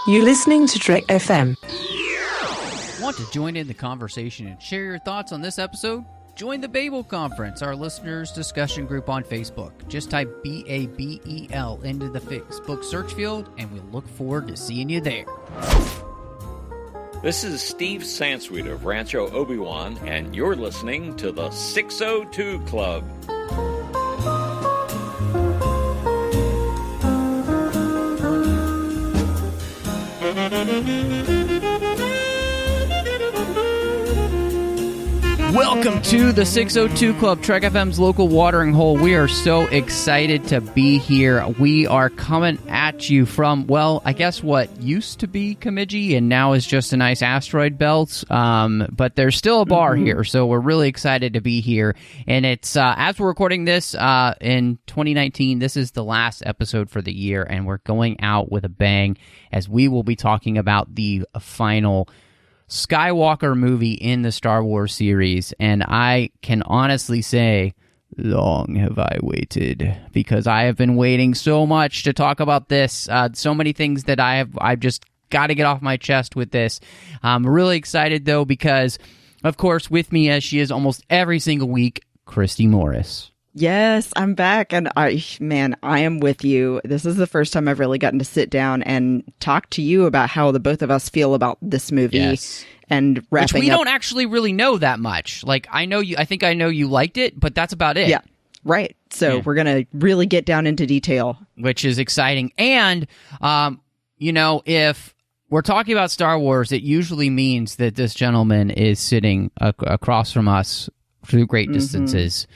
You're listening to Trek FM. Want to join in the conversation and share your thoughts on this episode? Join the Babel Conference, our listeners' discussion group on Facebook. Just type BABEL into the Facebook search field, and we'll look forward to seeing you there. This is Steve Sansweet of Rancho Obi-Wan, and you're listening to the 602 Club. Welcome to the 602 Club, Trek FM's local watering hole. We are so excited to be here. We are coming at you from, well, I guess what used to be Camigi and now is just a nice asteroid belt. But there's still a bar here, so we're really excited to be here. And it's, as we're recording this in 2019, this is the last episode for the year, and we're going out with a bang as we will be talking about the final Skywalker movie in the Star Wars series, and I can honestly say, long have I waited, because I have been waiting so much to talk about this. So many things that I've just got to get off my chest with this. I'm really excited though, because of course with me, as she is almost every single week, Christy Morris. Yes, I'm back, and I am with you. This is the first time I've really gotten to sit down and talk to you about how the both of us feel about this movie. Yes. And wrapping Which we up. don't actually really know that much. Like, I think I know you liked it, but that's about it. Yeah, right. So we're going to really get down into detail. Which is exciting. And, if we're talking about Star Wars, it usually means that this gentleman is sitting across from us through great distances.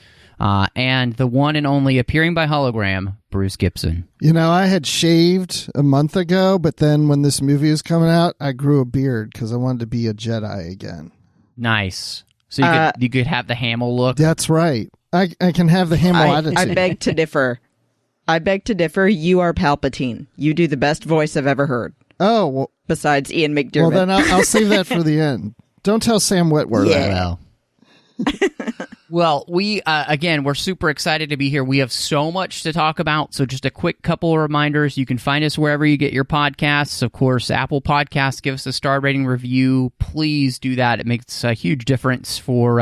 And the one and only appearing by hologram, Bruce Gibson. You know, I had shaved a month ago, but then when this movie was coming out, I grew a beard because I wanted to be a Jedi again. Nice. So you could have the Hamill look? That's right. I can have the Hamill attitude. I beg to differ. You are Palpatine. You do the best voice I've ever heard. Oh, well. Besides Ian McDiarmid. Well, then I'll save that for the end. Don't tell Sam Witwer that. Well, we're super excited to be here. We have so much to talk about. So just a quick couple of reminders. You can find us wherever you get your podcasts. Of course, Apple Podcasts, give us a star rating review. Please do that. It makes a huge difference for,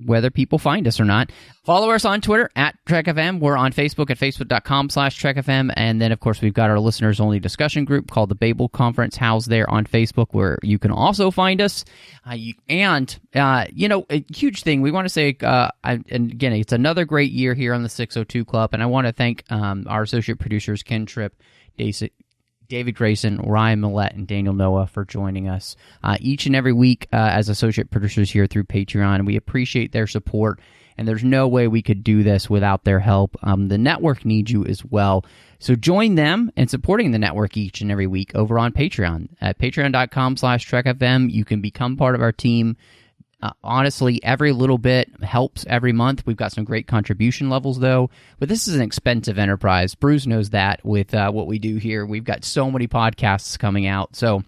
whether people find us or not. Follow us on Twitter at TrekFM. We're on Facebook at facebook.com/TrekFM. And then, of course, we've got our listeners-only discussion group called the Babel Conference, housed there on Facebook, where you can also find us. A huge thing, we want to say, and again, it's another great year here on the 602 Club, and I want to thank our associate producers, Ken Tripp, David Grayson, Ryan Millette, and Daniel Noah for joining us each and every week as associate producers here through Patreon. We appreciate their support, and there's no way we could do this without their help. The network needs you as well. So join them in supporting the network each and every week over on Patreon. At patreon.com/TrekFM, you can become part of our team. Honestly, every little bit helps every month. We've got some great contribution levels, though. But this is an expensive enterprise. Bruce knows that with what we do here. We've got so many podcasts coming out. So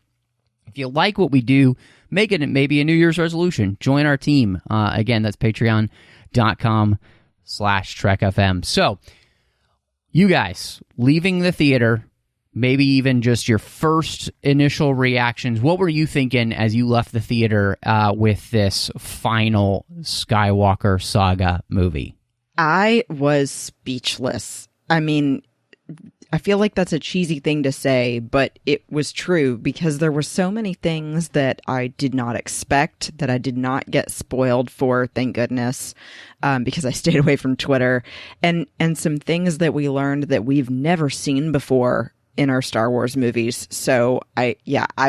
if you like what we do, make it maybe a New Year's resolution. Join our team. Again, that's patreon.com/TrekFM. So, you guys, leaving the theater, maybe even just your first initial reactions. What were you thinking as you left the theater with this final Skywalker saga movie? I was speechless. I mean, I feel like that's a cheesy thing to say, but it was true because there were so many things that I did not expect, that I did not get spoiled for, thank goodness, because I stayed away from Twitter, and some things that we learned that we've never seen before in our Star Wars movies. So I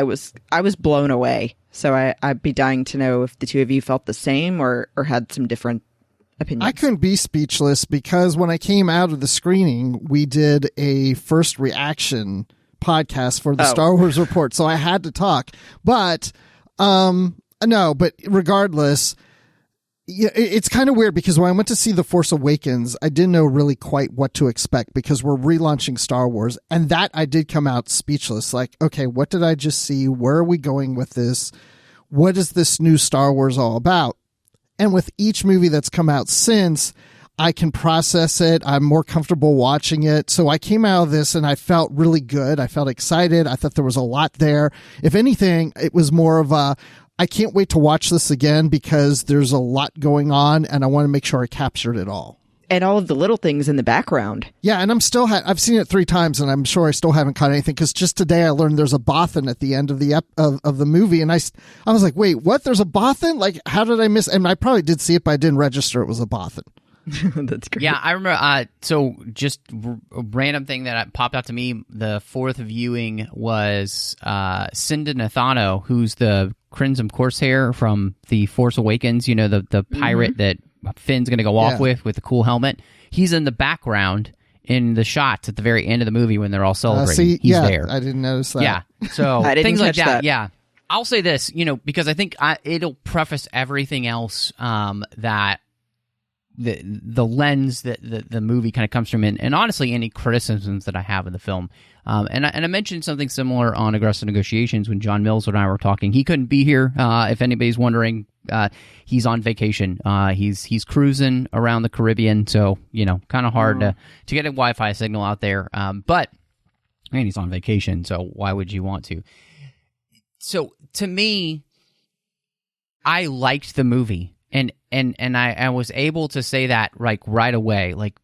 was blown away. So I'd be dying to know if the two of you felt the same or had some different opinions. I couldn't be speechless because when I came out of the screening, we did a first reaction podcast for the Star Wars Report, so I had to talk. But but regardless, it's kind of weird because when I went to see The Force Awakens, I didn't know really quite what to expect because we're relaunching Star Wars, and that I did come out speechless. Like, okay, what did I just see? Where are we going with this? What is this new Star Wars all about? And with each movie that's come out since, I can process it. I'm more comfortable watching it. So I came out of this and I felt really good. I felt excited. I thought there was a lot there. If anything, it was more of a, I can't wait to watch this again because there's a lot going on and I want to make sure I captured it all. And all of the little things in the background. Yeah, and I'm still I've seen it 3 times, and I'm sure I still haven't caught anything. Because just today I learned there's a Bothan at the end of the of the movie, and I was like, wait, what? There's a Bothan? Like, how did I miss? And I probably did see it, but I didn't register it was a Bothan. That's great. Yeah, I remember. So just a random thing that popped out to me. The 4th viewing was Cinda Nathano, who's the Crimson Corsair from the Force Awakens. You know, the pirate that Finn's going to go off with the cool helmet. He's in the background in the shots at the very end of the movie when they're all celebrating. He's there. I didn't notice that. Yeah, so I didn't things like catch that. Yeah, I'll say this, because I think it'll preface everything else that the lens that the movie kind of comes from, and honestly, any criticisms that I have of the film. And I mentioned something similar on Aggressive Negotiations when John Mills and I were talking. He couldn't be here. If anybody's wondering, he's on vacation. He's cruising around the Caribbean, so kind of hard to get a Wi-Fi signal out there. But he's on vacation, so why would you want to? So to me, I liked the movie, and I was able to say that right away. Like,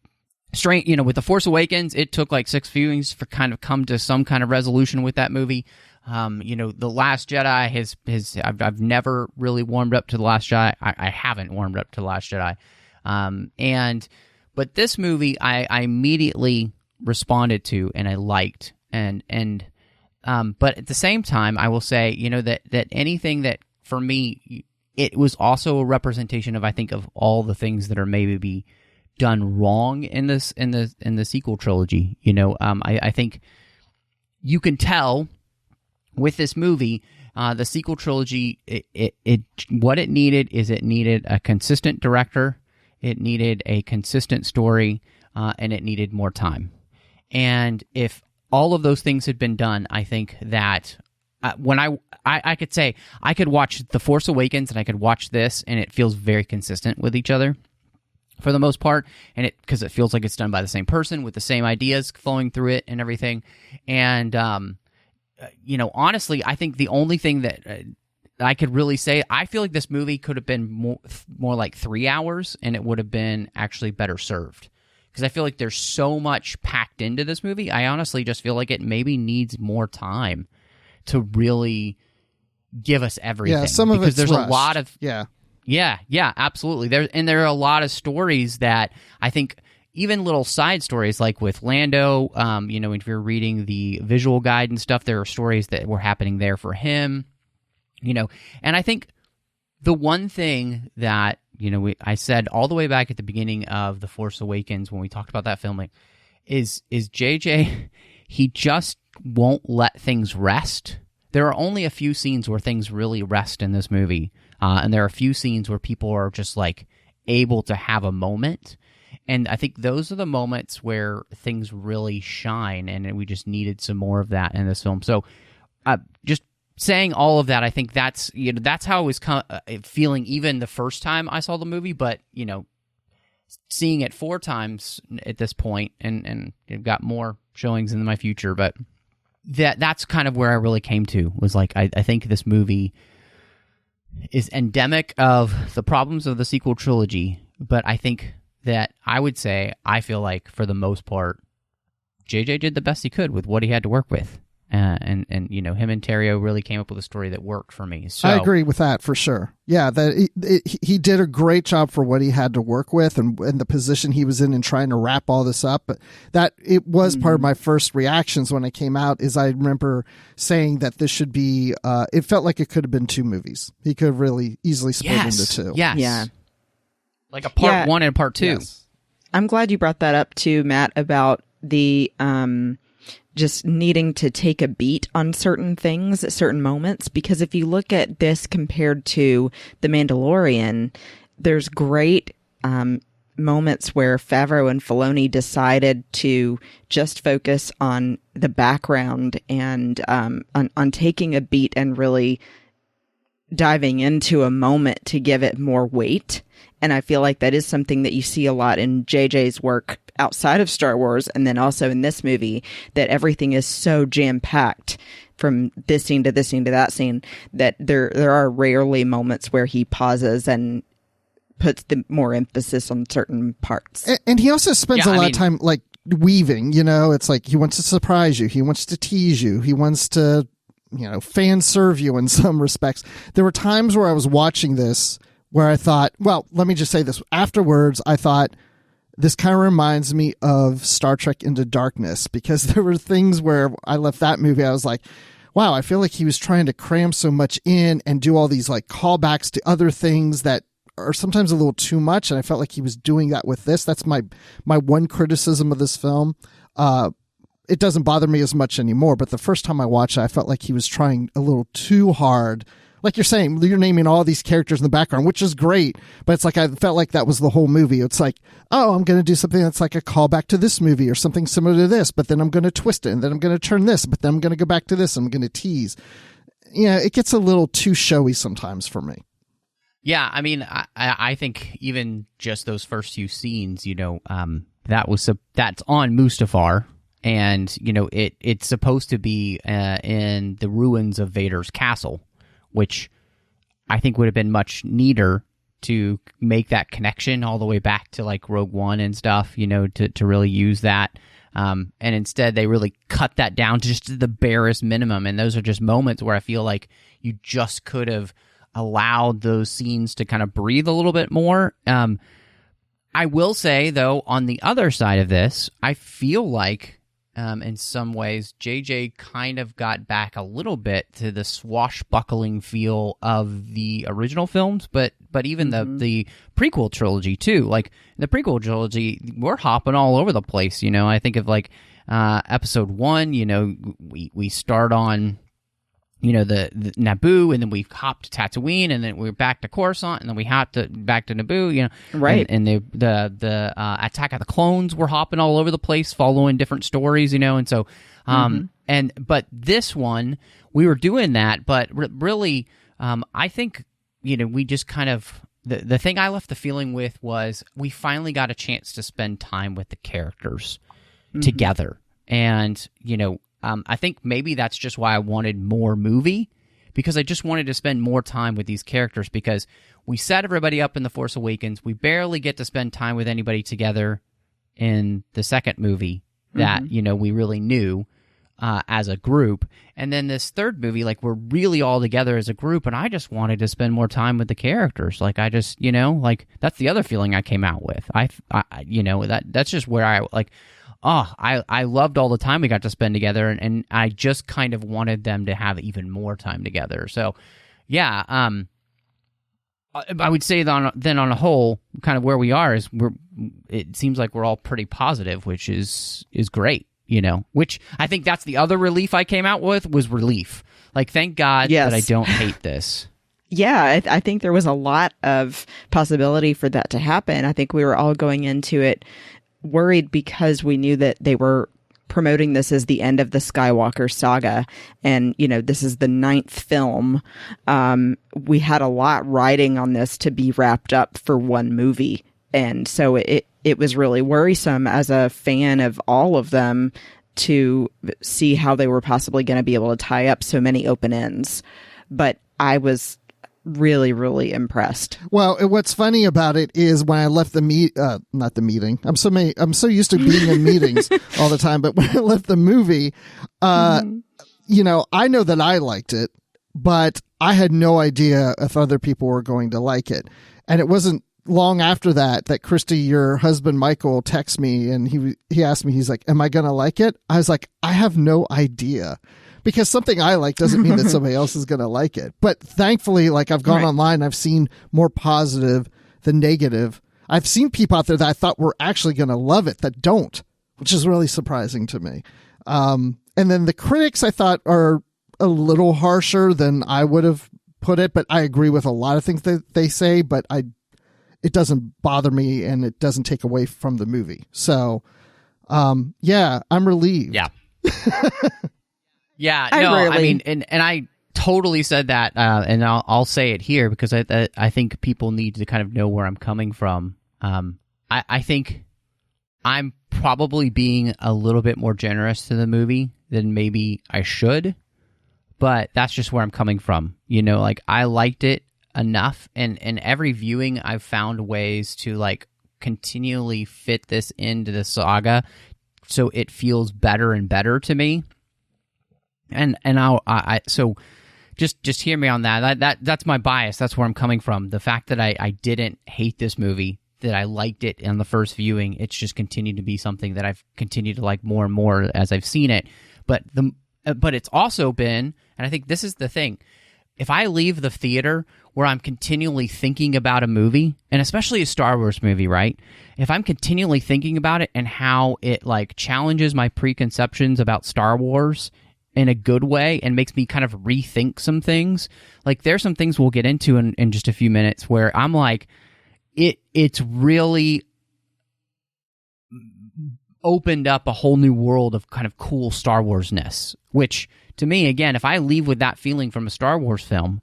strange, with The Force Awakens, it took 6 viewings for kind of come to some kind of resolution with that movie. The Last Jedi I've never really warmed up to The Last Jedi. I haven't warmed up to The Last Jedi. But this movie I immediately responded to and I liked. But at the same time, I will say, that anything that, for me, it was also a representation of, I think, of all the things that are maybe done wrong in the sequel trilogy. I think you can tell with this movie, the sequel trilogy, what it needed is it needed a consistent director, it needed a consistent story, and it needed more time. And if all of those things had been done, I think that when I could say I could watch The Force Awakens and I could watch this, and it feels very consistent with each other for the most part, and because it feels like it's done by the same person with the same ideas flowing through it and everything. And honestly, I think the only thing that I could really say, I feel like this movie could have been more like 3 hours, and it would have been actually better served. Because I feel like there's so much packed into this movie. I honestly just feel like it maybe needs more time to really give us everything. Yeah, some of because it's there's rushed. A lot of Yeah, absolutely. There are a lot of stories that I think, even little side stories like with Lando. If you're reading the visual guide and stuff, there are stories that were happening there for him. And I think the one thing that I said all the way back at the beginning of The Force Awakens when we talked about that filming is JJ. He just won't let things rest. There are only a few scenes where things really rest in this movie. And there are a few scenes where people are just able to have a moment. And I think those are the moments where things really shine. And we just needed some more of that in this film. So just saying all of that, I think that's how I was feeling even the first time I saw the movie. But, seeing it 4 times at this point, and I've got more showings in my future. But that's kind of where I really came to, was I think this movie is endemic of the problems of the sequel trilogy, but I think that I feel like for the most part, JJ did the best he could with what he had to work with, and him and Terrio really came up with a story that worked for me. So I agree with that for sure. Yeah, that he did a great job for what he had to work with and the position he was in trying to wrap all this up. But that it was part of my first reactions when it came out. Is I remember saying that this should be. It felt like it could have been 2 movies. He could have really easily split into 2. Yes. Yeah. Like a part 1 and a part 2. Yes. I'm glad you brought that up too, Matt, about the just needing to take a beat on certain things at certain moments. Because if you look at this compared to The Mandalorian, there's great moments where Favreau and Filoni decided to just focus on the background and on taking a beat and really diving into a moment to give it more weight. And I feel like that is something that you see a lot in JJ's work outside of Star Wars, and then also in this movie, that everything is so jam-packed from this scene to this scene to that scene that there are rarely moments where he pauses and puts the more emphasis on certain parts. And he also spends a lot of time like weaving, it's like he wants to surprise you, he wants to tease you, he wants to, fan serve you in some respects. There were times where I was watching this where I thought, well, let me just say this. Afterwards, I thought, this kind of reminds me of Star Trek Into Darkness, because there were things where I left that movie, I was like, wow, I feel like he was trying to cram so much in and do all these like callbacks to other things that are sometimes a little too much. And I felt like he was doing that with this. That's my one criticism of this film. It doesn't bother me as much anymore, but the first time I watched it, I felt like he was trying a little too hard. Like you're saying, you're naming all these characters in the background, which is great, but it's like I felt like that was the whole movie. It's like, oh, I'm going to do something that's like a callback to this movie or something similar to this, but then I'm going to twist it, and then I'm going to turn this, but then I'm going to go back to this, and I'm going to tease. It gets a little too showy sometimes for me. Yeah, I mean, I think even just those first few scenes, that's on Mustafar, and it's supposed to be in the ruins of Vader's castle, which I think would have been much neater to make that connection all the way back to like Rogue One and stuff, to really use that. And instead they really cut that down to just the barest minimum. And those are just moments where I feel like you just could have allowed those scenes to kind of breathe a little bit more. I will say, though, on the other side of this, I feel like in some ways, JJ kind of got back a little bit to the swashbuckling feel of the original films, but even the prequel trilogy too. Like in the prequel trilogy, we're hopping all over the place. I think of like episode 1. We start on the Naboo, and then we hopped to Tatooine, and then we're back to Coruscant, and then we hopped back to Naboo, right? And the Attack of the Clones, we're hopping all over the place, following different stories, and so, but this one, we were doing that, but really, I think, we just kind of, the thing I left the feeling with was we finally got a chance to spend time with the characters together, and, I think maybe that's just why I wanted more movie, because I just wanted to spend more time with these characters, because we set everybody up in The Force Awakens. We barely get to spend time with anybody together in the second movie that, we really knew as a group. And then this third movie, like, we're really all together as a group, and I just wanted to spend more time with the characters. Like, I just, like, that's the other feeling I came out with. That's just where I, like... I loved all the time we got to spend together, and I just kind of wanted them to have even more time together. So, yeah, I would say that then on a whole, kind of where we are is it seems like we're all pretty positive, which is great, which I think that's the other relief I came out with, was relief. Like, thank God that I don't hate this. Yeah, I think there was a lot of possibility for that to happen. I think we were all going into it worried because we knew that they were promoting this as the end of the Skywalker saga, and this is the 9th film. We had a lot riding on this to be wrapped up for one movie, and so it was really worrisome as a fan of all of them to see how they were possibly going to be able to tie up so many open ends. But I was really, really impressed. Well, what's funny about it is when I left not the meeting. I'm so used to being in meetings all the time, but when I left the movie, I know that I liked it, but I had no idea if other people were going to like it. And it wasn't long after that Christy, your husband Michael, texted me, and he asked me, he's like, "Am I going to like it?" I was like, I have no idea. Because something I like doesn't mean that somebody else is going to like it. But thankfully, like, I've gone online, I've seen more positive than negative. I've seen people out there that I thought were actually going to love it that don't, which is really surprising to me. And then the critics, I thought, are a little harsher than I would have put it. But I agree with a lot of things that they say, but it doesn't bother me, and it doesn't take away from the movie. So, yeah, I'm relieved. Yeah. Yeah, no, I mean, and I totally said that, and I'll say it here because I think people need to kind of know where I'm coming from. I think I'm probably being a little bit more generous to the movie than maybe I should, but that's just where I'm coming from. You know, like, I liked it enough, and every viewing I've found ways to, like, continually fit this into the saga so it feels better and better to me. And so just hear me on that. That's my bias. That's where I'm coming from. The fact that I didn't hate this movie, that I liked it in the first viewing, it's just continued to be something that I've continued to like more and more as I've seen it. But it's also been, and I think this is the thing, if I leave the theater where I'm continually thinking about a movie, and especially a Star Wars movie, right? If I'm continually thinking about it and how it, like, challenges my preconceptions about Star Wars in a good way and makes me kind of rethink some things, like, there's some things we'll get into in just a few minutes where I'm like, it's really opened up a whole new world of kind of cool Star Wars-ness, which, to me, again, if I leave with that feeling from a Star Wars film,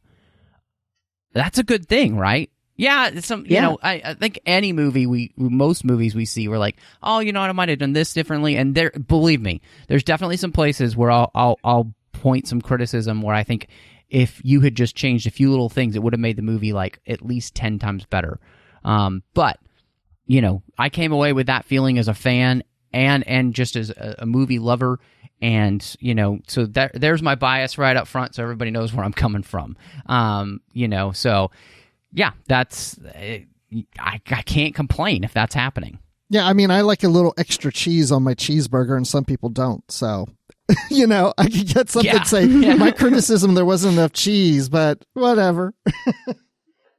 that's a good thing, right? Yeah, you know, I think any movie most movies we see, we're like, oh, you know what, I might have done this differently. And believe me, there's definitely some places where I'll point some criticism where I think if you had just changed a few little things, it would have made the movie like at least 10 times better. But, you know, I came away with that feeling as a fan and just as a movie lover. And, you know, so there's my bias right up front, so everybody knows where I'm coming from. You know, so yeah, that's, I can't complain if that's happening. Yeah, I mean, I like a little extra cheese on my cheeseburger, and some people don't. So, you know, I could get something to say, my criticism, there wasn't enough cheese, but whatever.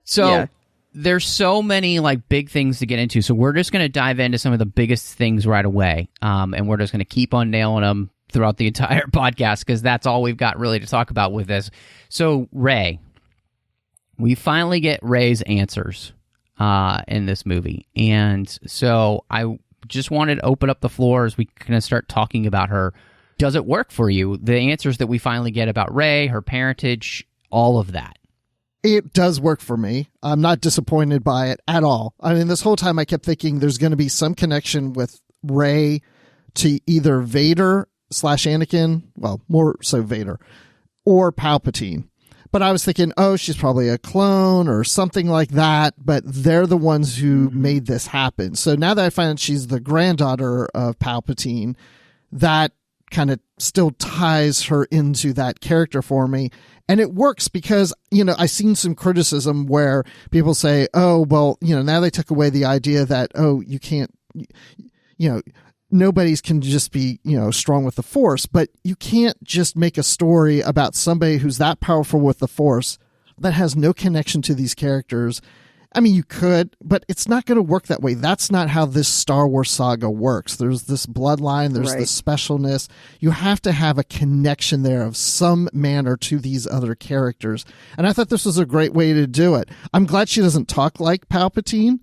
So there's so many, like, big things to get into. So we're just going to dive into some of the biggest things right away. And we're just going to keep on nailing them throughout the entire podcast, because that's all we've got really to talk about with this. So Rey, we finally get Rey's answers in this movie. And so I just wanted to open up the floor as we kind of start talking about her. Does it work for you? The answers that we finally get about Rey, her parentage, all of that. It does work for me. I'm not disappointed by it at all. I mean, this whole time I kept thinking there's going to be some connection with Rey to either Vader / Anakin, well, more so Vader, or Palpatine. But I was thinking, oh, she's probably a clone or something like that, but they're the ones who made this happen. So now that I find she's the granddaughter of Palpatine, that kind of still ties her into that character for me. And it works because, you know, I've seen some criticism where people say, oh, well, you know, now they took away the idea that, oh, you can't, you know, nobody's can just be, you know, strong with the Force, but you can't just make a story about somebody who's that powerful with the Force that has no connection to these characters. I mean, you could, but it's not going to work that way. That's not how this Star Wars saga works. There's this bloodline, there's this specialness. You have to have a connection there of some manner to these other characters. And I thought this was a great way to do it. I'm glad she doesn't talk like Palpatine,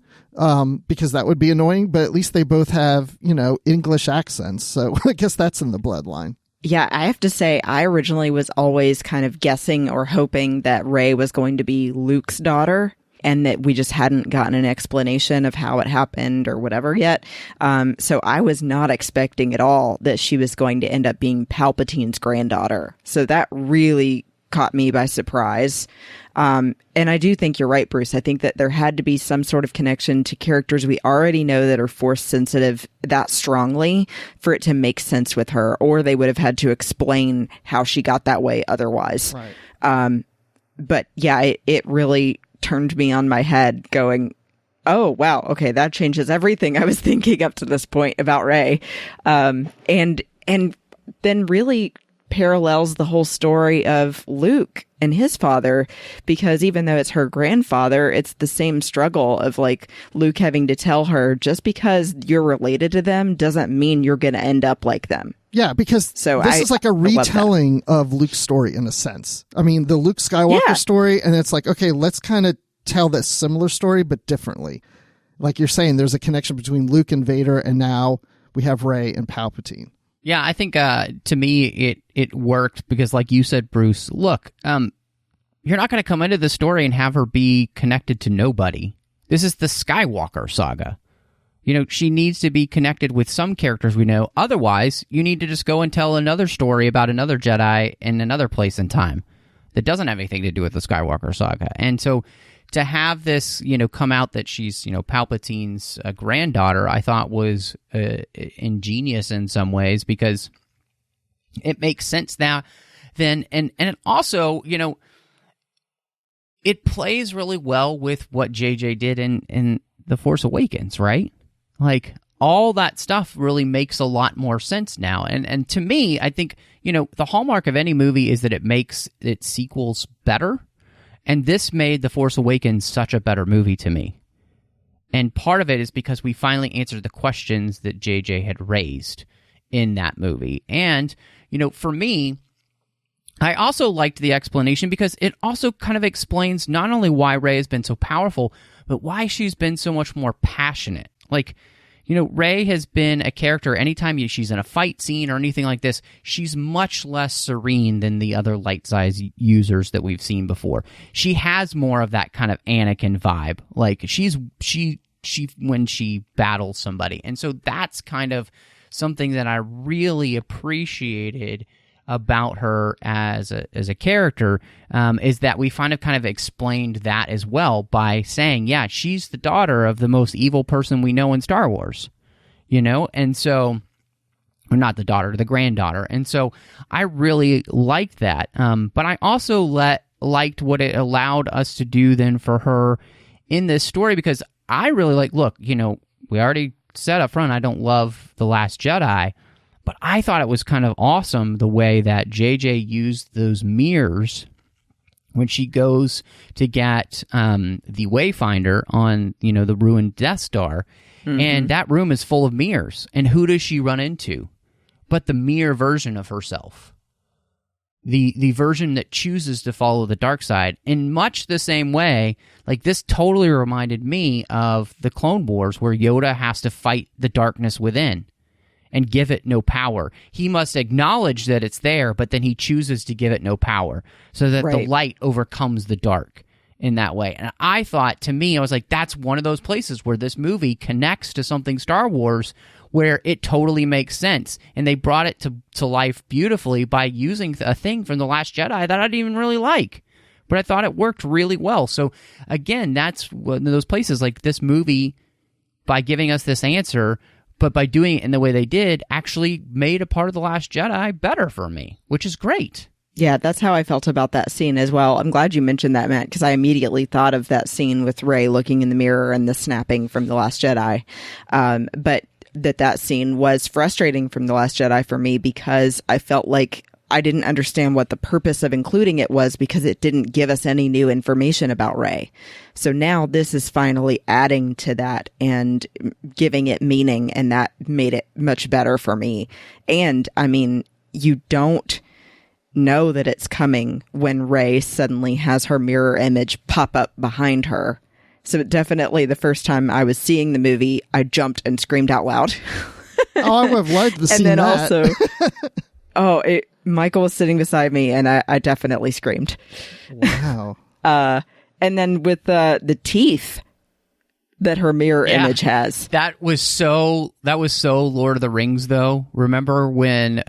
because that would be annoying, but at least they both have, you know, English accents. So I guess that's in the bloodline. Yeah, I have to say, I originally was always kind of guessing or hoping that Rey was going to be Luke's daughter, and that we just hadn't gotten an explanation of how it happened or whatever yet. So I was not expecting at all that she was going to end up being Palpatine's granddaughter. So that really caught me by surprise. And I do think you're right, Bruce. I think that there had to be some sort of connection to characters we already know that are Force sensitive that strongly for it to make sense with her, or they would have had to explain how she got that way otherwise. Right. But yeah, it really turned me on my head going, oh, wow, okay, that changes everything I was thinking up to this point about Rey. And then really parallels the whole story of Luke and his father, because even though it's her grandfather, it's the same struggle of like Luke having to tell her, just because you're related to them doesn't mean you're going to end up like them. Yeah, because this is like a retelling of Luke's story in a sense. I mean, the Luke Skywalker story, and it's like, okay, let's kind of tell this similar story, but differently. Like you're saying, there's a connection between Luke and Vader, and now we have Rey and Palpatine. Yeah, I think to me it worked because, like you said, Bruce, look, you're not going to come into the story and have her be connected to nobody. This is the Skywalker saga. You know, she needs to be connected with some characters we know. Otherwise, you need to just go and tell another story about another Jedi in another place in time that doesn't have anything to do with the Skywalker saga. And so to have this, you know, come out that she's, you know, Palpatine's granddaughter, I thought was ingenious in some ways because it makes sense now. Then, and it also, you know, it plays really well with what JJ did in The Force Awakens, right? Like, all that stuff really makes a lot more sense now. And to me, I think, you know, the hallmark of any movie is that it makes its sequels better. And this made The Force Awakens such a better movie to me. And part of it is because we finally answered the questions that JJ had raised in that movie. And, you know, for me, I also liked the explanation because it also kind of explains not only why Rey has been so powerful, but why she's been so much more passionate. Like, you know, Rey has been a character, anytime she's in a fight scene or anything like this, she's much less serene than the other light size users that we've seen before. She has more of that kind of Anakin vibe. Like, she when she battles somebody. And so that's kind of something that I really appreciated about her as a character, is that we kind of explained that as well by saying, yeah, she's the daughter of the most evil person we know in Star Wars, you know? And so, or not the daughter, the granddaughter. And so I really liked that. But I also liked what it allowed us to do then for her in this story, because I really look, you know, we already said up front, I don't love The Last Jedi, but I thought it was kind of awesome the way that JJ used those mirrors when she goes to get the Wayfinder on, you know, the ruined Death Star. Mm-hmm. And that room is full of mirrors. And who does she run into? But the mirror version of herself. The version that chooses to follow the dark side. In much the same way, like, this totally reminded me of the Clone Wars, where Yoda has to fight the darkness within and give it no power. He must acknowledge that it's there, but then he chooses to give it no power so that the light overcomes the dark in that way. And I thought, to me, I was like, that's one of those places where this movie connects to something Star Wars where it totally makes sense. And they brought it to life beautifully by using a thing from The Last Jedi that I didn't even really like. But I thought it worked really well. So, again, that's one of those places, like, this movie, by giving us this answer, but by doing it in the way they did, actually made a part of The Last Jedi better for me, which is great. Yeah, that's how I felt about that scene as well. I'm glad you mentioned that, Matt, because I immediately thought of that scene with Rey looking in the mirror and the snapping from The Last Jedi. But that scene was frustrating from The Last Jedi for me because I felt like I didn't understand what the purpose of including it was, because it didn't give us any new information about Rey. So now this is finally adding to that and giving it meaning, and that made it much better for me. And, I mean, you don't know that it's coming when Rey suddenly has her mirror image pop up behind her. So definitely the first time I was seeing the movie, I jumped and screamed out loud. Oh, I would have liked to see that. And then also, Michael was sitting beside me, and I definitely screamed. Wow. And then with the teeth that her mirror image has. That was so Lord of the Rings, though. Remember when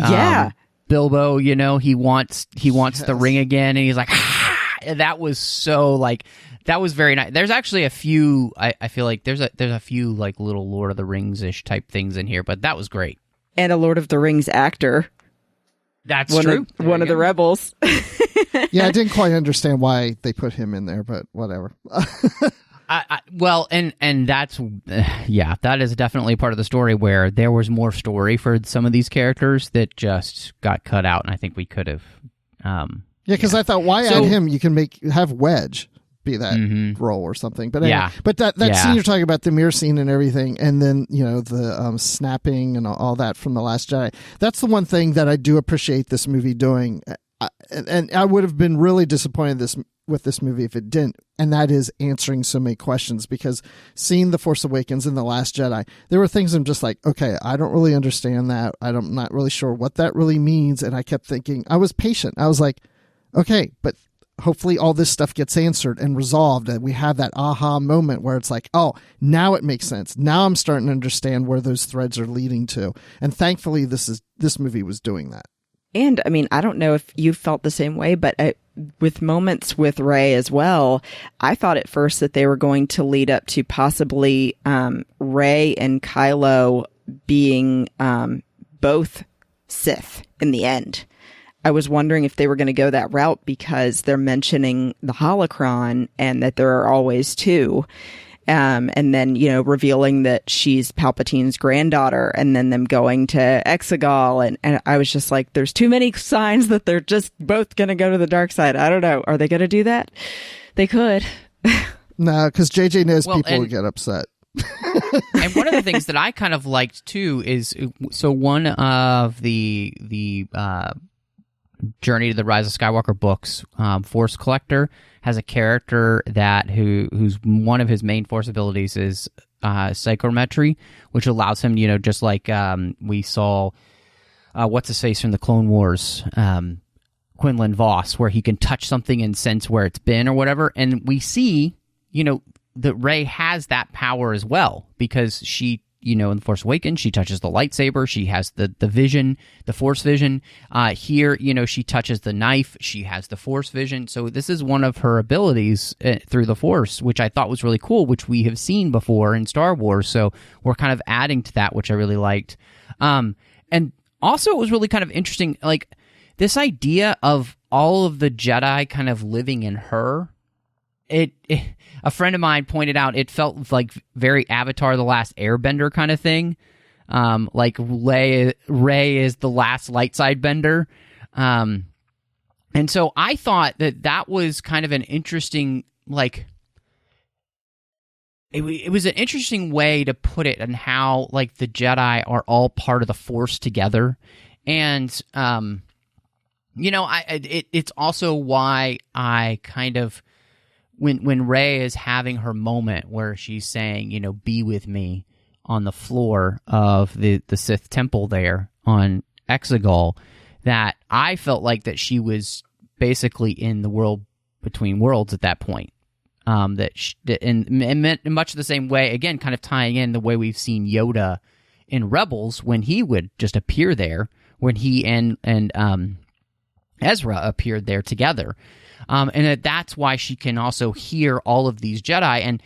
Bilbo, you know, he wants the ring again, and he's like, ah! That was so, like, that was very nice. There's actually a few, I feel like there's a few, like, little Lord of the Rings-ish type things in here, but that was great. And a Lord of the Rings actor. That's true. One of the rebels. Yeah, I didn't quite understand why they put him in there, but whatever. Well, and that's, that is definitely part of the story where there was more story for some of these characters that just got cut out, and I think we could have. Because I thought, why add him? You can have Wedge be that role or something. But anyway, but that scene you're talking about, the mirror scene and everything, and then, you know, the snapping and all that from The Last Jedi. That's the one thing that I do appreciate this movie doing. And I would have been really disappointed with this movie if it didn't, and that is answering so many questions, because seeing The Force Awakens and The Last Jedi, there were things I'm just like, okay, I don't really understand that. I'm not really sure what that really means. And I kept thinking, I was patient. I was like, okay, but hopefully all this stuff gets answered and resolved, and we have that aha moment where it's like, oh, now it makes sense. Now I'm starting to understand where those threads are leading to. And thankfully this movie was doing that. And I mean, I don't know if you felt the same way, but with moments with Rey as well, I thought at first that they were going to lead up to possibly Rey and Kylo being both Sith in the end. I was wondering if they were going to go that route because they're mentioning the holocron and that there are always two. And then, revealing that she's Palpatine's granddaughter, and then them going to Exegol. And I was just like, there's too many signs that they're just both going to go to the dark side. I don't know. Are they going to do that? They could. No, because JJ knows people would get upset. And one of the things that I kind of liked, too, is so one of the Journey to the Rise of Skywalker books, Force Collector, has a character who's one of his main Force abilities is psychometry, which allows him, just like we saw, what's his face from the Clone Wars, Quinlan Voss, where he can touch something and sense where it's been or whatever. And we see, that Rey has that power as well, because she, in The Force Awakens, she touches the lightsaber. She has the vision, the Force vision. Here, she touches the knife. She has the Force vision. So this is one of her abilities through the Force, which I thought was really cool, which we have seen before in Star Wars. So we're kind of adding to that, which I really liked. And also it was really kind of interesting, like this idea of all of the Jedi kind of living in her. A friend of mine pointed out it felt like very Avatar: The Last Airbender kind of thing. Like Rey is the last light side bender. And so I thought that was kind of an interesting, like, it was an interesting way to put it, and how like the Jedi are all part of the Force together. And it's also why I kind of, when Rey is having her moment where she's saying, be with me on the floor of the Sith temple there on Exegol, that I felt like that she was basically in the world between worlds at that point. In much the same way, again, kind of tying in the way we've seen Yoda in Rebels, when he would just appear there, when he and Ezra appeared there together. And that's why she can also hear all of these Jedi. And,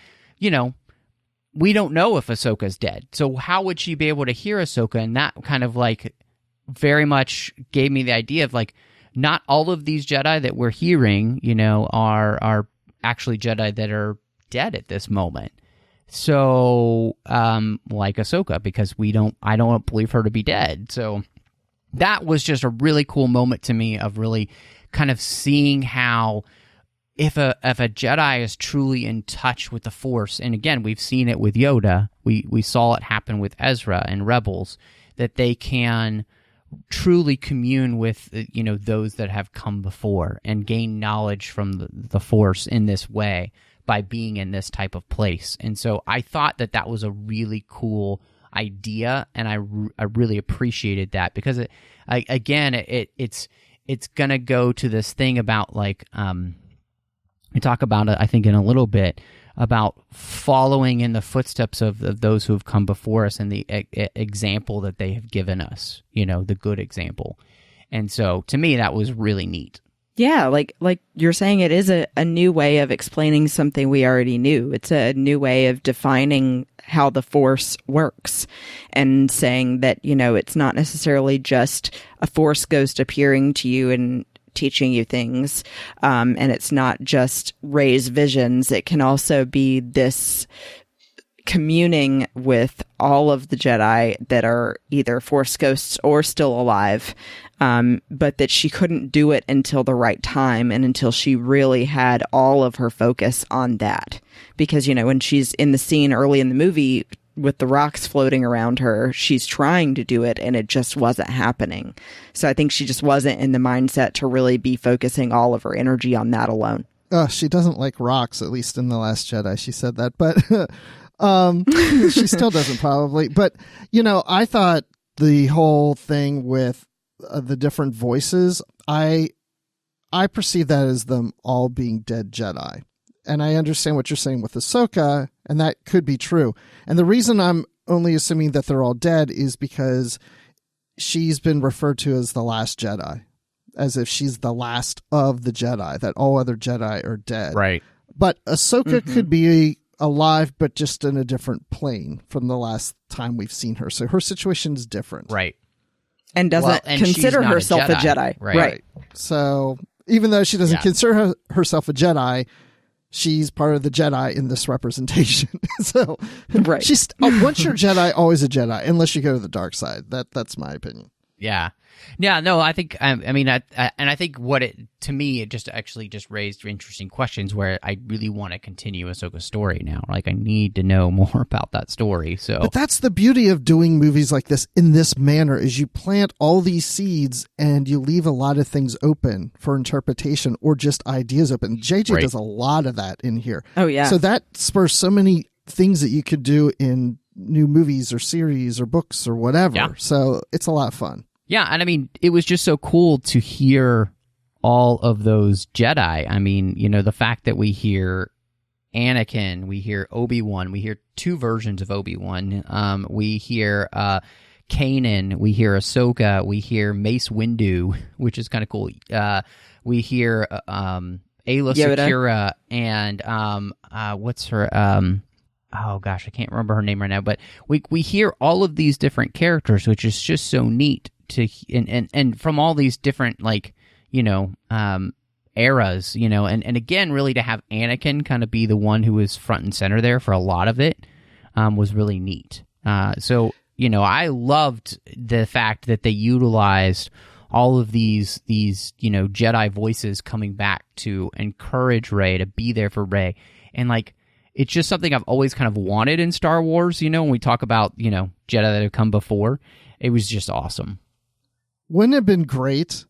we don't know if Ahsoka's dead. So how would she be able to hear Ahsoka? And that kind of like very much gave me the idea of like, not all of these Jedi that we're hearing, are actually Jedi that are dead at this moment. So, like Ahsoka, because I don't believe her to be dead. So that was just a really cool moment to me of really kind of seeing how if a Jedi is truly in touch with the Force, and again, we've seen it with Yoda, we saw it happen with Ezra and Rebels, that they can truly commune with, those that have come before and gain knowledge from the Force in this way by being in this type of place. And so I thought that was a really cool idea, and I really appreciated that, because it's going to go to this thing about like, we talk about it, I think, in a little bit, about following in the footsteps of those who have come before us and the example that they have given us, the good example. And so to me, that was really neat. Yeah, like you're saying, it is a new way of explaining something we already knew. It's a new way of defining how the Force works, and saying that, it's not necessarily just a Force ghost appearing to you and teaching you things. And it's not just Rey's visions. It can also be this communing with all of the Jedi that are either Force ghosts or still alive. But that she couldn't do it until the right time, and until she really had all of her focus on that. Because, when she's in the scene early in the movie with the rocks floating around her, she's trying to do it and it just wasn't happening. So I think she just wasn't in the mindset to really be focusing all of her energy on that alone. She doesn't like rocks, at least in The Last Jedi. She said that, but she still doesn't probably. But, I thought the whole thing with the different voices, I perceive that as them all being dead Jedi. And I understand what you're saying with Ahsoka, and that could be true. And the reason I'm only assuming that they're all dead is because she's been referred to as the last Jedi, as if she's the last of the Jedi, that all other Jedi are dead. Right. But Ahsoka could be alive, but just in a different plane from the last time we've seen her. So her situation's different. Right. And doesn't and consider she's not herself a Jedi. Right. So even though she doesn't consider herself a Jedi, she's part of the Jedi in this representation. So she's once you're Jedi, always a Jedi, unless you go to the dark side. That's my opinion. Yeah. Yeah, no, I think, I think to me, it just raised interesting questions where I really want to continue Ahsoka's story now. Like, I need to know more about that story, so. But that's the beauty of doing movies like this in this manner, is you plant all these seeds and you leave a lot of things open for interpretation or just ideas open. JJ does a lot of that in here. Oh, yeah. So that spurs so many things that you could do in new movies or series or books or whatever. Yeah. So it's a lot of fun. Yeah, and I mean, it was just so cool to hear all of those Jedi. I mean, the fact that we hear Anakin, we hear Obi-Wan, we hear two versions of Obi-Wan, we hear Kanan, we hear Ahsoka, we hear Mace Windu, which is kind of cool. We hear Ayla Secura and what's her... oh gosh, I can't remember her name right now, but we hear all of these different characters, which is just so neat to and from all these different eras, and again, really to have Anakin kind of be the one who was front and center there for a lot of it was really neat. So I loved the fact that they utilized all of these Jedi voices coming back to encourage Rey, to be there for Rey, and it's just something I've always kind of wanted in Star Wars, when we talk about, Jedi that have come before. It was just awesome. Wouldn't it have been great?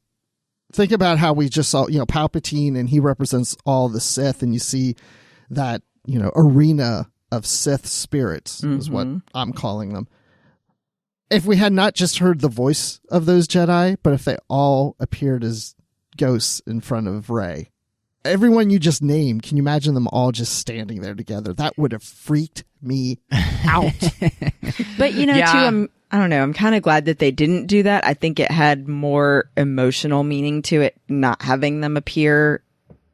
Think about how we just saw, Palpatine, and he represents all the Sith, and you see that, arena of Sith spirits is what I'm calling them. If we had not just heard the voice of those Jedi, but if they all appeared as ghosts in front of Rey, everyone you just named, can you imagine them all just standing there together? That would have freaked me out. But, too, I don't know, I'm kind of glad that they didn't do that. I think it had more emotional meaning to it, not having them appear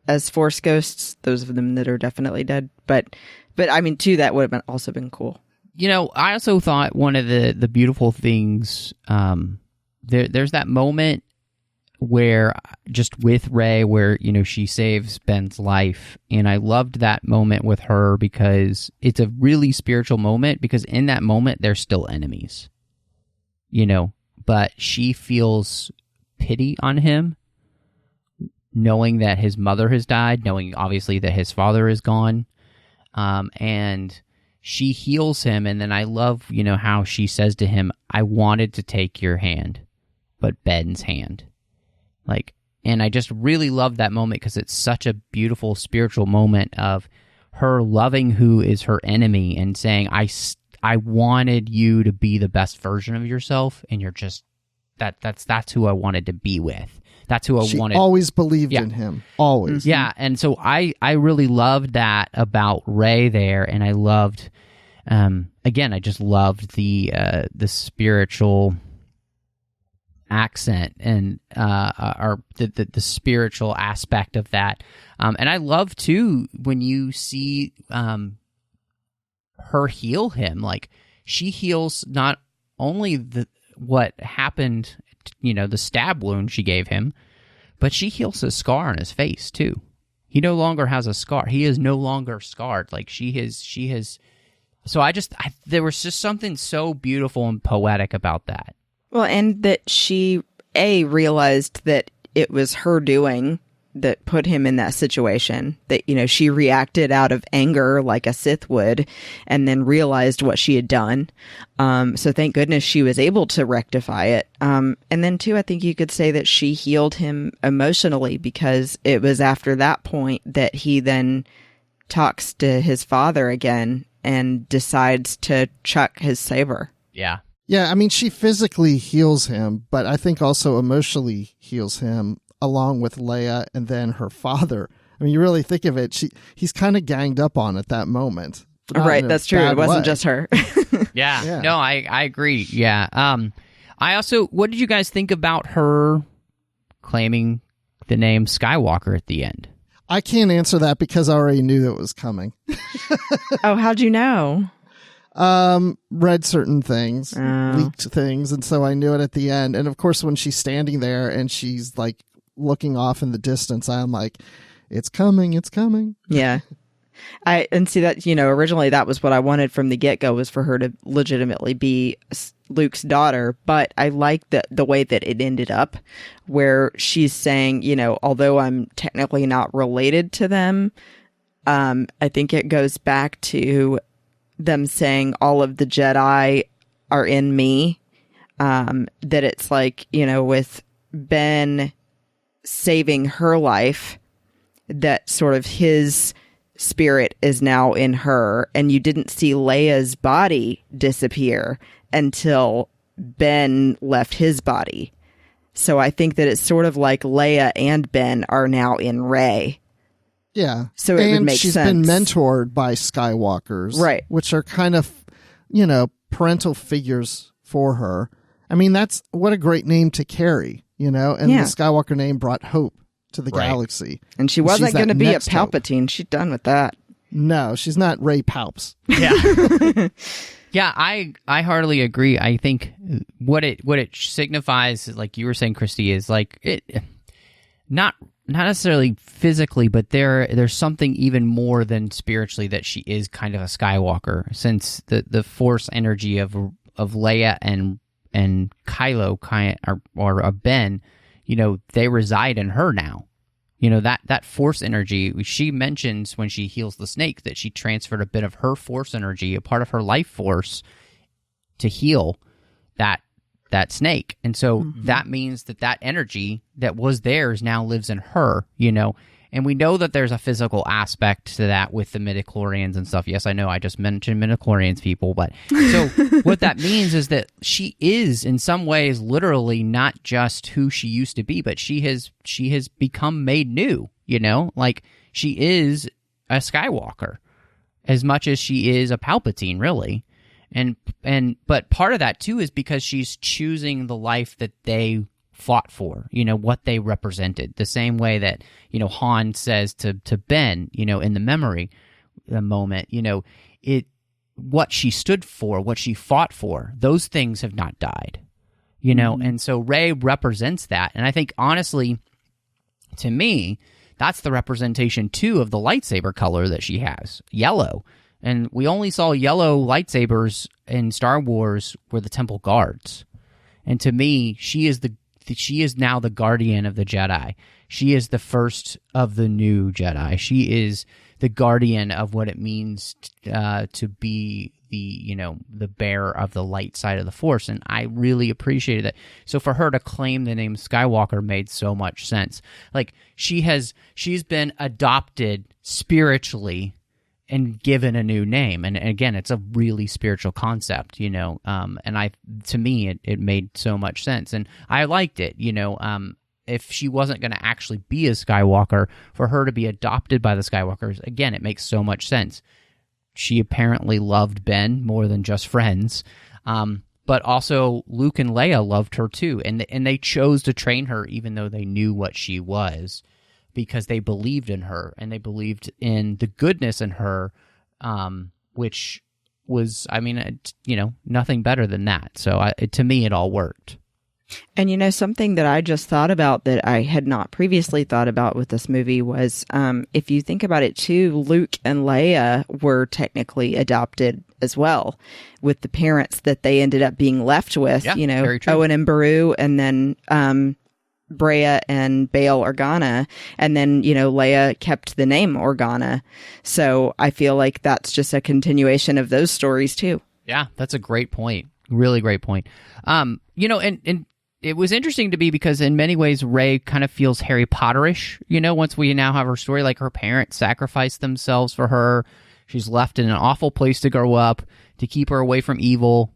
as Force ghosts, those of them that are definitely dead. But I mean, too, that would have also been cool. I also thought one of the beautiful things, there's that moment where just with Rey where she saves Ben's life, and I loved that moment with her because it's a really spiritual moment, because in that moment they're still enemies, but she feels pity on him, knowing that his mother has died, knowing obviously that his father is gone, and she heals him. And then I love how she says to him, I wanted to take your hand, but Ben's hand. And I just really love that moment because it's such a beautiful spiritual moment of her loving who is her enemy and saying, I wanted you to be the best version of yourself, and you're just that's who I wanted to be with. That's who I wanted. She always believed in him. Always. Yeah, and so I really loved that about Rey there, and I loved again, I just loved the spiritual accent and or the spiritual aspect of that, and I love too when you see her heal him. She heals not only what happened, the stab wound she gave him, but she heals his scar on his face too. He no longer has a scar. He is no longer scarred. She has. So there was just something so beautiful and poetic about that. Well, and that she, realized that it was her doing, that put him in that situation. That, you know, she reacted out of anger like a Sith would, and then realized what she had done. So thank goodness she was able to rectify it. And then too, I think you could say that she healed him emotionally, because it was after that point that he then talks to his father again and decides to chuck his saber. Yeah. Yeah, I mean, she physically heals him, but I think also emotionally heals him, along with Leia and then her father. I mean, you really think of it, he's kind of ganged up on at that moment. Right, that's true. It wasn't just her. Yeah. No, I agree. Yeah. I also, what did you guys think about her claiming the name Skywalker at the end? I can't answer that because I already knew that it was coming. Oh, how'd you know? Read certain things, leaked things, and so I knew it at the end. And of course, when she's standing there and she's like looking off in the distance, I'm like, it's coming, it's coming. Yeah. And see that, you know, originally that was what I wanted from the get-go, was for her to legitimately be Luke's daughter. But I like the way that it ended up, where she's saying, you know, although I'm technically not related to them, I think it goes back to them saying all of the Jedi are in me. That it's like, you know, with Ben saving her life, that sort of his spirit is now in her, and you didn't see Leia's body disappear until Ben left his body. So I think that it's sort of like Leia and Ben are now in Rey. Yeah. So it would make sense. And she's been mentored by Skywalkers. Right. Which are kind of, you know, parental figures for her. I mean, that's what a great name to carry, you know? And the Skywalker name brought hope to the galaxy. And she wasn't going to be a Palpatine. Hope. She's done with that. No, she's not Ray Palps. Yeah. Yeah, I heartily agree. I think what it signifies, like you were saying, Christy, is like it not necessarily physically, but there's something even more than spiritually, that she is kind of a Skywalker, since the Force energy of Leia and Kylo or Ben, you know, they reside in her now. You know, that Force energy, she mentions when she heals the snake that she transferred a bit of her Force energy, a part of her life force, to heal that snake. And so that means that energy that was theirs now lives in her, you know. And we know that there's a physical aspect to that with the midichlorians and stuff. Yes, I know I just mentioned midichlorians, people, but so what that means is that she is in some ways literally not just who she used to be, but she has become made new, you know? Like, she is a Skywalker as much as she is a Palpatine, really. But part of that too is because she's choosing the life that they fought for, you know, what they represented. The same way that, you know, Han says to Ben, you know, in the memory, the moment, you know, what she stood for, what she fought for, those things have not died, you know. And so Rey represents that. And I think, honestly, to me, that's the representation too of the lightsaber color that she has, yellow. And we only saw yellow lightsabers in Star Wars were the Temple Guards. And to me, she is now the guardian of the Jedi. She is the first of the new Jedi. She is the guardian of what it means to be the bearer of the light side of the Force. And I really appreciated that. So for her to claim the name Skywalker made so much sense. Like, she's been adopted spiritually and given a new name. And again, it's a really spiritual concept, you know, and to me, it made so much sense. And I liked it, you know, if she wasn't going to actually be a Skywalker, for her to be adopted by the Skywalkers, again, it makes so much sense. She apparently loved Ben more than just friends, but also Luke and Leia loved her too. And they chose to train her even though they knew what she was, because they believed in her, and they believed in the goodness in her, which was, I mean, you know, nothing better than that. So to me, it all worked. And, you know, something that I just thought about that I had not previously thought about with this movie was, if you think about it too, Luke and Leia were technically adopted as well, with the parents that they ended up being left with, you know, Owen and Beru, and then Brea and Bail Organa, and then, Leia kept the name Organa. So I feel like that's just a continuation of those stories too. Yeah, that's a great point. Really great point. And it was interesting to me because in many ways Rey kind of feels Harry Potterish, once we now have her story, like her parents sacrificed themselves for her. She's left in an awful place to grow up to keep her away from evil.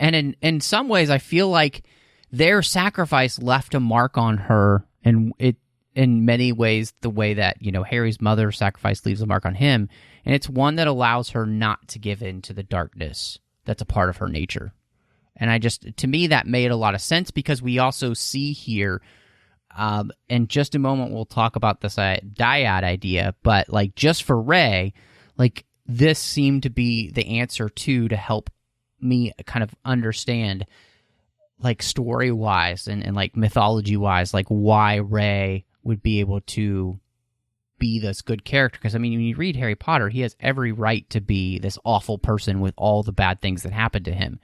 And in some ways I feel like their sacrifice left a mark on her, and it, in many ways, the way that, Harry's mother's sacrifice leaves a mark on him, and it's one that allows her not to give in to the darkness that's a part of her nature. And to me, that made a lot of sense because we also see here, in just a moment, we'll talk about this dyad idea, but like just for Rey, like this seemed to be the answer to help me kind of understand, like story-wise and like mythology-wise, like why Rey would be able to be this good character. Because, I mean, when you read Harry Potter, he has every right to be this awful person with all the bad things that happened to him.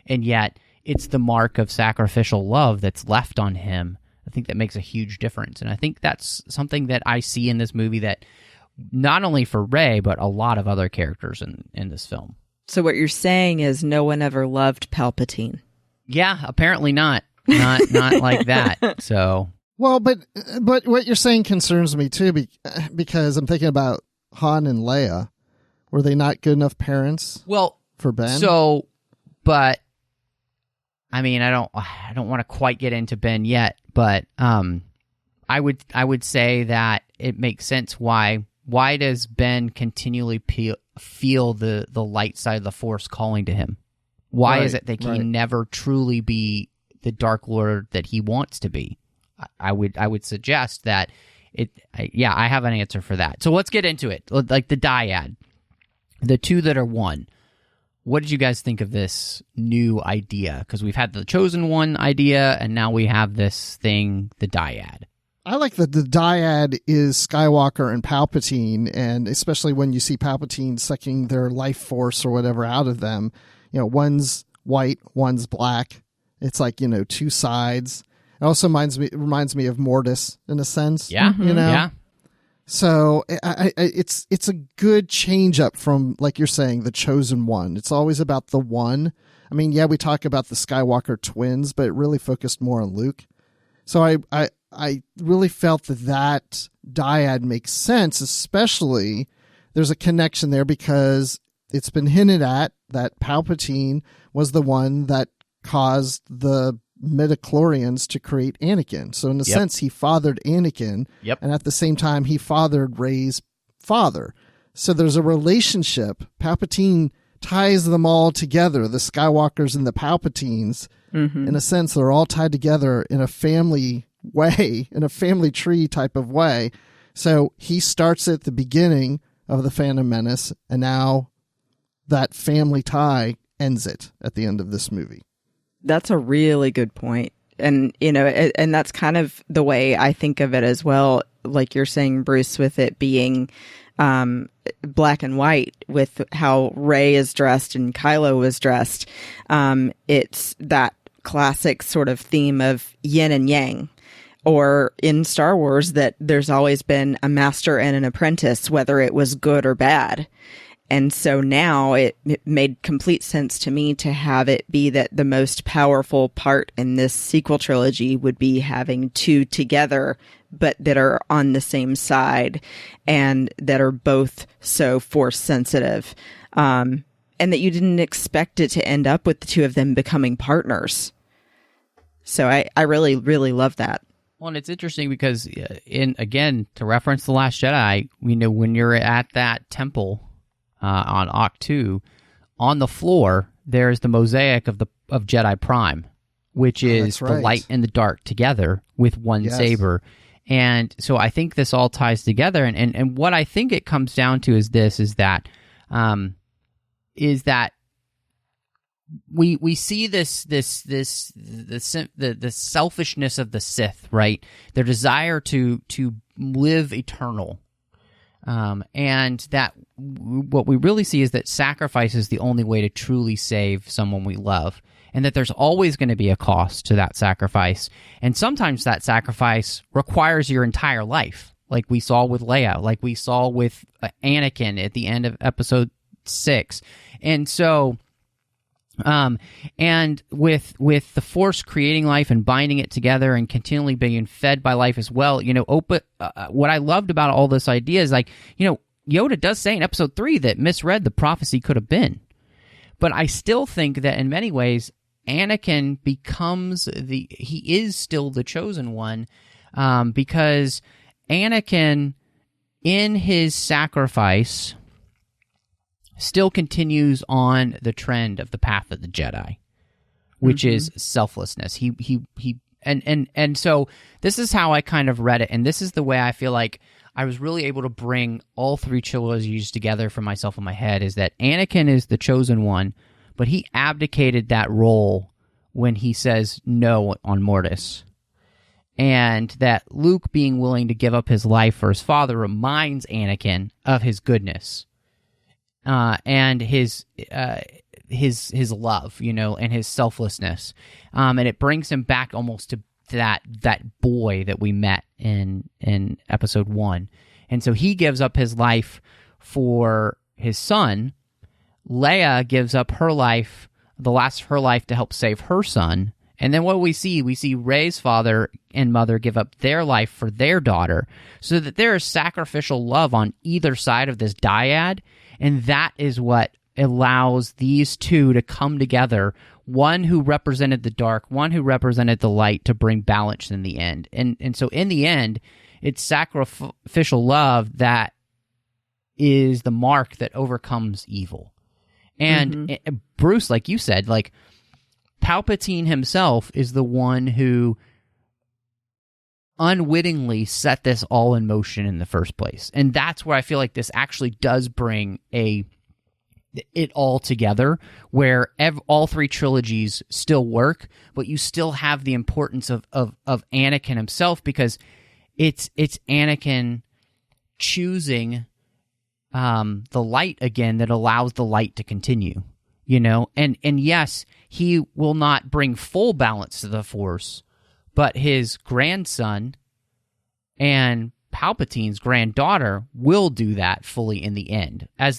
And yet, it's the mark of sacrificial love that's left on him. I think that makes a huge difference. And I think that's something that I see in this movie that not only for Rey, but a lot of other characters in this film. So what you're saying is no one ever loved Palpatine. Yeah, apparently not. Not like that. So, well, but what you're saying concerns me too, because I'm thinking about Han and Leia. Were they not good enough parents? Well, for Ben. So, but I mean, I don't want to quite get into Ben yet, but I would say that it makes sense why does Ben continually feel the light side of the Force calling to him? Why is it that he can never truly be the Dark Lord that he wants to be? I would suggest that I have an answer for that. So let's get into it. Like the dyad, the two that are one. What did you guys think of this new idea? Because we've had the chosen one idea, and now we have this thing, the dyad. I like that the dyad is Skywalker and Palpatine, and especially when you see Palpatine sucking their life force or whatever out of them. One's white, one's black. It's like, two sides. It also reminds me of Mortis in a sense. Yeah. Yeah. So it's a good change up from, like you're saying, the chosen one. It's always about the one. I mean, yeah, we talk about the Skywalker twins, but it really focused more on Luke. So I really felt that dyad makes sense, especially there's a connection there because it's been hinted at that Palpatine was the one that caused the midichlorians to create Anakin. So in a sense, he fathered Anakin, and at the same time, he fathered Rey's father. So there's a relationship. Palpatine ties them all together, the Skywalkers and the Palpatines. Mm-hmm. In a sense, they're all tied together in a family way, in a family tree type of way. So he starts at the beginning of the Phantom Menace, and now that family tie ends it at the end of this movie. That's a really good point. And, and that's kind of the way I think of it as well. Like you're saying, Bruce, with it being black and white with how Rey is dressed and Kylo is dressed. It's that classic sort of theme of yin and yang. Or in Star Wars, that there's always been a master and an apprentice, whether it was good or bad. And so now it made complete sense to me to have it be that the most powerful part in this sequel trilogy would be having two together, but that are on the same side and that are both so Force sensitive. And that you didn't expect it to end up with the two of them becoming partners. So I really, really love that. Well, and it's interesting because, again, to reference The Last Jedi, when you're at that temple on Ahch-To, on the floor, there's the mosaic of Jedi Prime, which is the light and the dark together with one saber. And so I think this all ties together. And what I think it comes down to is that we see the selfishness of the Sith, right? Their desire to live eternal, and that what we really see is that sacrifice is the only way to truly save someone we love. and that there's always going to be a cost to that sacrifice. And sometimes that sacrifice requires your entire life, like we saw with Leia, like we saw with Anakin at the end of episode 6. And so, and with the Force creating life and binding it together and continually being fed by life as well, what I loved about all this idea is, like, Yoda does say in episode 3 that misread the prophecy could have been. But I still think that in many ways, Anakin he is still the chosen one, because Anakin, in his sacrifice, still continues on the trend of the path of the Jedi, which is selflessness. And so this is how I kind of read it, and this is the way I feel like I was really able to bring all 3 trilogies together for myself in my head, is that Anakin is the chosen one, but he abdicated that role when he says no on Mortis. And that Luke being willing to give up his life for his father reminds Anakin of his goodness, and his love, and his selflessness. And it brings him back almost to that boy that we met in episode 1. And so he gives up his life for his son. Leia gives up her life, the last of her life, to help save her son. And then what we see Rey's father and mother give up their life for their daughter, so that there is sacrificial love on either side of this dyad. And that is what allows these two to come together, one who represented the dark, one who represented the light, to bring balance in the end. And so in the end, it's sacrificial love that is the mark that overcomes evil. And Bruce, like you said, like, Palpatine himself is the one who unwittingly set this all in motion in the first place. And that's where I feel like this actually does bring it all together, where all 3 trilogies still work, but you still have the importance of Anakin himself, because it's Anakin choosing the light again that allows the light to continue, and yes, he will not bring full balance to the Force, but his grandson and Palpatine's granddaughter will do that fully in the end. And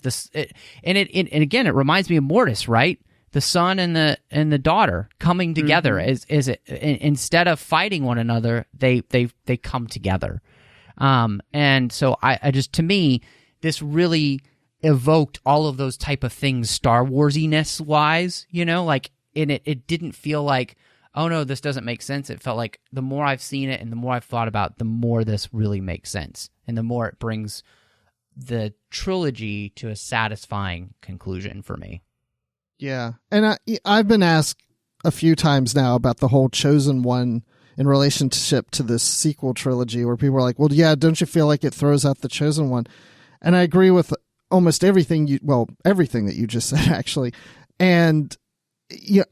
again, it reminds me of Mortis, right? The son and the daughter coming together instead of fighting one another, they come together. And so I just, to me, this really evoked all of those type of things Star Wars-iness wise, and it didn't feel like, oh no, this doesn't make sense. It felt like the more I've seen it and the more I've thought about it, the more this really makes sense, and the more it brings the trilogy to a satisfying conclusion for me. Yeah, and I've been asked a few times now about the whole chosen one in relationship to this sequel trilogy, where people are like, well, yeah, don't you feel like it throws out the chosen one? And I agree with almost everything everything that you just said, actually. And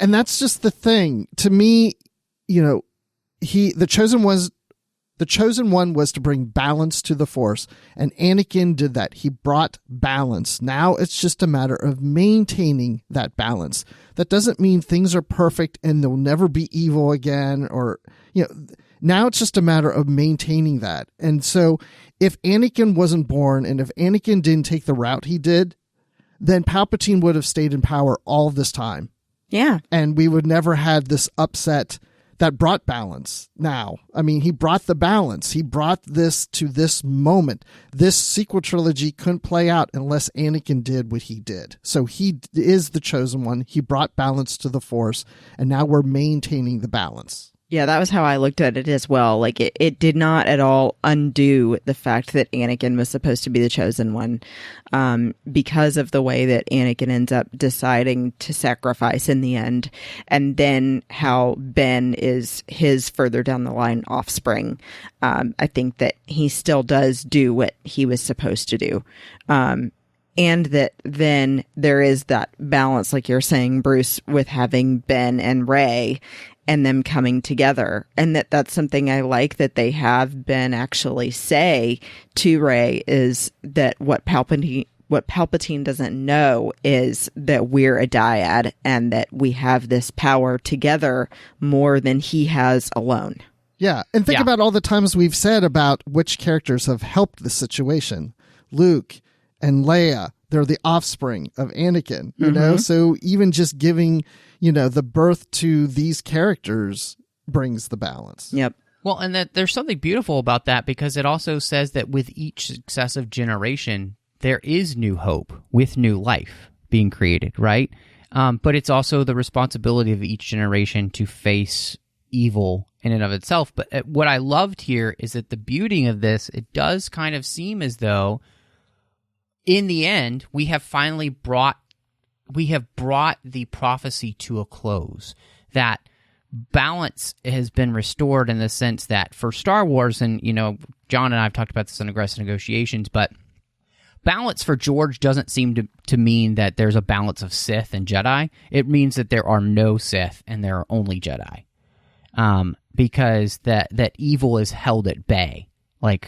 and that's just the thing. To me, the chosen one was to bring balance to the Force, and Anakin did that. He brought balance. Now it's just a matter of maintaining that balance. That doesn't mean things are perfect and they'll never be evil again, or now it's just a matter of maintaining that. And so if Anakin wasn't born, and if Anakin didn't take the route he did, then Palpatine would have stayed in power all this time. Yeah. And we would never had this upset that brought balance. Now, I mean, he brought the balance. He brought this to this moment. This sequel trilogy couldn't play out unless Anakin did what he did. So he is the chosen one. He brought balance to the Force, and now we're maintaining the balance. Yeah, that was how I looked at it as well. Like, it did not at all undo the fact that Anakin was supposed to be the chosen one, because of the way that Anakin ends up deciding to sacrifice in the end, and then how Ben is his further down the line offspring. I think that he still does do what he was supposed to do. And that then there is that balance, like you're saying, Bruce, with having Ben and Rey and them coming together. And that's something I like that they have Ben actually say to Rey, is that what Palpatine what Palpatine doesn't know is that we're a dyad and that we have this power together more than he has alone. Yeah, and think about all the times we've said about which characters have helped the situation. Luke and Leia, they're the offspring of Anakin, you know? So even just giving, the birth to these characters brings the balance. Yep. Well, and that there's something beautiful about that, because it also says that with each successive generation, there is new hope with new life being created, right? But it's also the responsibility of each generation to face evil in and of itself. But what I loved here is that the beauty of this, it does kind of seem as though in the end, we have brought the prophecy to a close. That balance has been restored in the sense that for Star Wars, and John and I have talked about this in Aggressive Negotiations, but balance for George doesn't seem to mean that there's a balance of Sith and Jedi. It means that there are no Sith and there are only Jedi, because that evil is held at bay, and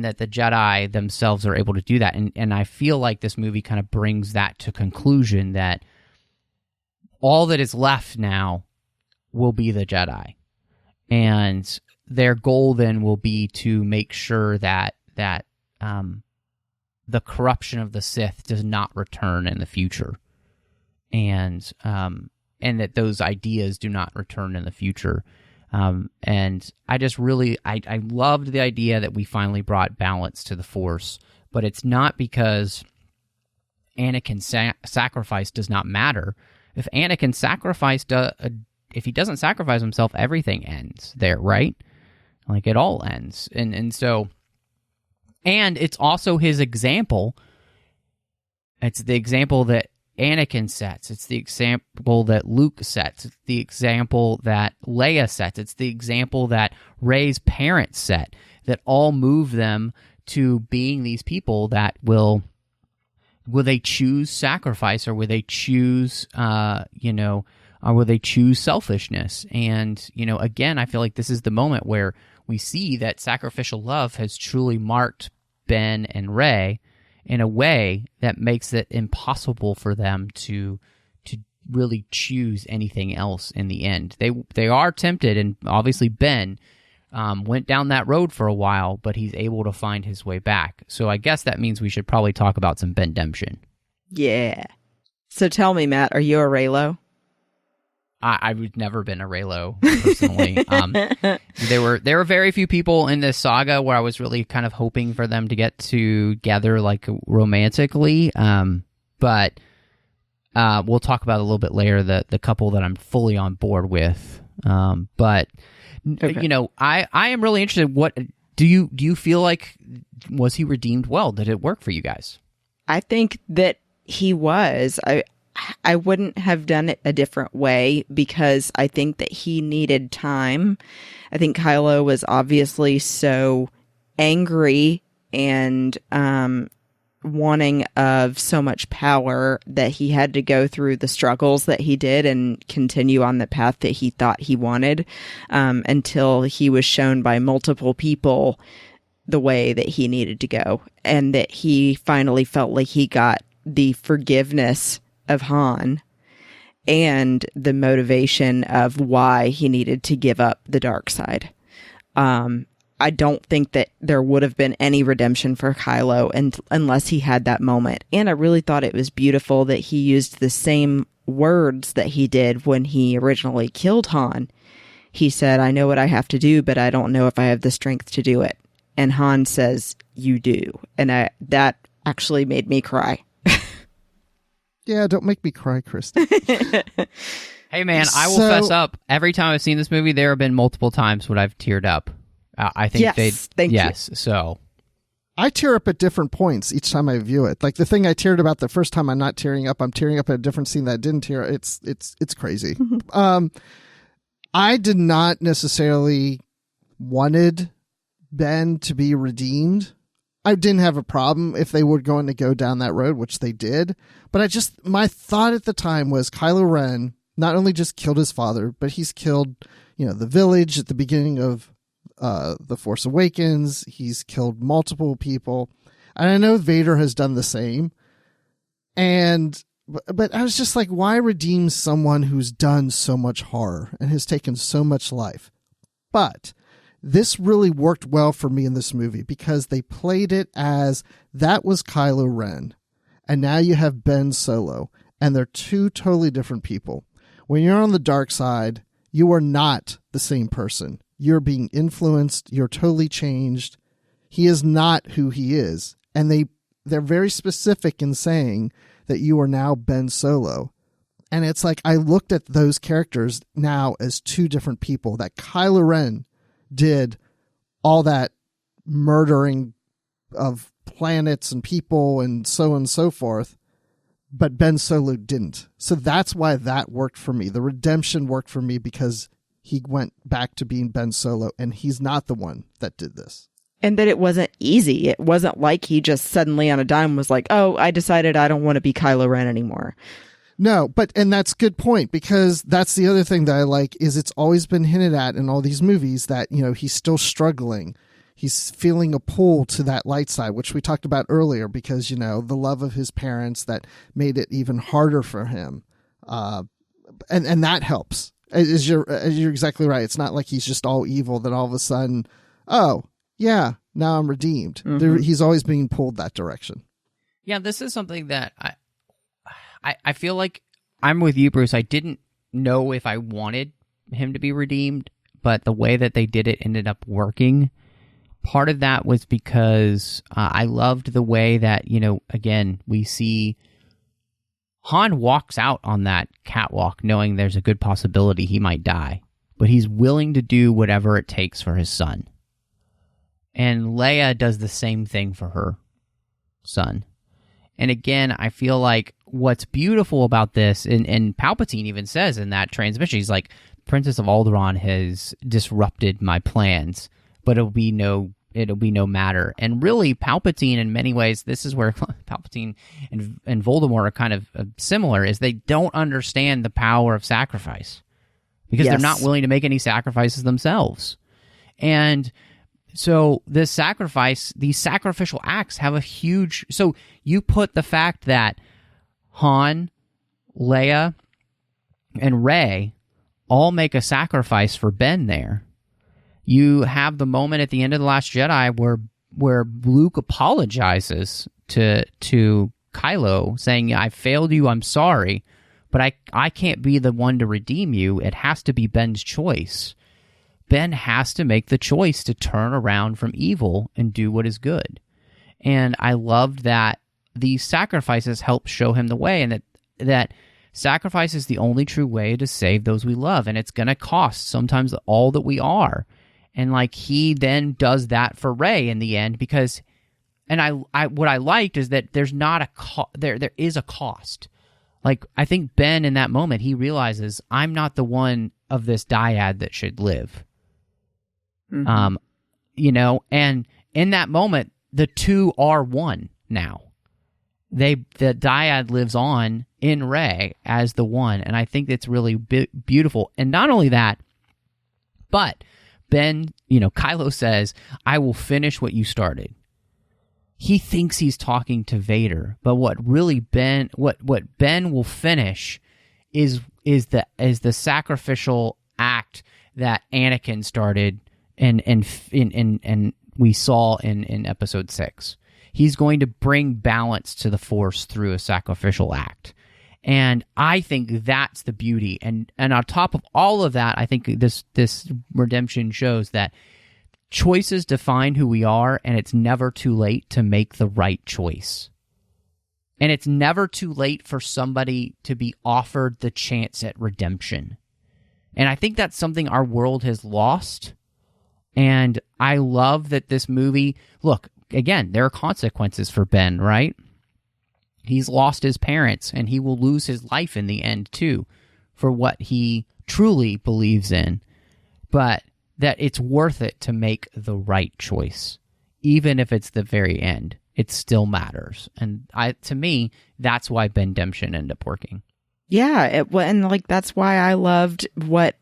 that the Jedi themselves are able to do that, and I feel like this movie kind of brings that to conclusion, that all that is left now will be the Jedi, and their goal then will be to make sure that the corruption of the Sith does not return in the future, and that those ideas do not return in the future. And I just really, I loved the idea that we finally brought balance to the Force, but it's not because Anakin's sacrifice does not matter. If Anakin if he doesn't sacrifice himself, everything ends there, right? It all ends. And so, and it's also his example. It's the example that Anakin sets. It's the example that Luke sets. It's the example that Leia sets. It's the example that Rey's parents set, that all move them to being these people that will they choose sacrifice, or will they choose, or will they choose selfishness? And, again, I feel like this is the moment where we see that sacrificial love has truly marked Ben and Rey in a way that makes it impossible for them to really choose anything else in the end. They are tempted, and obviously Ben went down that road for a while, but he's able to find his way back. So I guess that means we should probably talk about some Bendemption. Yeah. So tell me, Matt, are you a Reylo? I've never been a Reylo, personally. There were very few people in this saga where I was really kind of hoping for them to get together, romantically. But we'll talk about a little bit later the couple that I'm fully on board with. But okay. I am really interested. What do you feel like? Was he redeemed well? Did it work for you guys? I think that he was. I wouldn't have done it a different way, because I think that he needed time. I think Kylo was obviously so angry and wanting of so much power that he had to go through the struggles that he did and continue on the path that he thought he wanted, until he was shown by multiple people the way that he needed to go, and that he finally felt like he got the forgiveness of Han and the motivation of why he needed to give up the dark side. I don't think that there would have been any redemption for Kylo unless he had that moment. And I really thought it was beautiful that he used the same words that he did when he originally killed Han. He said, "I know what I have to do, but I don't know if I have the strength to do it." And Han says, "You do." And that actually made me cry. Yeah, don't make me cry, Christy. Hey, man, I will fess up. Every time I've seen this movie, there have been multiple times when I've teared up. I think thank you. So I tear up at different points each time I view it. Like the thing I teared about the first time, I'm not tearing up. I'm tearing up at a different scene that I didn't tear. It's crazy. I did not necessarily wanted Ben to be redeemed. I didn't have a problem if they were going to go down that road, which they did. But my thought at the time was Kylo Ren not only just killed his father, but he's killed, the village at the beginning of The Force Awakens. He's killed multiple people. And I know Vader has done the same. But I was just like, why redeem someone who's done so much horror and has taken so much life? But this really worked well for me in this movie because they played it as that was Kylo Ren. And now you have Ben Solo. And they're two totally different people. When you're on the dark side, you are not the same person. You're being influenced. You're totally changed. He is not who he is. And they're very specific in saying that you are now Ben Solo. And it's like, I looked at those characters now as two different people, that Kylo Ren did all that murdering of planets and people and so on and so forth, but Ben Solo didn't. So that's why that worked for me. The redemption worked for me because he went back to being Ben Solo, and he's not the one that did this. And that it wasn't easy. It wasn't like he just suddenly on a dime was like, oh, I decided I don't want to be Kylo Ren anymore. No, and that's a good point, because that's the other thing that I like is it's always been hinted at in all these movies that, you know, he's still struggling. He's feeling a pull to that light side, which we talked about earlier, because, you know, the love of his parents that made it even harder for him. And that helps. You're exactly right. It's not like he's just all evil that all of a sudden, oh, yeah, now I'm redeemed. Mm-hmm. He's always being pulled that direction. Yeah, this is something that I feel like I'm with you, Bruce. I didn't know if I wanted him to be redeemed, but the way that they did it ended up working. Part of that was because I loved the way that, you know, again, we see Han walks out on that catwalk knowing there's a good possibility he might die, but he's willing to do whatever it takes for his son. And Leia does the same thing for her son. And again, I feel like what's beautiful about this, and Palpatine even says in that transmission, he's like, Princess of Alderaan has disrupted my plans, but it'll be no matter. And really, Palpatine, in many ways, this is where Palpatine and Voldemort are kind of similar, is they don't understand the power of sacrifice because they're not willing to make any sacrifices themselves. And so these sacrificial acts have a huge... So you put the fact that Han, Leia, and Rey all make a sacrifice for Ben there. You have the moment at the end of The Last Jedi where Luke apologizes to Kylo, saying, I failed you, I'm sorry, but I can't be the one to redeem you. It has to be Ben's choice. Ben has to make the choice to turn around from evil and do what is good. And I loved that these sacrifices help show him the way, and that sacrifice is the only true way to save those we love, and it's going to cost sometimes all that we are. And like he then does that for Rey in the end, because, and I what I liked is that there's not there is a cost. Like I think Ben in that moment, he realizes I'm not the one of this dyad that should live. Mm-hmm. You know, and in that moment, the two are one now. The dyad lives on in Rey as the one, and I think it's really beautiful. And not only that, but Ben, you know, Kylo says, I will finish what you started. He thinks he's talking to Vader, but what Ben will finish is the sacrificial act that Anakin started and we saw in episode 6. He's going to bring balance to the Force through a sacrificial act. And I think that's the beauty. And on top of all of that, I think this redemption shows that choices define who we are, and it's never too late to make the right choice. And it's never too late for somebody to be offered the chance at redemption. And I think that's something our world has lost. And I love that this movie, look, again, there are consequences for Ben, right? He's lost his parents, and he will lose his life in the end, too, for what he truly believes in. But that it's worth it to make the right choice. Even if it's the very end, it still matters. And to me, that's why Bendemption ended up working. Yeah, and like that's why I loved what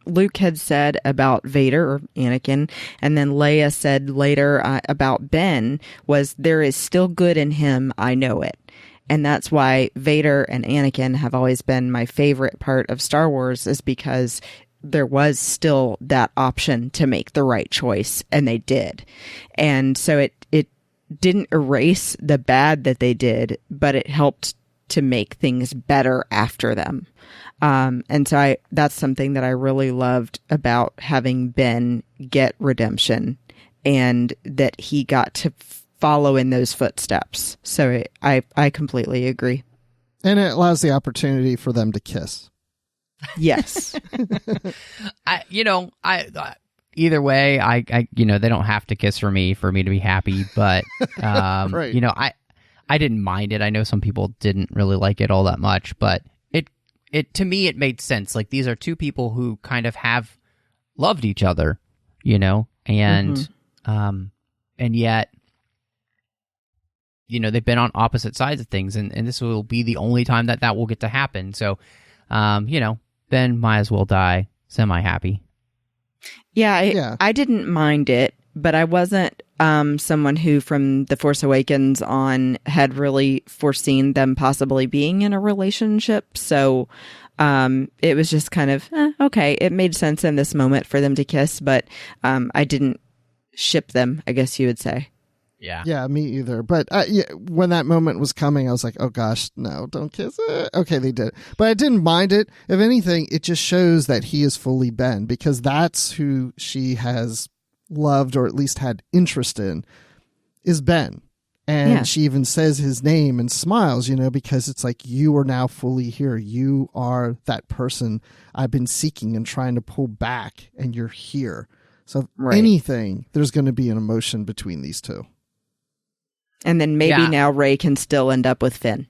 Luke had said about Vader or Anakin, and then Leia said later about Ben was there is still good in him. I know it. And that's why Vader and Anakin have always been my favorite part of Star Wars, is because there was still that option to make the right choice, and they did. And so it didn't erase the bad that they did, but it helped to make things better after them. And so that's something that I really loved about having Ben get redemption, and that he got to follow in those footsteps. So I completely agree. And it allows the opportunity for them to kiss. Yes. Either way, I they don't have to kiss for me to be happy, but right. I didn't mind it. I know some people didn't really like it all that much, but it to me it made sense. Like, these are two people who kind of have loved each other, and yet they've been on opposite sides of things, and this will be the only time that will get to happen. So Ben might as well die semi-happy. Yeah, I didn't mind it, but I wasn't someone who from The Force Awakens on had really foreseen them possibly being in a relationship. So it was just kind of, okay, it made sense in this moment for them to kiss, but I didn't ship them, I guess you would say. Yeah, me either. But when that moment was coming, I was like, oh gosh, no, don't kiss it. Okay, they did. But I didn't mind it. If anything, it just shows that he is fully Ben, because that's who she has loved, or at least had interest in, is Ben. And she even says his name and smiles, because it's like, you are now fully here. You are that person I've been seeking and trying to pull back, and you're here. So anything, there's going to be an emotion between these two. And then maybe now Rey can still end up with Finn.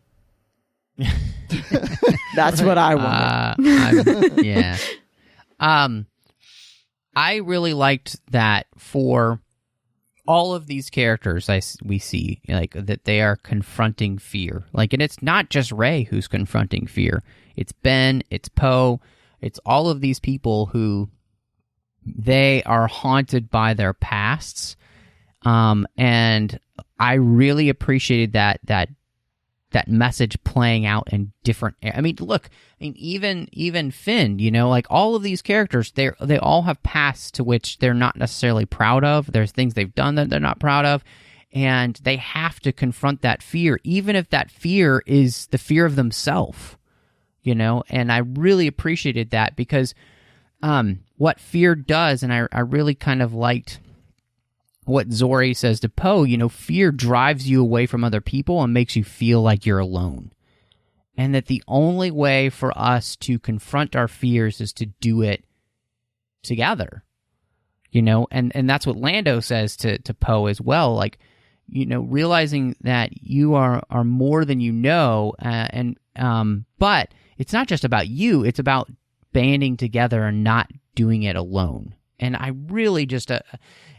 That's what I want. Yeah. I really liked that for all of these characters we see, like, that they are confronting fear. Like, and it's not just Rey who's confronting fear. It's Ben, it's Poe, it's all of these people who they are haunted by their pasts. And I really appreciated that message playing out in different. I mean, look. Even Finn. Like, all of these characters, they all have pasts to which they're not necessarily proud of. There's things they've done that they're not proud of, and they have to confront that fear, even if that fear is the fear of themselves. And I really appreciated that, because what fear does, and I really kind of liked what Zorii says to Poe, fear drives you away from other people and makes you feel like you're alone. And that the only way for us to confront our fears is to do it together. And that's what Lando says to Poe as well. Like, realizing that you are more than you know, but it's not just about you, it's about banding together and not doing it alone. And I really just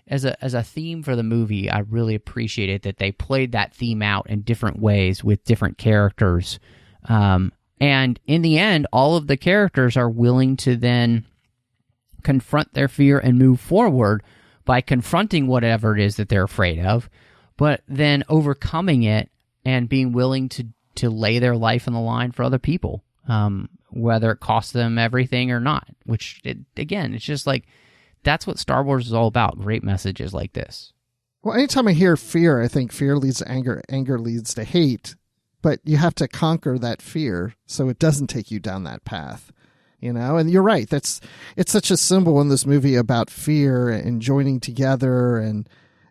as a theme for the movie, I really appreciated that they played that theme out in different ways with different characters. And in the end, all of the characters are willing to then confront their fear and move forward by confronting whatever it is that they're afraid of, but then overcoming it and being willing to lay their life on the line for other people, whether it costs them everything or not, which, again, it's just like, that's what Star Wars is all about. Great messages like this. Well, anytime I hear fear, I think fear leads to anger, anger leads to hate, but you have to conquer that fear so it doesn't take you down that path, and you're right. It's such a symbol in this movie about fear and joining together. And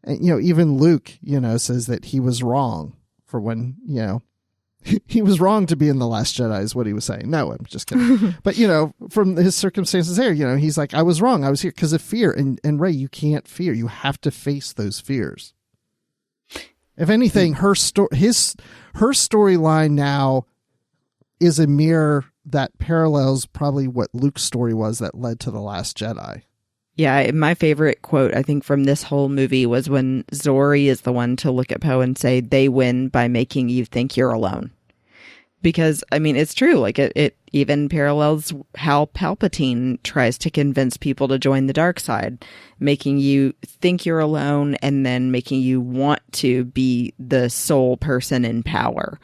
even Luke, says that he was wrong for when, he was wrong to be in The Last Jedi is what he was saying. No, I'm just kidding. But, from his circumstances there, he's like, I was wrong. I was here because of fear. And Rey, you can't fear. You have to face those fears. If anything, her storyline now is a mirror that parallels probably what Luke's story was that led to The Last Jedi. Yeah, my favorite quote, I think, from this whole movie was when Zorii is the one to look at Poe and say, they win by making you think you're alone. Because, I mean, it's true. Like, it even parallels how Palpatine tries to convince people to join the dark side, making you think you're alone and then making you want to be the sole person in power,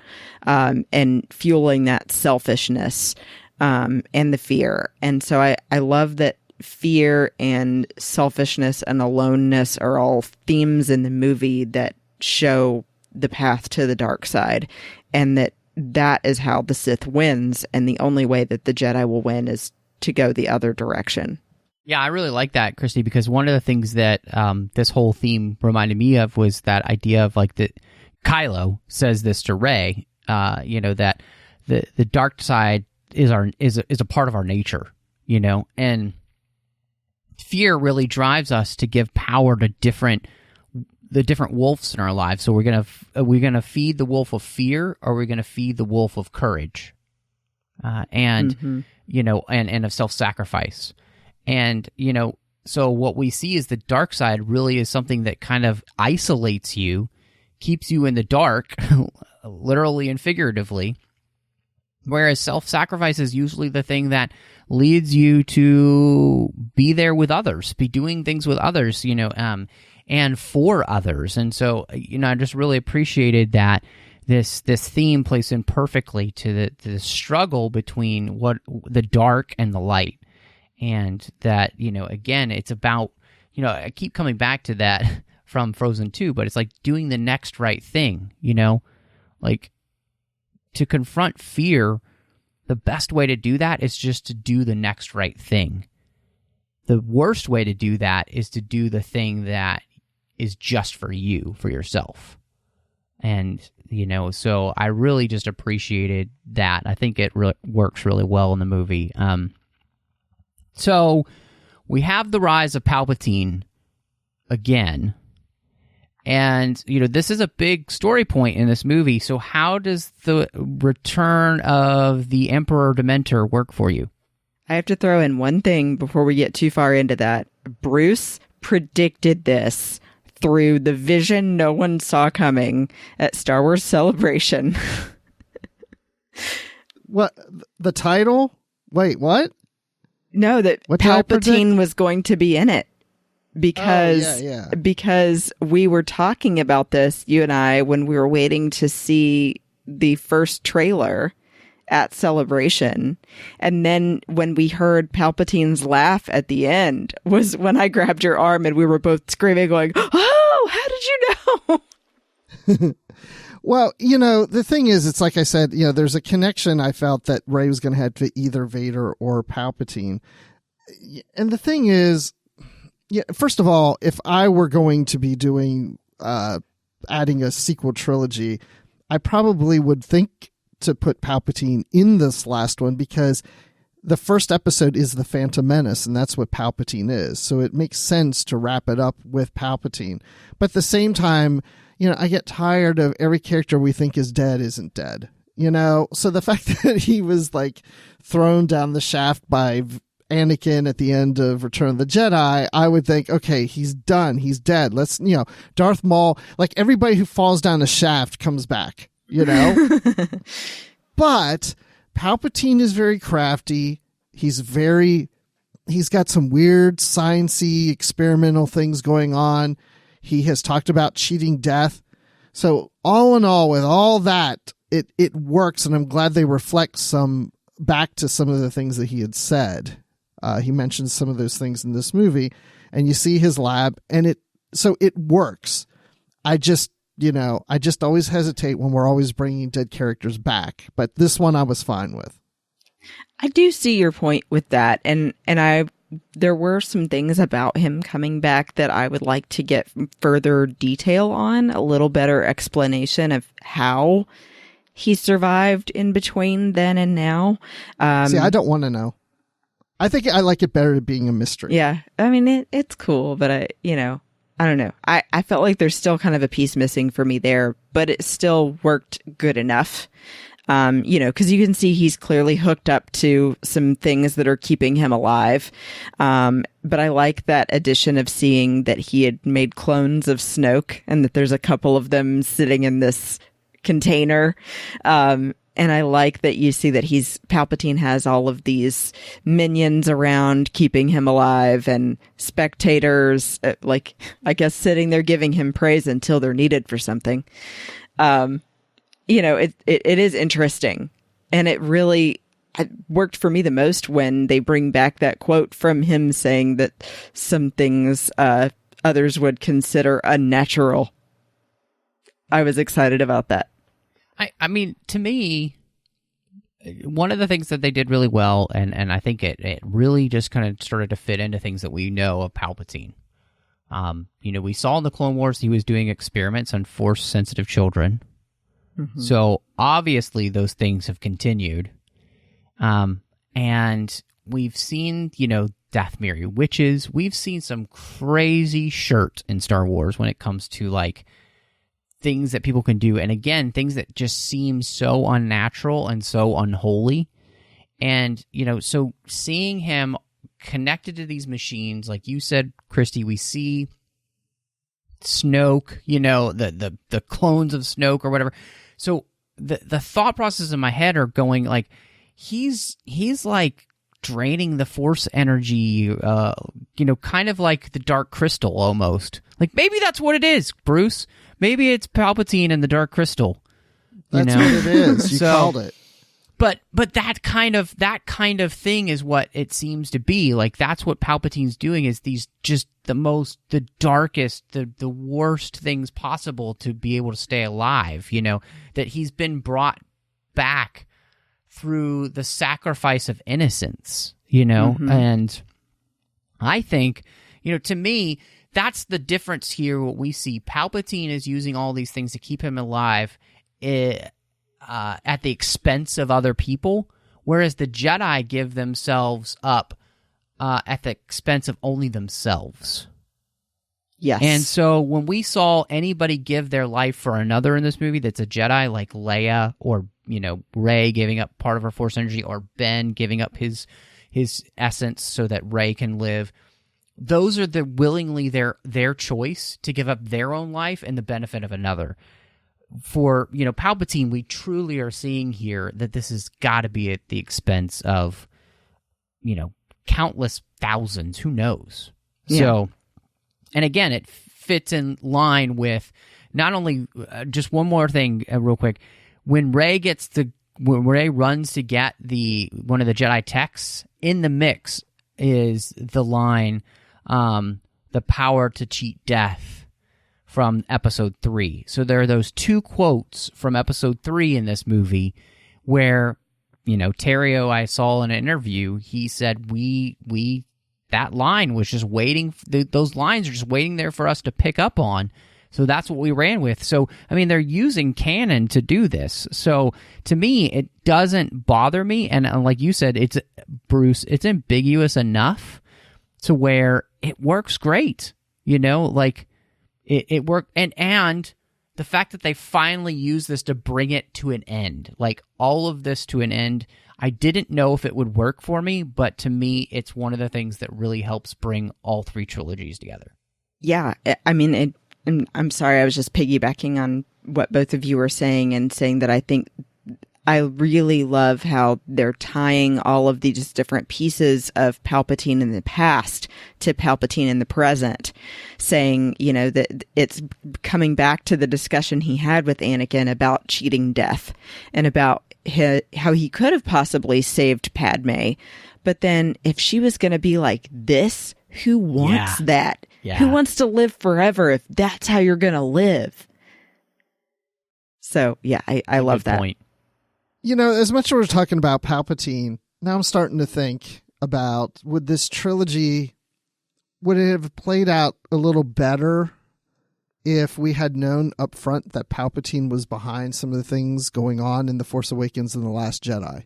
and fueling that selfishness and the fear. And so I love that fear and selfishness and aloneness are all themes in the movie that show the path to the dark side, and that is how the Sith wins, and the only way that the Jedi will win is to go the other direction. Yeah, I really like that, Christy, because one of the things that this whole theme reminded me of was that idea of like that Kylo says this to Rey, that the dark side is a part of our nature, and fear really drives us to give power to the different wolves in our lives. So we're gonna feed the wolf of fear, or we're gonna feed the wolf of courage, and of self-sacrifice. And so what we see is the dark side really is something that kind of isolates you, keeps you in the dark, literally and figuratively. Whereas self-sacrifice is usually the thing that leads you to be there with others, be doing things with others, and for others. And so, I just really appreciated that this theme plays in perfectly to the struggle between what the dark and the light. And that, again, it's about, I keep coming back to that from Frozen 2, but it's like doing the next right thing, like to confront fear. The best way to do that is just to do the next right thing. The worst way to do that is to do the thing that is just for you, for yourself. And, so I really just appreciated that. I think it works really well in the movie. So we have the rise of Palpatine again. And, this is a big story point in this movie. So how does the return of the Emperor Dementor work for you? I have to throw in one thing before we get too far into that. Bruce predicted this through the vision no one saw coming at Star Wars Celebration. What? The title? Wait, what? No, that what Palpatine was going to be in it. Because we were talking about this, you and I, when we were waiting to see the first trailer at Celebration. And then when we heard Palpatine's laugh at the end was when I grabbed your arm and we were both screaming, going, "Oh, how did you know?" Well, the thing is, it's like I said, there's a connection I felt that Rey was going to have to either Vader or Palpatine. And the thing is, first of all, if I were going to be doing, adding a sequel trilogy, I probably would think to put Palpatine in this last one, because the first episode is the Phantom Menace, and that's what Palpatine is. So it makes sense to wrap it up with Palpatine. But at the same time, I get tired of every character we think is dead isn't dead. So the fact that he was like thrown down the shaft by Anakin at the end of Return of the Jedi, I would think, okay, he's done. He's dead. Let's, Darth Maul, like everybody who falls down a shaft comes back, But Palpatine is very crafty. He's got some weird sciencey experimental things going on. He has talked about cheating death. So all in all, with all that, it works. And I'm glad they reflect back to some of the things that he had said. He mentions some of those things in this movie, and you see his lab, and it works. I just always hesitate when we're always bringing dead characters back, but this one I was fine with. I do see your point with that, and there were some things about him coming back that I would like to get further detail on, a little better explanation of how he survived in between then and now. See, I don't want to know. I think I like it better being a mystery. Yeah. I mean, it's cool, but I don't know. I felt like there's still kind of a piece missing for me there, but it still worked good enough. Because you can see he's clearly hooked up to some things that are keeping him alive. But I like that addition of seeing that he had made clones of Snoke and that there's a couple of them sitting in this container. And I like that you see that Palpatine has all of these minions around keeping him alive, and spectators, I guess, sitting there giving him praise until they're needed for something. It is interesting. And it really worked for me the most when they bring back that quote from him saying that some things others would consider unnatural. I was excited about that. I mean, to me, one of the things that they did really well, and I think it really just kind of started to fit into things that we know of Palpatine. We saw in the Clone Wars he was doing experiments on Force-sensitive children. Mm-hmm. So, obviously, those things have continued. And we've seen, Dathomiri witches. We've seen some crazy shit in Star Wars when it comes to, things that people can do, and again, things that just seem so unnatural and so unholy. And so seeing him connected to these machines, like you said, Christy, we see Snoke, the clones of Snoke or whatever. So the thought processes in my head are going he's like draining the Force energy, kind of like the Dark Crystal almost. Maybe that's what it is, Bruce. Maybe it's Palpatine and the Dark Crystal. That's what it is. You called it. But that kind of thing is what it seems to be. That's what Palpatine's doing, is these just the darkest, the worst things possible to be able to stay alive, that he's been brought back through the sacrifice of innocence, mm-hmm. And I think, to me, that's the difference here. What we see, Palpatine is using all these things to keep him alive at the expense of other people, whereas the Jedi give themselves up at the expense of only themselves. Yes. And so when we saw anybody give their life for another in this movie that's a Jedi, like Leia or, Rey giving up part of her Force energy, or Ben giving up his essence so that Rey can live, those are willingly their choice to give up their own life in the benefit of another. For, Palpatine, we truly are seeing here that this has got to be at the expense of, countless thousands, who knows? Yeah. So, and again, it fits in line with not only, just one more thing real quick, when Rey runs to get one of the Jedi texts, in the mix is the line, the power to cheat death, from Episode 3. So there are those two quotes from Episode 3 in this movie where, Terrio, I saw in an interview, he said that line was just waiting, those lines are just waiting there for us to pick up on. So that's what we ran with. So, I mean, they're using canon to do this. So, to me, it doesn't bother me. And like you said, Bruce, it's ambiguous enough to where it works great. It worked. And the fact that they finally used this to bring it to an end, all of this to an end, I didn't know if it would work for me, but to me, it's one of the things that really helps bring all three trilogies together. Yeah, I mean, I'm sorry, I was just piggybacking on what both of you were saying, and saying that I think I really love how they're tying all of these different pieces of Palpatine in the past to Palpatine in the present, saying, that it's coming back to the discussion he had with Anakin about cheating death and about how he could have possibly saved Padme. But then if she was going to be like this, who wants that? Yeah. Who wants to live forever if that's how you're going to live? So, yeah, I love that. Point. As much as we're talking about Palpatine, now I'm starting to think about, would this trilogy, would it have played out a little better if we had known up front that Palpatine was behind some of the things going on in The Force Awakens and The Last Jedi?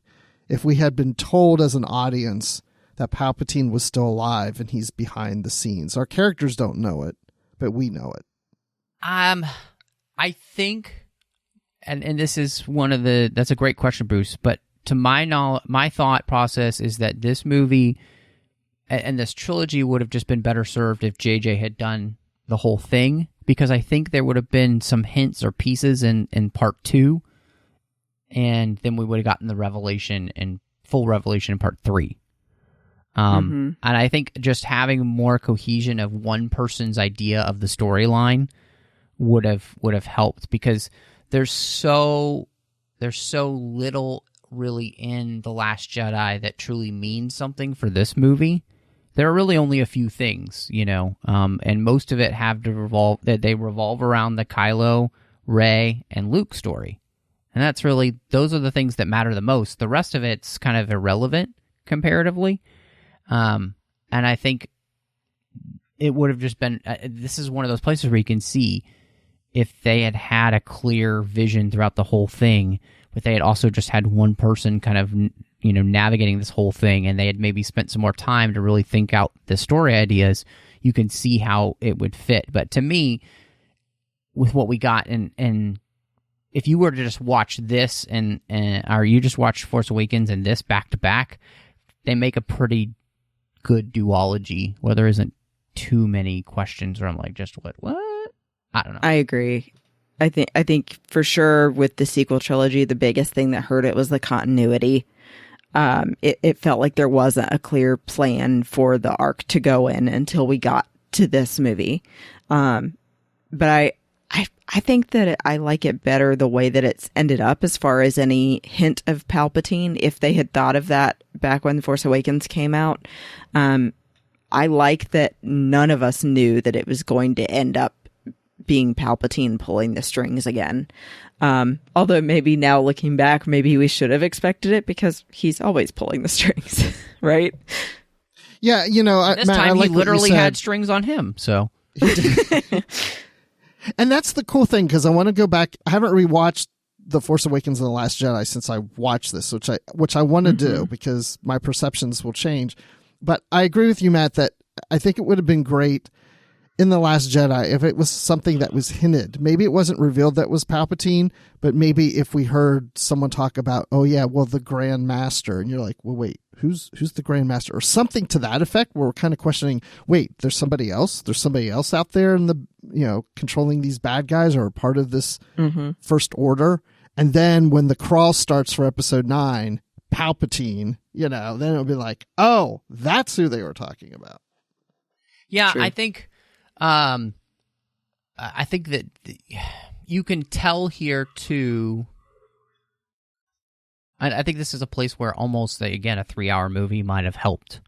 If we had been told as an audience that Palpatine was still alive and he's behind the scenes. Our characters don't know it, but we know it. I think, and this is that's a great question, Bruce, but to my knowledge, my thought process is that this movie and this trilogy would have just been better served if JJ had done the whole thing, because I think there would have been some hints or pieces in part 2 and then we would have gotten the revelation and full revelation in part 3. And I think just having more cohesion of one person's idea of the storyline would have helped, because there's so little really in The Last Jedi that truly means something for this movie. There are really only a few things, and most of it they revolve around the Kylo, Rey, and Luke story. And those are the things that matter the most. The rest of it's kind of irrelevant comparatively. And I think it would have just been, this is one of those places where you can see if they had a clear vision throughout the whole thing, but they had also just had one person kind of, navigating this whole thing, and they had maybe spent some more time to really think out the story ideas, you can see how it would fit. But to me, with what we got, and if you were to just watch this or you just watch Force Awakens and this back to back, they make a pretty good duology where there isn't too many questions where I'm like, just what? I don't know. I agree. I think for sure with the sequel trilogy, the biggest thing that hurt it was the continuity. It felt like there wasn't a clear plan for the arc to go in until we got to this movie. But I think that I like it better the way that it's ended up, as far as any hint of Palpatine, if they had thought of that back when The Force Awakens came out. I like that none of us knew that it was going to end up being Palpatine pulling the strings again. Although maybe now looking back, maybe we should have expected it, because he's always pulling the strings, right? Yeah, this Matt, time I like he literally what you said. had strings on him, so... And that's the cool thing, because I want to go back. I haven't rewatched The Force Awakens and The Last Jedi since I watched this, which I want to do, because my perceptions will change. But I agree with you, Matt, that I think it would have been great in The Last Jedi if it was something that was hinted. Maybe it wasn't revealed that was Palpatine, but maybe if we heard someone talk about, oh yeah, well, the Grand Master, and you're like, well, wait, who's the Grand Master, or something to that effect, where we're kind of questioning, wait, there's somebody else out there in the, controlling these bad guys, or part of this First Order. And then when the crawl starts for episode 9, Palpatine, then it'll be like, oh, that's who they were talking about. Yeah, True. I think that you can tell here too. I think this is a place where almost, again, a 3-hour movie might have helped,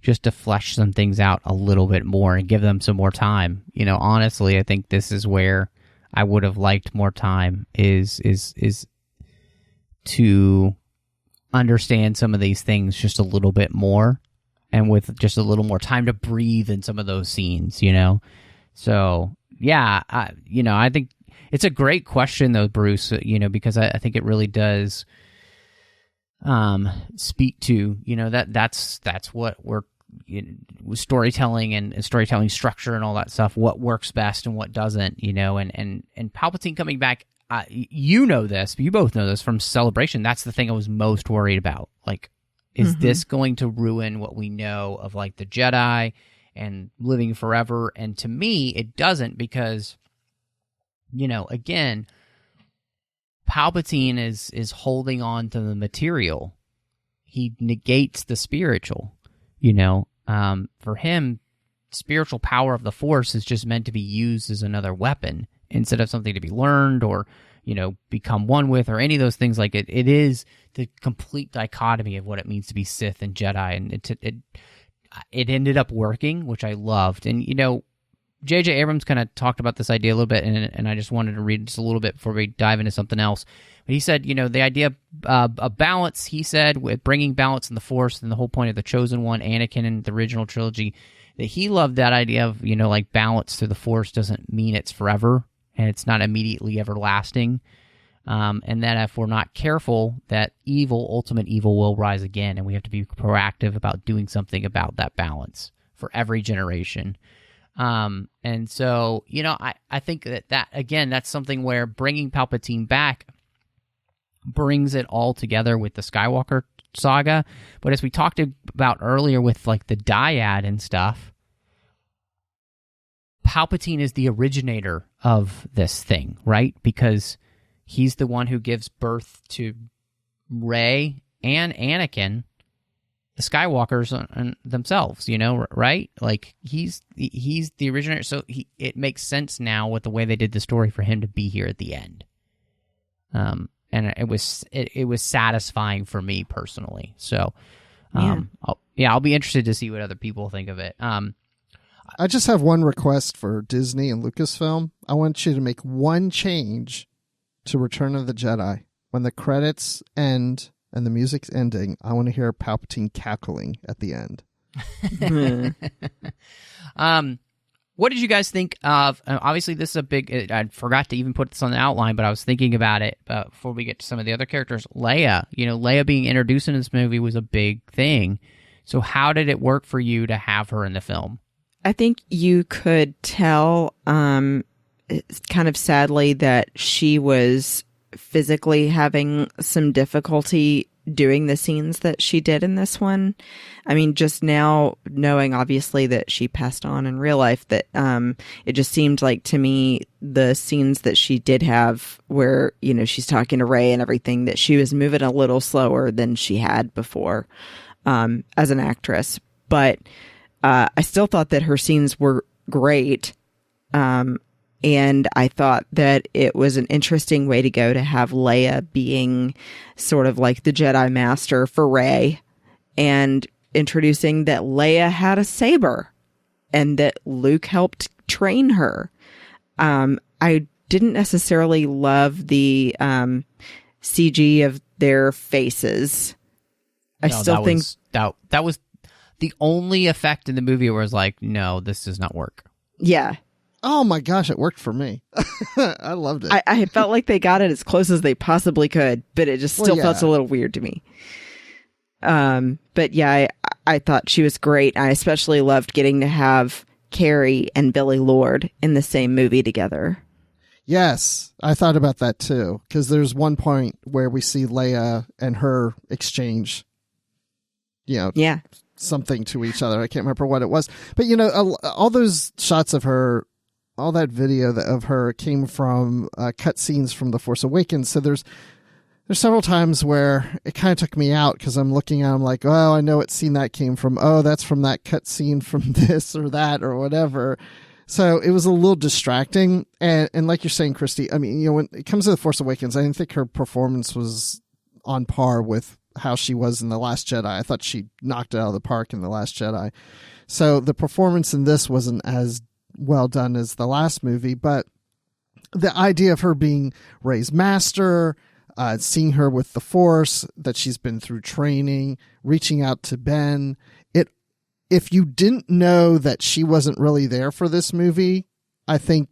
just to flesh some things out a little bit more and give them some more time. Honestly, I think this is where I would have liked more time, is to understand some of these things just a little bit more, and with just a little more time to breathe in some of those scenes, So, yeah, I think it's a great question, though, Bruce, because I think it really does speak to, that's what we're, storytelling and storytelling structure and all that stuff, what works best and what doesn't, and Palpatine coming back, this, you both know this from Celebration. That's the thing I was most worried about. Like, is this going to ruin what we know of, like, the Jedi and living forever? And to me, it doesn't, because, again, Palpatine is holding on to the material. He negates the spiritual, for him, spiritual power of the Force is just meant to be used as another weapon instead of something to be learned or, become one with, or any of those things. Like it is the complete dichotomy of what it means to be Sith and Jedi. And it ended up working, which I loved. And, JJ Abrams kind of talked about this idea a little bit, and I just wanted to read just a little bit before we dive into something else. But he said, the idea of balance, he said, with bringing balance in the Force, and the whole point of the Chosen One, Anakin in the original trilogy, that he loved that idea of, like, balance through the Force doesn't mean it's forever, and it's not immediately everlasting. And that if we're not careful, that ultimate evil will rise again, and we have to be proactive about doing something about that balance for every generation. And so, I think that again, that's something where bringing Palpatine back brings it all together with the Skywalker saga. But as we talked about earlier with, like, the Dyad and stuff, Palpatine is the originator of this thing, right? Because he's the one who gives birth to Rey and Anakin, the Skywalkers themselves, right? Like he's the originator, so it makes sense now with the way they did the story for him to be here at the end. And it was satisfying for me personally. So, I'll be interested to see what other people think of it. I just have one request for Disney and Lucasfilm. I want you to make one change to Return of the Jedi. When the credits end and the music's ending, I want to hear Palpatine cackling at the end. What did you guys think of? Obviously, this is a big. I forgot to even put this on the outline, but I was thinking about it before we get to some of the other characters. Leia, Leia being introduced in this movie was a big thing. So, how did it work for you to have her in the film? I think you could tell, kind of sadly, that she was physically having some difficulty doing the scenes that she did in this one. I mean, just now knowing obviously that she passed on in real life, that it just seemed like to me the scenes that she did have where, she's talking to Rey and everything, that she was moving a little slower than she had before as an actress. But I still thought that her scenes were great. And I thought that it was an interesting way to go to have Leia being sort of like the Jedi Master for Rey, and introducing that Leia had a saber and that Luke helped train her. I didn't necessarily love the CG of their faces. I still think that was the only effect in the movie where I was like, no, this does not work. Yeah. Oh my gosh, it worked for me. I loved it. I felt like they got it as close as they possibly could, but it just still felt a little weird to me. But yeah, I thought she was great. I especially loved getting to have Carrie and Billy Lord in the same movie together. Yes, I thought about that too, because there's one point where we see Leia and her exchange, something to each other. I can't remember what it was. But, all those shots of her, all that video of her came from cut scenes from The Force Awakens. So there's several times where it kind of took me out because I'm looking at them like, oh, I know what scene that came from. Oh, that's from that cut scene from this or that or whatever. So it was a little distracting. And like you're saying, Christy, I mean, when it comes to The Force Awakens, I didn't think her performance was on par with how she was in The Last Jedi. I thought she knocked it out of the park in The Last Jedi. So the performance in this wasn't as well done as the last movie, but the idea of her being Rey's master, seeing her with the Force, that she's been through training, reaching out to Ben, if you didn't know that she wasn't really there for this movie, I think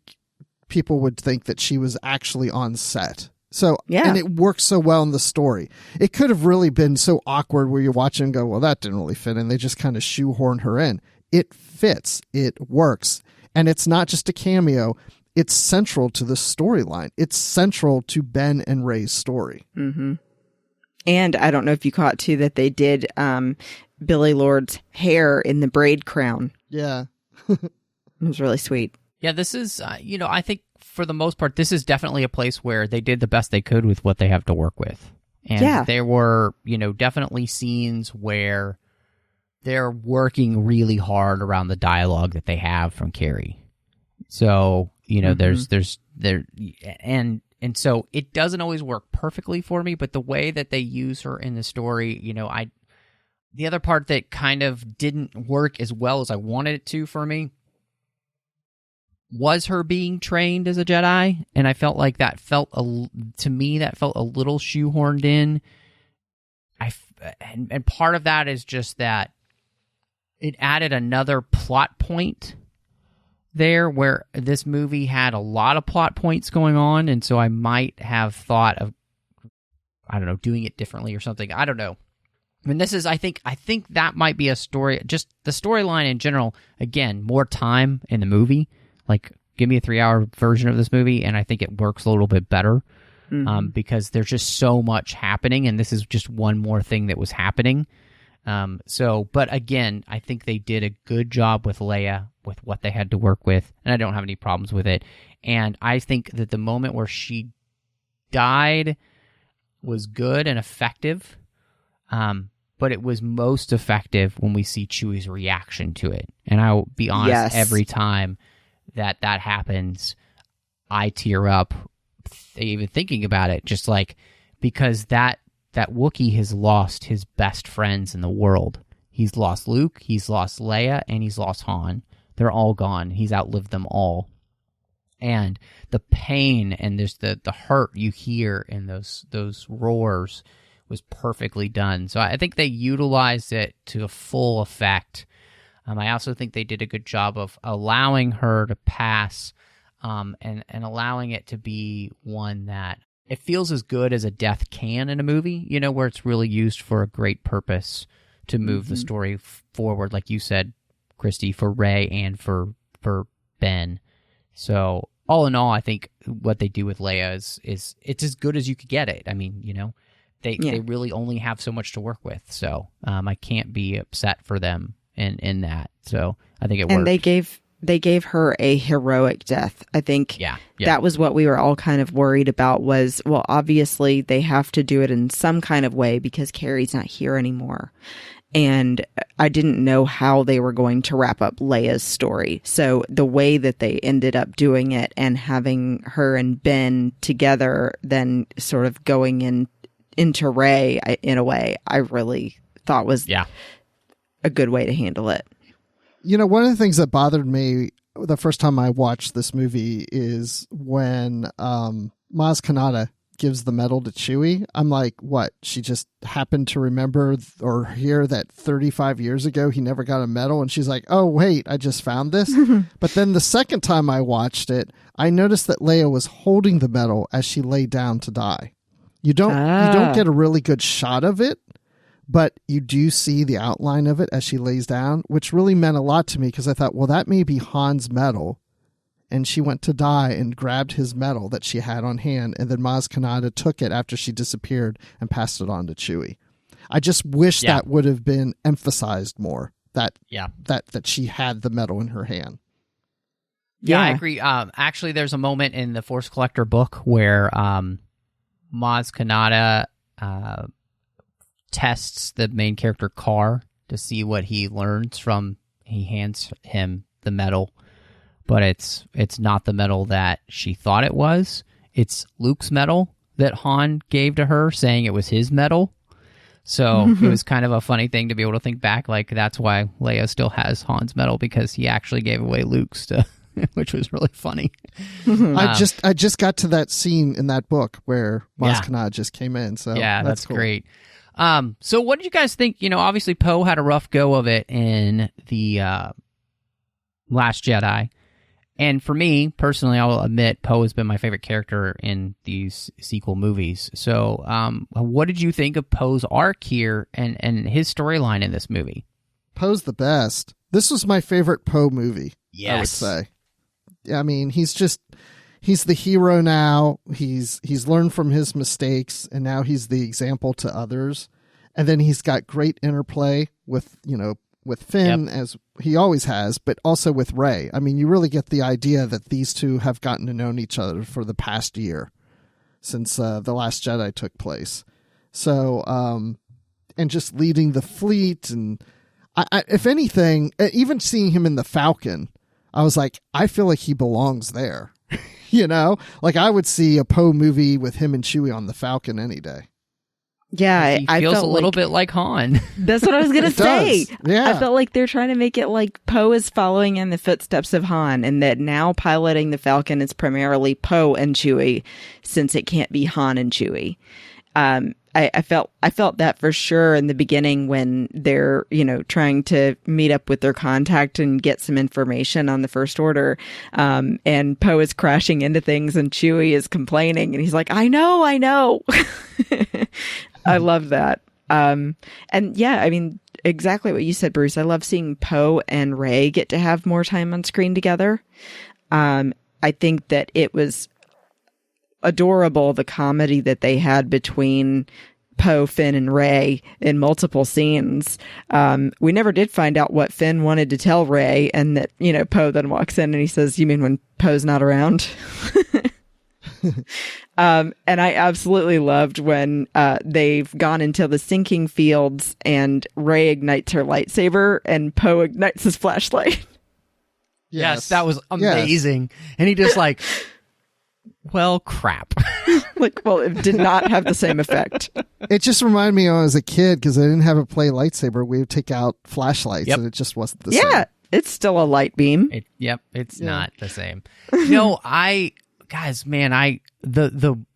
people would think that she was actually on set. So, yeah. And it works so well in the story. It could have really been so awkward where you watch it and go, well, that didn't really fit. And they just kind of shoehorn her in. It fits. It works. And it's not just a cameo. It's central to the storyline. It's central to Ben and Rey's story. Mm-hmm. And I don't know if you caught, too, that they did Billy Lord's hair in the braid crown. Yeah. It was really sweet. Yeah, this is, I think for the most part, this is definitely a place where they did the best they could with what they have to work with. And there were, definitely scenes where they're working really hard around the dialogue that they have from Carrie. So, and so it doesn't always work perfectly for me, but the way that they use her in the story, the other part that kind of didn't work as well as I wanted it to for me was her being trained as a Jedi, and I felt like that felt a little shoehorned in. And part of that is just that it added another plot point there, where this movie had a lot of plot points going on, and so I might have thought of, I don't know, doing it differently or something. I don't know. I mean, this is, I think that might be a story, just the storyline in general. Again, more time in the movie. Like, give me a 3-hour version of this movie, and I think it works a little bit better because there's just so much happening, and this is just one more thing that was happening. But again, I think they did a good job with Leia, with what they had to work with, and I don't have any problems with it. And I think that the moment where she died was good and effective, but it was most effective when we see Chewie's reaction to it. And I'll be honest, Yes. every time that happens, I tear up even thinking about it, just like, because that Wookiee has lost his best friends in the world. He's lost Luke, he's lost Leia, and he's lost Han. They're all gone. He's outlived them all. And the pain and there's the hurt you hear in those roars was perfectly done. So I think they utilized it to a full effect. I also think they did a good job of allowing her to pass, and allowing it to be one that it feels as good as a death can in a movie, you know, where it's really used for a great purpose to move the story forward, like you said, Christy, for Rey and for Ben. So all in all, I think what they do with Leia is it's as good as you could get it. I mean, you know, they really only have so much to work with. So I can't be upset for them in that. So I think it worked. And they gave her a heroic death. I think that was what we were all kind of worried about was, well, obviously they have to do it in some kind of way because Carrie's not here anymore. And I didn't know how they were going to wrap up Leia's story. So the way that they ended up doing it and having her and Ben together, then sort of going into Rey in a way, I really thought was a good way to handle it. You know, one of the things that bothered me the first time I watched this movie is when Maz Kanata gives the medal to Chewie. I'm like, what? She just happened to remember or hear that 35 years ago he never got a medal, and she's like, oh, wait, I just found this? But then the second time I watched it, I noticed that Leia was holding the medal as she lay down to die. You don't get a really good shot of it, but you do see the outline of it as she lays down, which really meant a lot to me because I thought, well, that may be Han's medal. And she went to die and grabbed his medal that she had on hand, and then Maz Kanata took it after she disappeared and passed it on to Chewie. I just wish that would have been emphasized more, that she had the medal in her hand. Yeah, I agree. Actually, there's a moment in the Force Collector book where Maz Kanata tests the main character Carr to see what he learns from. He hands him the medal, but it's not the medal that she thought it was. It's Luke's medal that Han gave to her, saying it was his medal. So it was kind of a funny thing to be able to think back, like that's why Leia still has Han's medal, because he actually gave away Luke's, which was really funny. I just got to that scene in that book where Maz Kanata just came in. So yeah, that's cool. Great. So what did you guys think? You know, obviously Poe had a rough go of it in the Last Jedi. And for me, personally, I'll admit Poe has been my favorite character in these sequel movies. So what did you think of Poe's arc here and his storyline in this movie? Poe's the best. This was my favorite Poe movie, yes. I would say. I mean, he's the hero now. He's learned from his mistakes, and now he's the example to others. And then he's got great interplay with Finn, as he always has, but also with Rey. I mean, you really get the idea that these two have gotten to know each other for the past year since The Last Jedi took place. So, and just leading the fleet. And I, if anything, even seeing him in the Falcon, I was like, I feel like he belongs there. You know, like I would see a Poe movie with him and Chewie on the Falcon any day. Yeah, he feels a little bit like Han. That's what I was going to say. Yeah. I felt like they're trying to make it like Poe is following in the footsteps of Han, and that now piloting the Falcon is primarily Poe and Chewie, since it can't be Han and Chewie. I felt that for sure in the beginning when they're, trying to meet up with their contact and get some information on the First Order. And Poe is crashing into things and Chewie is complaining and he's like, I know. I love that. And yeah, I mean, exactly what you said, Bruce. I love seeing Poe and Rey get to have more time on screen together. I think that it was adorable, the comedy that they had between Poe, Finn, and Rey in multiple scenes. We never did find out what Finn wanted to tell Rey, and that, Poe then walks in and he says, you mean when Poe's not around? And I absolutely loved when they've gone into the sinking fields and Rey ignites her lightsaber and Poe ignites his flashlight. Yes, that was amazing. Yes. And he just like, well, crap. It did not have the same effect. It just reminded me when I was a kid, because I didn't have a play lightsaber. We would take out flashlights, and it just wasn't the same. Yeah, it's still a light beam. It's not the same. No,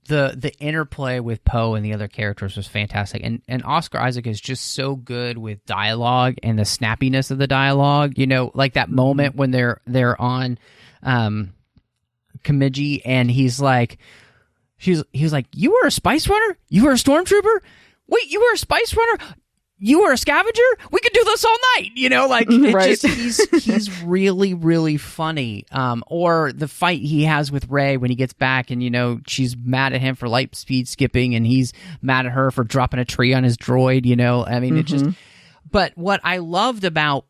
the interplay with Poe and the other characters was fantastic, and Oscar Isaac is just so good with dialogue and the snappiness of the dialogue. You know, like that moment when they're on Kamiji, and he's like, he was like, "You were a spice runner? You were a stormtrooper? Wait, you were a spice runner? You were a scavenger? We could do this all night." You know, like right. he's really, really funny. Or the fight he has with Rey when he gets back, and you know she's mad at him for light speed skipping, and he's mad at her for dropping a tree on his droid. You know, I mean, it just. But what I loved about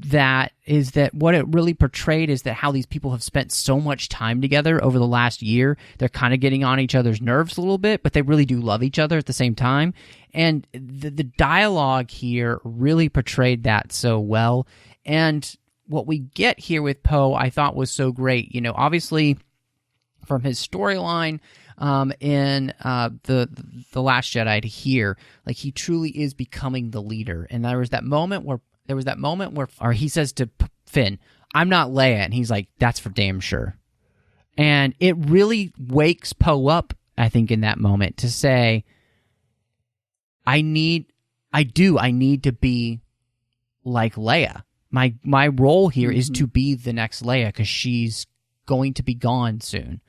that is that what it really portrayed is that how these people have spent so much time together over the last year. They're kind of getting on each other's nerves a little bit, but they really do love each other at the same time. And the dialogue here really portrayed that so well. And what we get here with Poe, I thought was so great. You know, obviously from his storyline in the Last Jedi to here, like he truly is becoming the leader. And there was that moment where he says to Finn, "I'm not Leia," and he's like, "That's for damn sure." And it really wakes Poe up, I think, in that moment to say, I need to be like Leia. My role here is to be the next Leia, because she's going to be gone soon.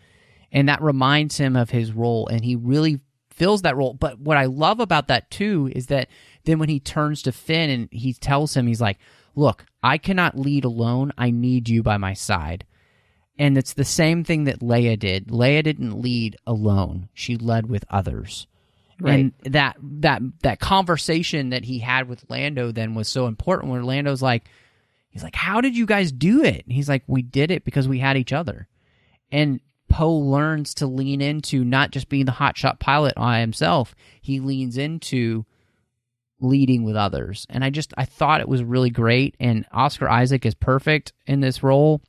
And that reminds him of his role, and he really fills that role. But what I love about that too is that then when he turns to Finn and he tells him, he's like, "Look, I cannot lead alone. I need you by my side." And it's the same thing that Leia did. Leia didn't lead alone. She led with others. Right. And that conversation that he had with Lando then was so important, where Lando's like, he's like, "How did you guys do it?" And he's like, "We did it because we had each other." And Poe learns to lean into not just being the hotshot pilot by himself. He leans into leading with others. And I thought it was really great. And Oscar Isaac is perfect in this role.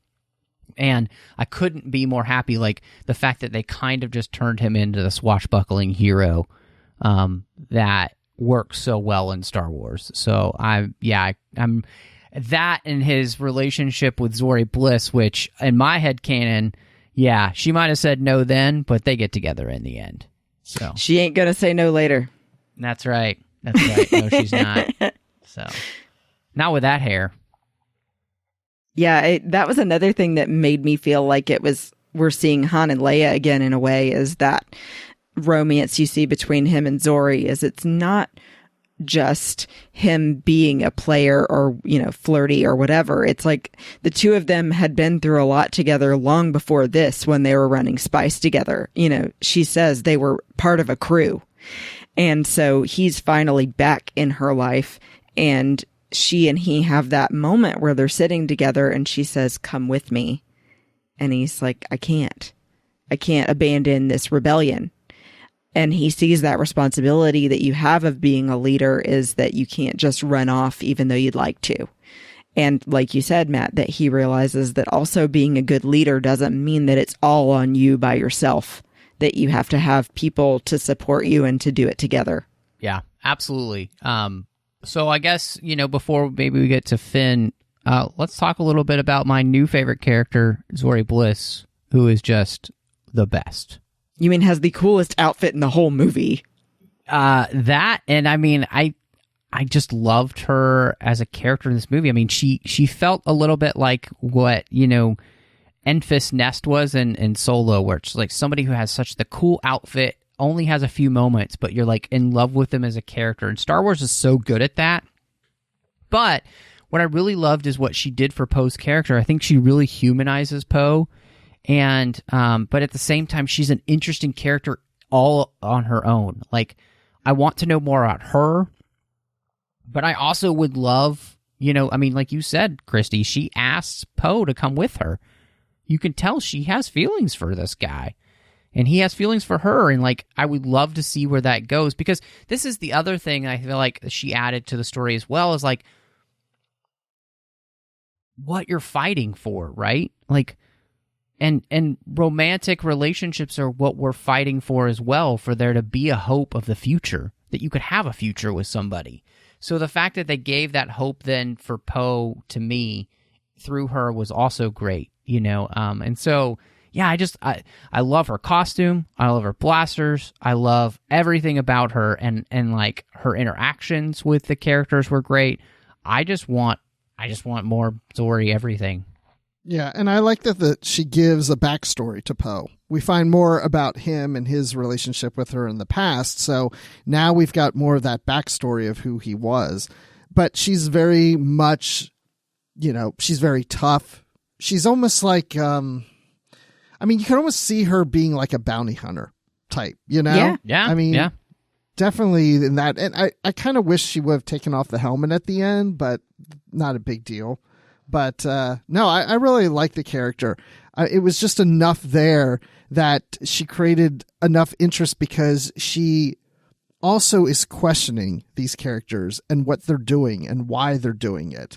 And I couldn't be more happy, like the fact that they kind of just turned him into the swashbuckling hero that works so well in Star Wars. So I'm that, and his relationship with Zorii Bliss, which in my headcanon, yeah, she might have said no then, but they get together in the end. So she ain't gonna say no later. That's right. No, she's not. So not with that hair. Yeah, that was another thing that made me feel like we're seeing Han and Leia again in a way, is that romance you see between him and Zorii. Is it's not just him being a player or, you know, flirty or whatever. It's like the two of them had been through a lot together long before this, when they were running spice together. You know, she says they were part of a crew. And so he's finally back in her life, and she and he have that moment where they're sitting together and she says, "Come with me." And he's like, I can't abandon this rebellion. And he sees that responsibility that you have of being a leader is that you can't just run off even though you'd like to. And like you said, Matt, that he realizes that also being a good leader doesn't mean that it's all on you by yourself, that you have to have people to support you and to do it together. Yeah, absolutely. So I guess, you know, before maybe we get to Finn, let's talk a little bit about my new favorite character, Zorii Bliss, who is just the best. You mean has the coolest outfit in the whole movie? That, and I mean, I just loved her as a character in this movie. I mean, she felt a little bit like what, you know, Enfys Nest was in Solo, where it's like somebody who has such the cool outfit, only has a few moments, but you're like in love with them as a character. And Star Wars is so good at that. But what I really loved is what she did for Poe's character. I think she really humanizes Poe. And, but at the same time, she's an interesting character all on her own. Like, I want to know more about her, but I also would love, you know, I mean, like you said, Christy, she asks Poe to come with her. You can tell she has feelings for this guy. And he has feelings for her, and like I would love to see where that goes, because this is the other thing I feel like she added to the story as well, is like what you're fighting for, right? Like, and romantic relationships are what we're fighting for as well, for there to be a hope of the future, that you could have a future with somebody. So the fact that they gave that hope then for Poe to me through her was also great, you know? And so, yeah, I love her costume. I love her blasters. I love everything about her, and like her interactions with the characters were great. I just want more Zorii everything. Yeah, and I like that she gives a backstory to Poe. We find more about him and his relationship with her in the past, so now we've got more of that backstory of who he was. But she's very much, you know, she's very tough. She's almost like, I mean, you can almost see her being like a bounty hunter type, you know? Yeah. I mean, yeah. Definitely in that. And I kind of wish she would have taken off the helmet at the end, but not a big deal. But no, I really like the character. It was just enough there that she created enough interest, because she also is questioning these characters and what they're doing and why they're doing it.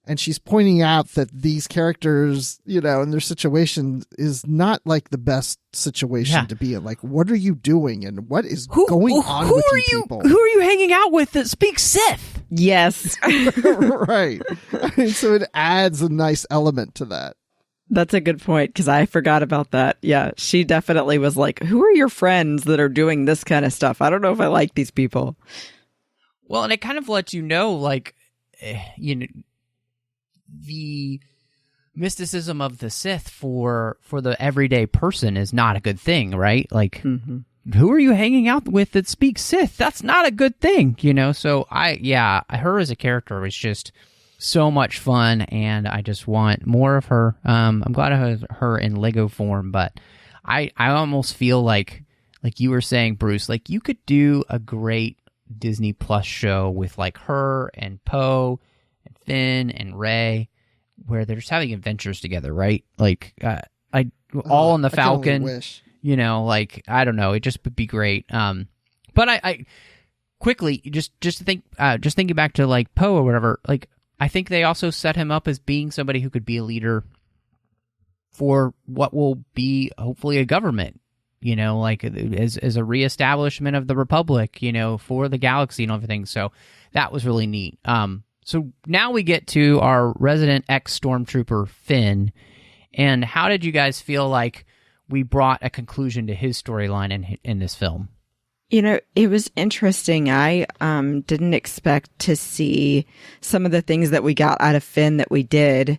And she's pointing out that these characters, you know, and their situation is not like the best situation to be in. Like, what are you doing, and what is going on with you people? Who are you hanging out with that speaks Sith? Yes. Right. So it adds a nice element to that. That's a good point, because I forgot about that. Yeah, she definitely was like, who are your friends that are doing this kind of stuff? I don't know if I like these people. Well, and it kind of lets you know, like, you know, the mysticism of the Sith for the everyday person is not a good thing, right? Like, who are you hanging out with that speaks Sith? That's not a good thing, you know? So her as a character was just so much fun, and I just want more of her. I'm glad to have her in Lego form, but I almost feel like you were saying, Bruce, like you could do a great Disney Plus show with like her and Poe and Finn and Rey, where they're just having adventures together, right? Like, all on the Falcon, wish. You know, like, I don't know, it just would be great. But I quickly, just thinking back to like Poe or whatever, like, I think they also set him up as being somebody who could be a leader for what will be hopefully a government, you know, like as a reestablishment of the Republic, you know, for the galaxy and everything. So that was really neat. So now we get to our resident ex-Stormtrooper, Finn. And how did you guys feel like we brought a conclusion to his storyline in this film? You know, it was interesting. I didn't expect to see some of the things that we got out of Finn that we did,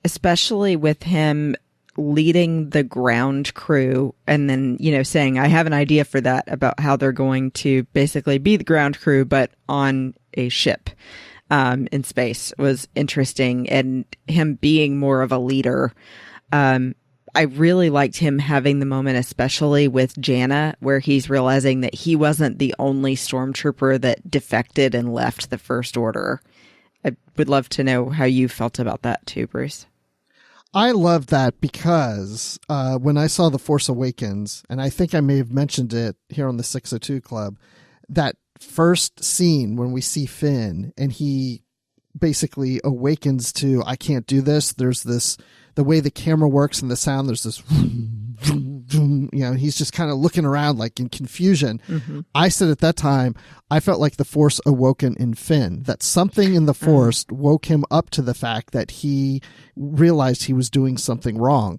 especially with him leading the ground crew and then, you know, saying, I have an idea for that, about how they're going to basically be the ground crew, but on a ship in space, was interesting. And him being more of a leader. I really liked him having the moment, especially with Jannah, where he's realizing that he wasn't the only stormtrooper that defected and left the First Order. I would love to know how you felt about that too, Bruce. I love that because when I saw The Force Awakens, and I think I may have mentioned it here on the 602 Club, that first scene when we see Finn and he basically awakens to, I can't do this. There's this, the way the camera works and the sound, there's this, you know, he's just kind of looking around like in confusion. Mm-hmm. I said at that time, I felt like the Force awoken in Finn, that something in the Force woke him up to the fact that he realized he was doing something wrong.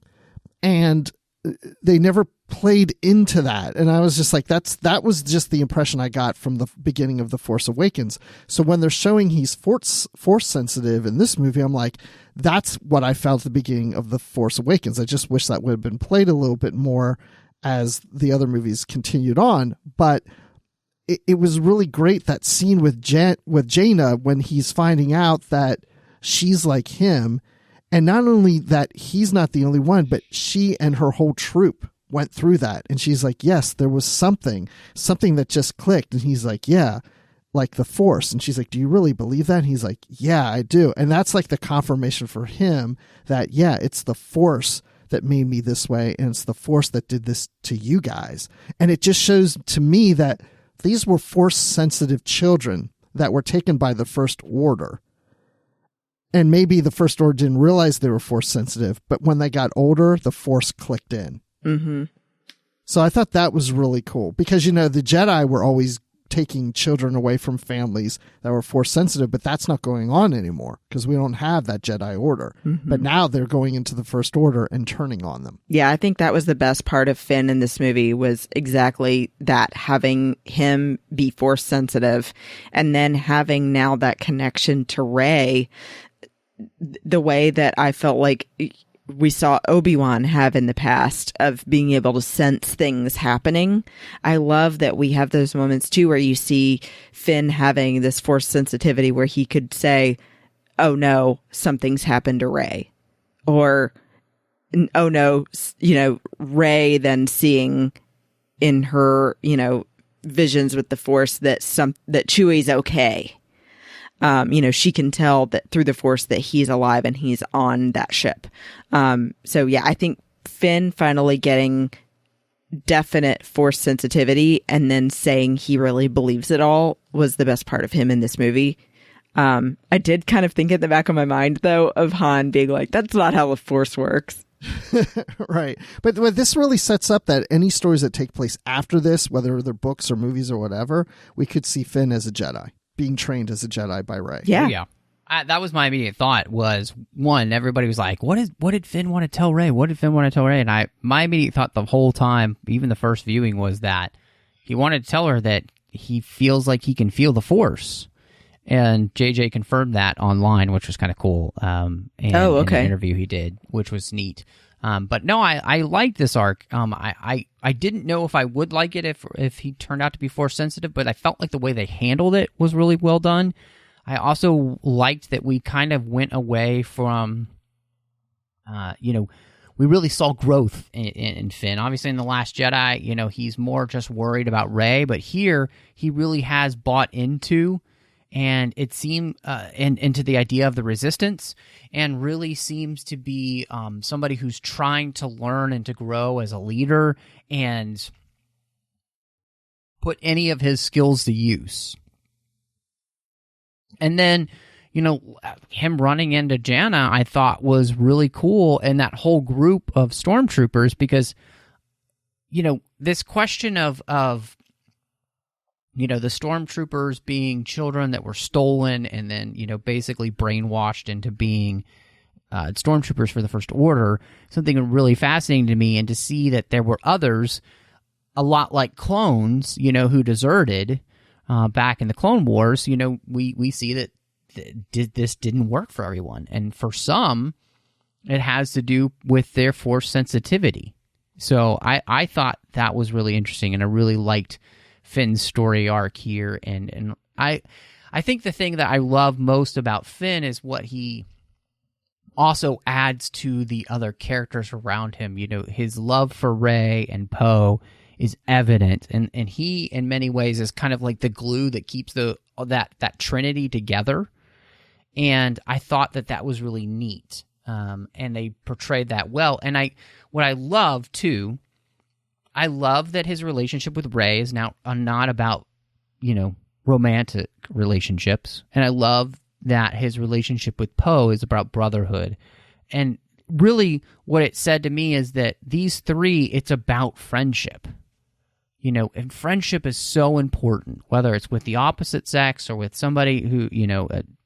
And they never played into that. And I was just like, that was just the impression I got from the beginning of The Force Awakens. So when they're showing he's force sensitive in this movie, I'm like, that's what I felt at the beginning of The Force Awakens. I just wish that would have been played a little bit more as the other movies continued on. But it was really great, that scene with Jaina when he's finding out that she's like him. And not only that he's not the only one, but she and her whole troop went through that. And she's like, yes, there was something that just clicked. And he's like, yeah, like the Force. And she's like, do you really believe that? And he's like, yeah, I do. And that's like the confirmation for him that, yeah, it's the Force that made me this way, and it's the Force that did this to you guys. And it just shows to me that these were Force-sensitive children that were taken by the First Order. And maybe the First Order didn't realize they were Force-sensitive, but when they got older, the Force clicked in. Mm-hmm. So I thought that was really cool because, the Jedi were always taking children away from families that were Force sensitive, but that's not going on anymore because we don't have that Jedi Order. Mm-hmm. But now they're going into the First Order and turning on them. Yeah, I think that was the best part of Finn in this movie was exactly that, having him be Force sensitive and then having now that connection to Rey the way that I felt like we saw Obi-Wan have in the past of being able to sense things happening. I love that we have those moments too where you see Finn having this Force sensitivity where he could say, oh no, something's happened to Rey. Or, oh no, Rey then seeing in her, visions with the Force that Chewie's okay. She can tell that through the Force that he's alive and he's on that ship. So yeah, I think Finn finally getting definite Force sensitivity and then saying he really believes it all was the best part of him in this movie. I did kind of think in the back of my mind though of Han being like, that's not how the Force works. Right. But this really sets up that any stories that take place after this, whether they're books or movies or whatever, we could see Finn as a Jedi, being trained as a Jedi by Rey. Yeah. Oh, yeah. That was my immediate thought was, one, everybody was like, what did Finn want to tell Rey? What did Finn want to tell Rey? And my immediate thought the whole time, even the first viewing, was that he wanted to tell her that he feels like he can feel the Force. And JJ confirmed that online, which was kind of cool. In an interview he did, which was neat. But no, I liked this arc. I didn't know if I would like it if he turned out to be Force sensitive, but I felt like the way they handled it was really well done. I also liked that we kind of went away from, we really saw growth in Finn. Obviously, in The Last Jedi, he's more just worried about Rey, but here he really has bought into, and it seemed into the idea of the Resistance, and really seems to be somebody who's trying to learn and to grow as a leader and put any of his skills to use. And then, him running into Janna, I thought was really cool, and that whole group of stormtroopers, because, this question of the stormtroopers being children that were stolen and then, basically brainwashed into being stormtroopers for the First Order, something really fascinating to me, and to see that there were others, a lot like clones, who deserted back in the Clone Wars. We see that this didn't work for everyone. And for some, it has to do with their Force sensitivity. So I thought that was really interesting, and I really liked Finn's story arc here, and I think the thing that I love most about Finn is what he also adds to the other characters around him. His love for Rey and Poe is evident, and he in many ways is kind of like the glue that keeps that trinity together. And I thought that was really neat, and they portrayed that well. And what I love too, I love that his relationship with Rey is now not about, romantic relationships. And I love that his relationship with Poe is about brotherhood. And really what it said to me is that these three, it's about friendship. And friendship is so important, whether it's with the opposite sex or with somebody who,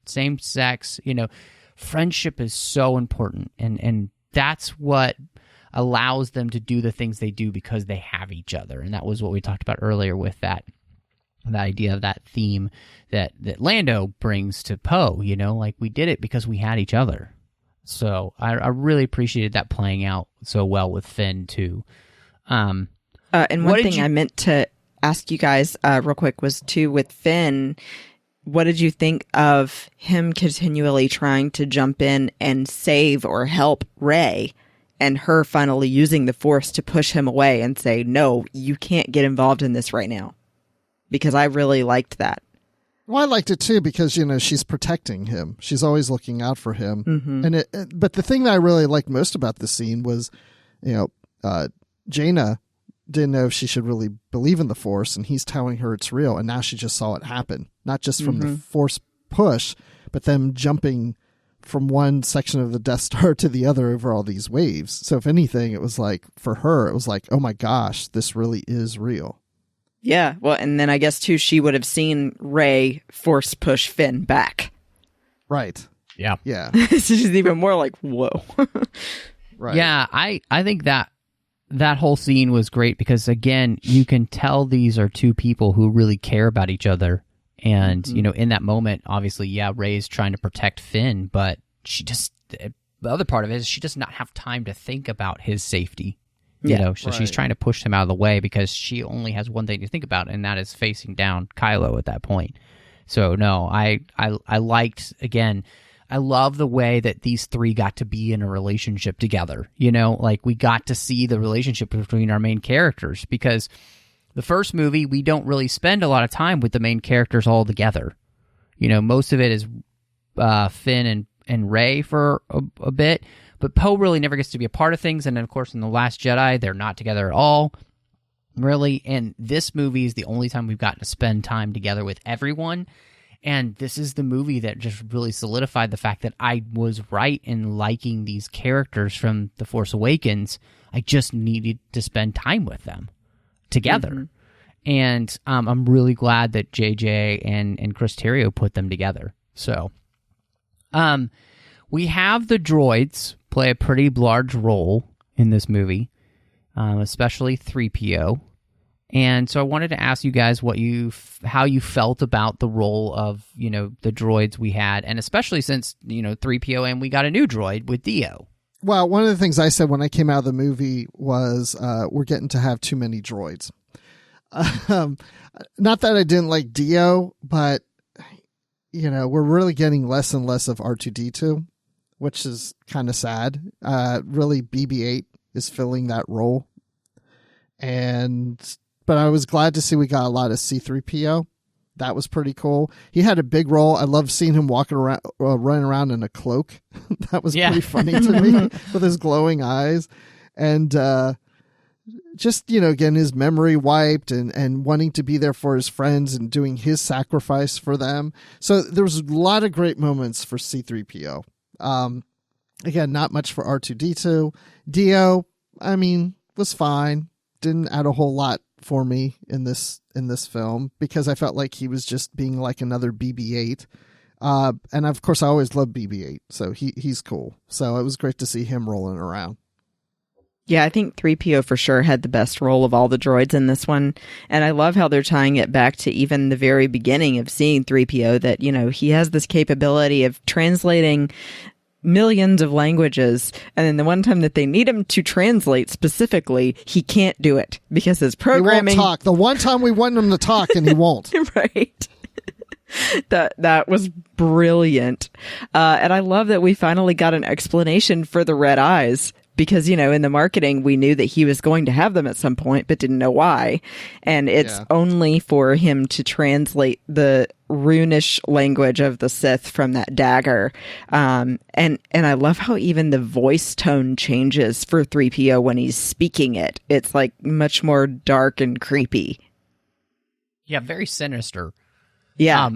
same sex, friendship is so important. And that's what allows them to do the things they do, because they have each other. And that was what we talked about earlier with the idea of that theme that Lando brings to Poe, like we did it because we had each other. So I really appreciated that playing out so well with Finn too. And one thing I meant to ask you guys real quick was too with Finn, what did you think of him continually trying to jump in and save or help Rey, and her finally using the Force to push him away and say, no, you can't get involved in this right now? Because I really liked that. Well, I liked it too because, she's protecting him. She's always looking out for him. Mm-hmm. But the thing that I really liked most about the scene was Jaina didn't know if she should really believe in the Force, and he's telling her it's real, and now she just saw it happen, not just from the Force push, but them jumping from one section of the Death Star to the other over all these waves. So if anything, it was like, for her, it was like, oh my gosh, this really is real. Yeah, well, and then I guess, too, she would have seen Rey Force push Finn back. Right. Yeah. Yeah. So she's even more like, whoa. Right. Yeah, I think that whole scene was great because, again, you can tell these are two people who really care about each other. And, in that moment, obviously, Rey's trying to protect Finn, but the other part of it is she does not have time to think about his safety. So she's trying to push him out of the way because she only has one thing to think about, and that is facing down Kylo at that point. So, no, I liked, again, I love the way that these three got to be in a relationship together. Like we got to see the relationship between our main characters because the first movie, we don't really spend a lot of time with the main characters all together. Most of it is Finn and Rey for a bit, but Poe really never gets to be a part of things. And then, of course, in The Last Jedi, they're not together at all, really. And this movie is the only time we've gotten to spend time together with everyone. And this is the movie that just really solidified the fact that I was right in liking these characters from The Force Awakens. I just needed to spend time with them together. And I'm really glad that JJ and Christy put them together. So we have the droids play a pretty large role in this movie, especially 3PO. And so I wanted to ask you guys how you felt about the role of, the droids we had, and especially since, 3PO and we got a new droid with Dio. Well, one of the things I said when I came out of the movie was we're getting to have too many droids. Not that I didn't like Dio, but, we're really getting less and less of R2-D2, which is kind of sad. Really, BB-8 is filling that role. But I was glad to see we got a lot of C-3PO. That was pretty cool. He had a big role. I love seeing him walking around, running around in a cloak. That was pretty funny to me with his glowing eyes. And just, getting his memory wiped and wanting to be there for his friends and doing his sacrifice for them. So there was a lot of great moments for C-3PO. Again, not much for R2-D2. Dio, was fine. Didn't add a whole lot for me in this film because I felt like he was just being like another BB-8. And of course I always loved BB-8, so he's cool. So it was great to see him rolling around. Yeah, I think 3PO for sure had the best role of all the droids in this one. And I love how they're tying it back to even the very beginning of seeing 3PO that, he has this capability of translating millions of languages, and then the one time that they need him to translate specifically, he can't do it because his programming... He won't talk. The one time we want him to talk and he won't. Right. That was brilliant. And I love that we finally got an explanation for the red eyes. Because, in the marketing, we knew that he was going to have them at some point, but didn't know why. And it's only for him to translate the runish language of the Sith from that dagger. And I love how even the voice tone changes for 3PO when he's speaking it. It's like much more dark and creepy. Yeah, very sinister. Yeah.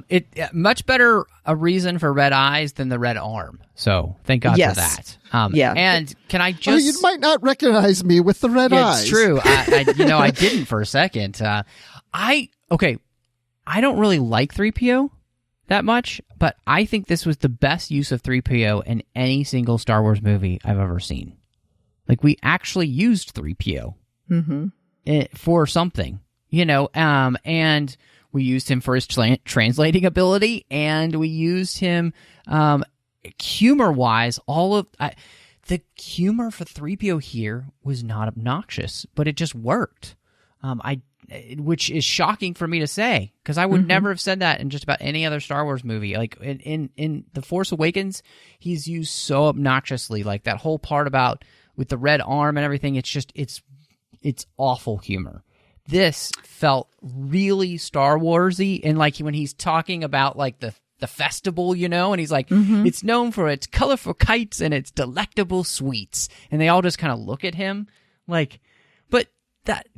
Much better a reason for red eyes than the red arm. So thank God for that. And can I just... you might not recognize me with the red eyes. It's true. I didn't for a second. I don't really like 3PO that much, but I think this was the best use of 3PO in any single Star Wars movie I've ever seen. Like, we actually used 3PO for something, and... We used him for his translating ability, and we used him humor-wise. The humor for 3PO here was not obnoxious, but it just worked, which is shocking for me to say, because I would never have said that in just about any other Star Wars movie. Like, in The Force Awakens, he's used so obnoxiously, like that whole part about with the red arm and everything. It's just, it's awful humor. This felt really Star Warsy, and like when he's talking about like the the festival, and he's like, it's known for its colorful kites and its delectable sweets. And they all just kind of look at him like, but that,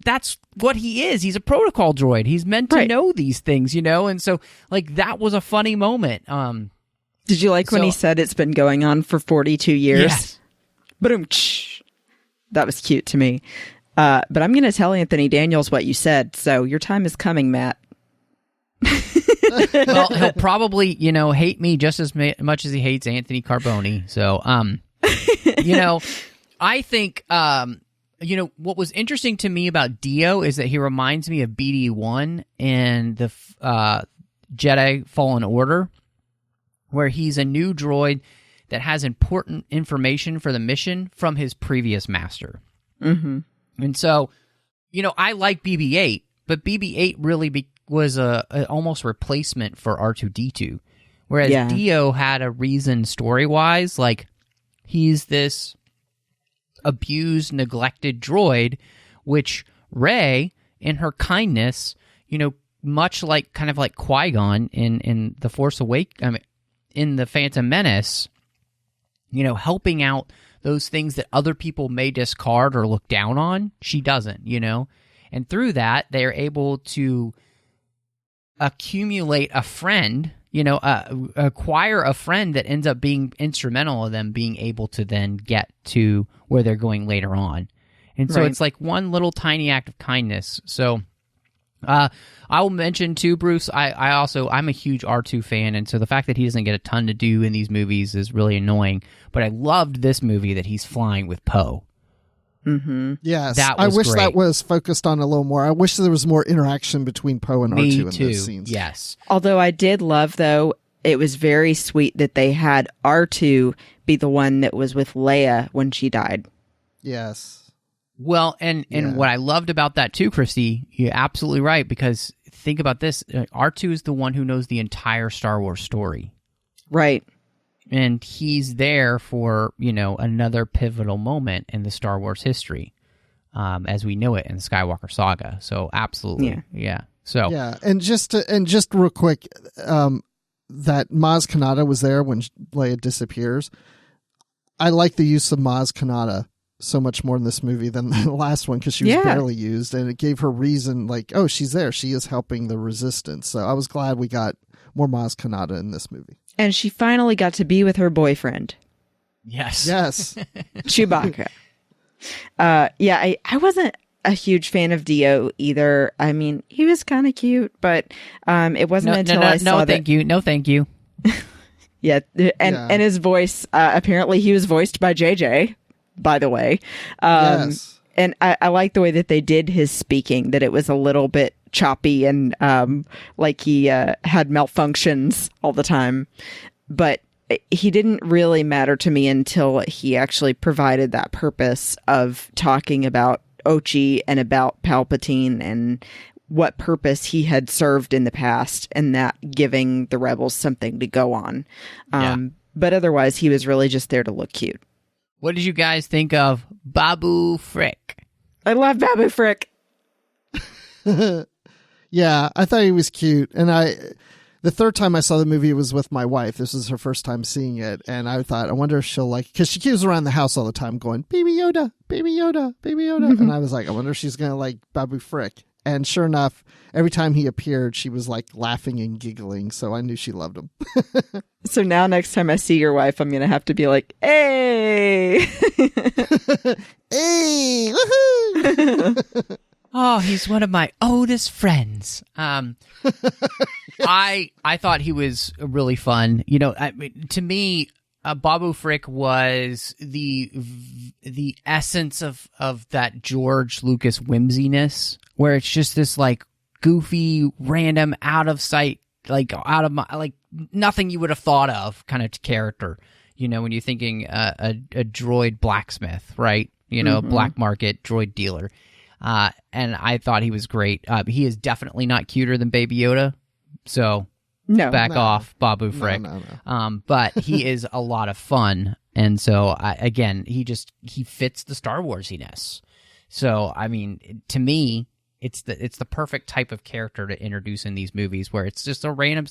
that's what he is. He's a protocol droid. He's meant to know these things, and so like that was a funny moment. Did you like when he said it's been going on for 42 years? Yes. Boom. That was cute to me. But I'm going to tell Anthony Daniels what you said. So your time is coming, Matt. Well, he'll probably, hate me just as much as he hates Anthony Carboni. So, I think, what was interesting to me about Dio is that he reminds me of BD-1 in the Jedi Fallen Order, where he's a new droid that has important information for the mission from his previous master. Mm-hmm. And so, I like BB-8, but BB-8 really was a almost replacement for R2-D2, whereas Dio had a reason story-wise, like he's this abused, neglected droid, which Rey, in her kindness, much like kind of like Qui-Gon in the Force Awakens, in the Phantom Menace, helping out those things that other people may discard or look down on, she doesn't, and through that they're able to accumulate a friend, acquire a friend that ends up being instrumental in them being able to then get to where they're going later on. And so it's like one little tiny act of kindness. So I will mention too, Bruce, I'm a huge R2 fan, and so the fact that he doesn't get a ton to do in these movies is really annoying, but I loved this movie that he's flying with Poe. Mm-hmm. Yes, that I was wish great. that was focused on a little more. I wish there was more interaction between Poe and Me R2 too. in those scenes. Yes. Although I did love, though, it was very sweet that they had R2 be the one that was with Leia when she died. Yes. Well, and what I loved about that too, Christy, you're absolutely right, because think about this. R2 is the one who knows the entire Star Wars story. Right. And he's there for, another pivotal moment in the Star Wars history, as we know it in the Skywalker saga. So absolutely. Yeah. So yeah. And just real quick, that Maz Kanata was there when Leia disappears. I like the use of Maz Kanata so much more in this movie than the last one, because she was barely used, and it gave her reason, like, oh, she's there. She is helping the Resistance. So I was glad we got more Maz Kanata in this movie. And she finally got to be with her boyfriend. Yes. Chewbacca. I wasn't a huge fan of Dio either. I mean, he was kind of cute, but it wasn't until I saw that. No, thank you. Yeah, and his voice, apparently he was voiced by JJ, by the way. Yes. And I like the way that they did his speaking, that it was a little bit choppy and like he had malfunctions all the time. But he didn't really matter to me until he actually provided that purpose of talking about Ochi and about Palpatine and what purpose he had served in the past, and that giving the rebels something to go on. But otherwise, he was really just there to look cute. What did you guys think of Babu Frik? I love Babu Frik. Yeah, I thought he was cute. And the third time I saw the movie was with my wife. This was her first time seeing it. And I thought, I wonder if she'll like, because she keeps around the house all the time going, Baby Yoda, Baby Yoda, Baby Yoda. And I was like, I wonder if she's going to like Babu Frik. And sure enough, every time he appeared, she was like laughing and giggling. So I knew she loved him. So now next time I see your wife, I'm going to have to be like, hey. Hey, woohoo. Oh, he's one of my oldest friends. I thought he was really fun. To me, Babu Frik was the essence of that George Lucas whimsiness, where it's just this like goofy, random, out of sight, like out of my, like nothing you would have thought of kind of character. When you're thinking a droid blacksmith, right? Black market droid dealer. And I thought he was great. He is definitely not cuter than Baby Yoda, so back off, Babu Frik. No. But he is a lot of fun, and so he fits the Star Warsiness. So I mean, to me, it's the perfect type of character to introduce in these movies, where it's just a random.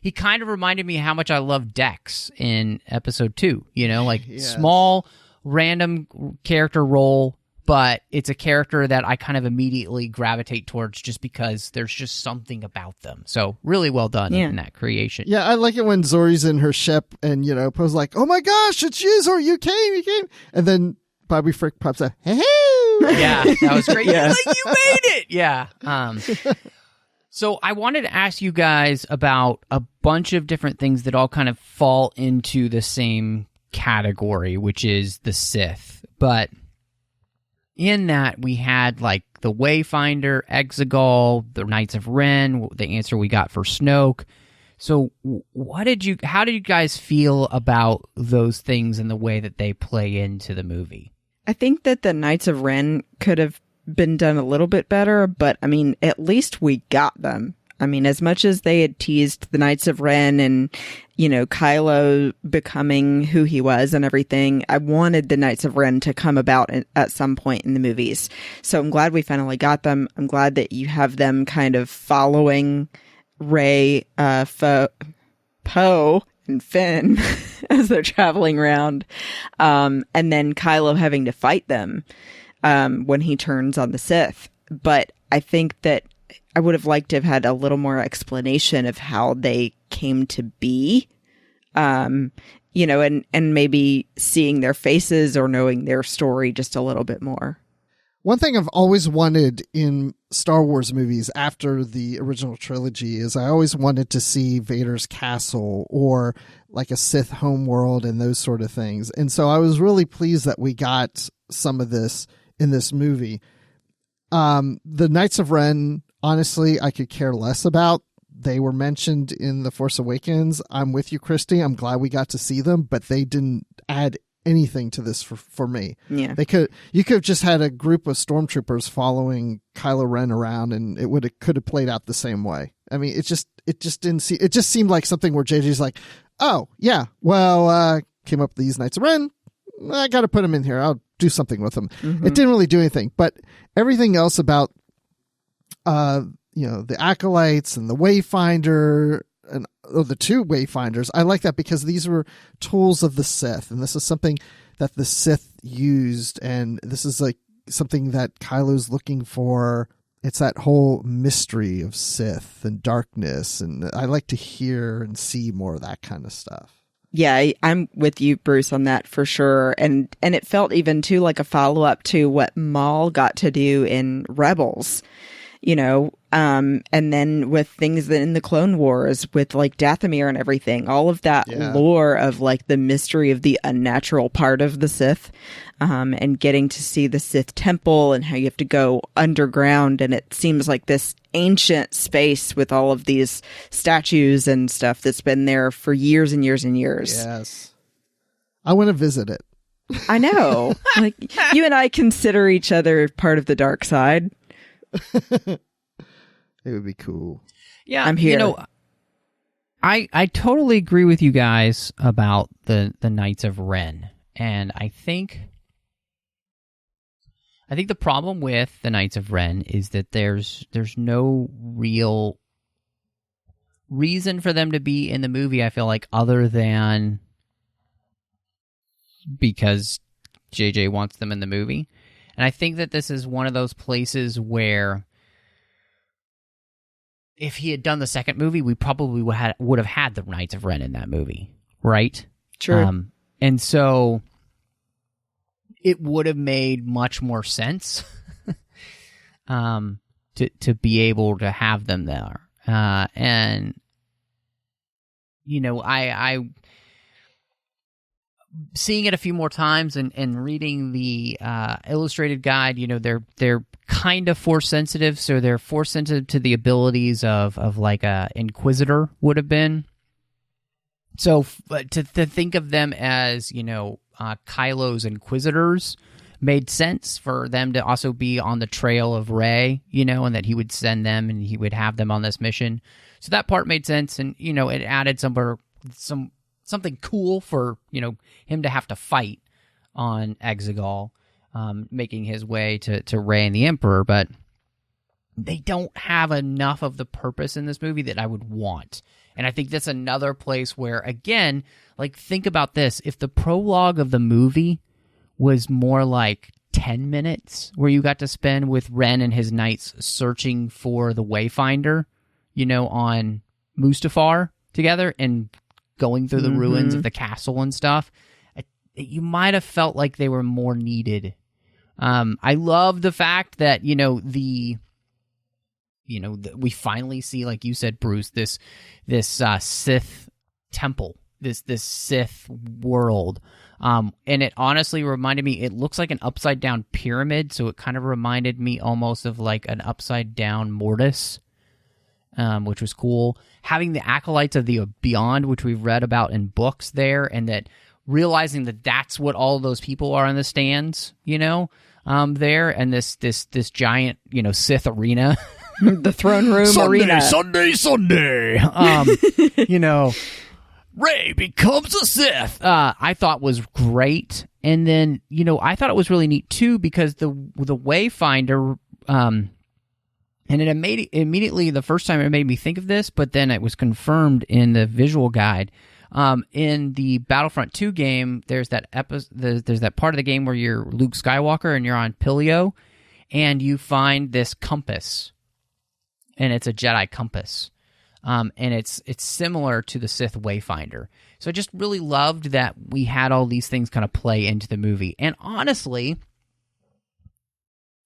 He kind of reminded me how much I love Dex in Episode 2. Like small, random character role, but it's a character that I kind of immediately gravitate towards just because there's just something about them. So really well done in that creation. Yeah, I like it when Zori's in her ship and Poe's like, "Oh my gosh, it's you, Zorii! You came!" And then Babu Frik pops up, "Hey!" Yeah, that was great. Yeah. You made it. Yeah. So I wanted to ask you guys about a bunch of different things that all kind of fall into the same category, which is the Sith. But in that, we had like the Wayfinder, Exegol, the Knights of Ren, the answer we got for Snoke. So how did you guys feel about those things and the way that they play into the movie? I think that the Knights of Ren could have been done a little bit better, but I mean, at least we got them. I mean, as much as they had teased the Knights of Ren and, Kylo becoming who he was and everything, I wanted the Knights of Ren to come about at some point in the movies. So I'm glad we finally got them. I'm glad that you have them kind of following Rey, Poe, and Finn as they're traveling around. And then Kylo having to fight them when he turns on the Sith. But I think that I would have liked to have had a little more explanation of how they came to be, and maybe seeing their faces or knowing their story just a little bit more. One thing I've always wanted in Star Wars movies after the original trilogy is I always wanted to see Vader's castle or like a Sith homeworld and those sort of things. And so I was really pleased that we got some of this in this movie. The Knights of Ren, honestly, I could care less about. They were mentioned in The Force Awakens. I'm with you, Christy. I'm glad we got to see them, but they didn't add anything to this for me. Yeah. You could have just had a group of stormtroopers following Kylo Ren around and could have played out the same way. I mean, it just seemed like something where JJ's like, "Oh, yeah, well, came up with these Knights of Ren. I got to put them in here. I'll do something with them." Mm-hmm. It didn't really do anything, but everything else about the Acolytes and the Wayfinder and the two Wayfinders, I like that because these were tools of the Sith, and this is something that the Sith used, and this is like something that Kylo's looking for. It's that whole mystery of Sith and darkness, and I like to hear and see more of that kind of stuff. Yeah, I'm with you, Bruce, on that for sure. And it felt even too like a follow-up to what Maul got to do in Rebels, and then with things in the Clone Wars with like Dathomir and everything, all of that lore of like the mystery of the unnatural part of the Sith, and getting to see the Sith temple and how you have to go underground. And it seems like this ancient space with all of these statues and stuff that's been there for years and years and years. Yes. I want to visit it. I know. Like, you and I consider each other part of the dark side. It would be cool. Yeah, I'm here. I totally agree with you guys about the Knights of Ren, and I think the problem with the Knights of Ren is that there's no real reason for them to be in the movie, I feel like, other than because JJ wants them in the movie. And I think that this is one of those places where if he had done the second movie, we probably would have had the Knights of Ren in that movie, right? True. And so it would have made much more sense to be able to have them there. And I seeing it a few more times and reading the illustrated guide, they're kind of force sensitive, so they're force sensitive to the abilities of like a Inquisitor would have been. So to think of them as Kylo's Inquisitors made sense for them to also be on the trail of Rey, and that he would send them and he would have them on this mission. So that part made sense, and it added something cool for him to have to fight on Exegol, making his way to Rey and the Emperor. But they don't have enough of the purpose in this movie that I would want. And I think that's another place where, again, like, think about this. If the prologue of the movie was more like 10 minutes where you got to spend with Ren and his knights searching for the Wayfinder, on Mustafar together and going through the ruins of the castle and stuff, you might have felt like they were more needed. I love the fact that, we finally see, like you said, Bruce, this Sith temple, this Sith world. And it honestly reminded me, it looks like an upside down pyramid, so it kind of reminded me almost of like an upside down Mortis, which was cool. Having the acolytes of the Beyond, which we've read about in books there, and that realizing that that's what all of those people are in the stands, there, and this giant, Sith arena. The throne room arena. Sunday. Rey becomes a Sith. I thought was great, and then I thought it was really neat too because the Wayfinder, and it immediately the first time it made me think of this, but then it was confirmed in the visual guide. In the Battlefront 2 game, there's that there's that part of the game where you're Luke Skywalker and you're on Pilio, and you find this compass, and it's a Jedi compass. And it's similar to the Sith Wayfinder. So I just really loved that we had all these things kind of play into the movie. And honestly,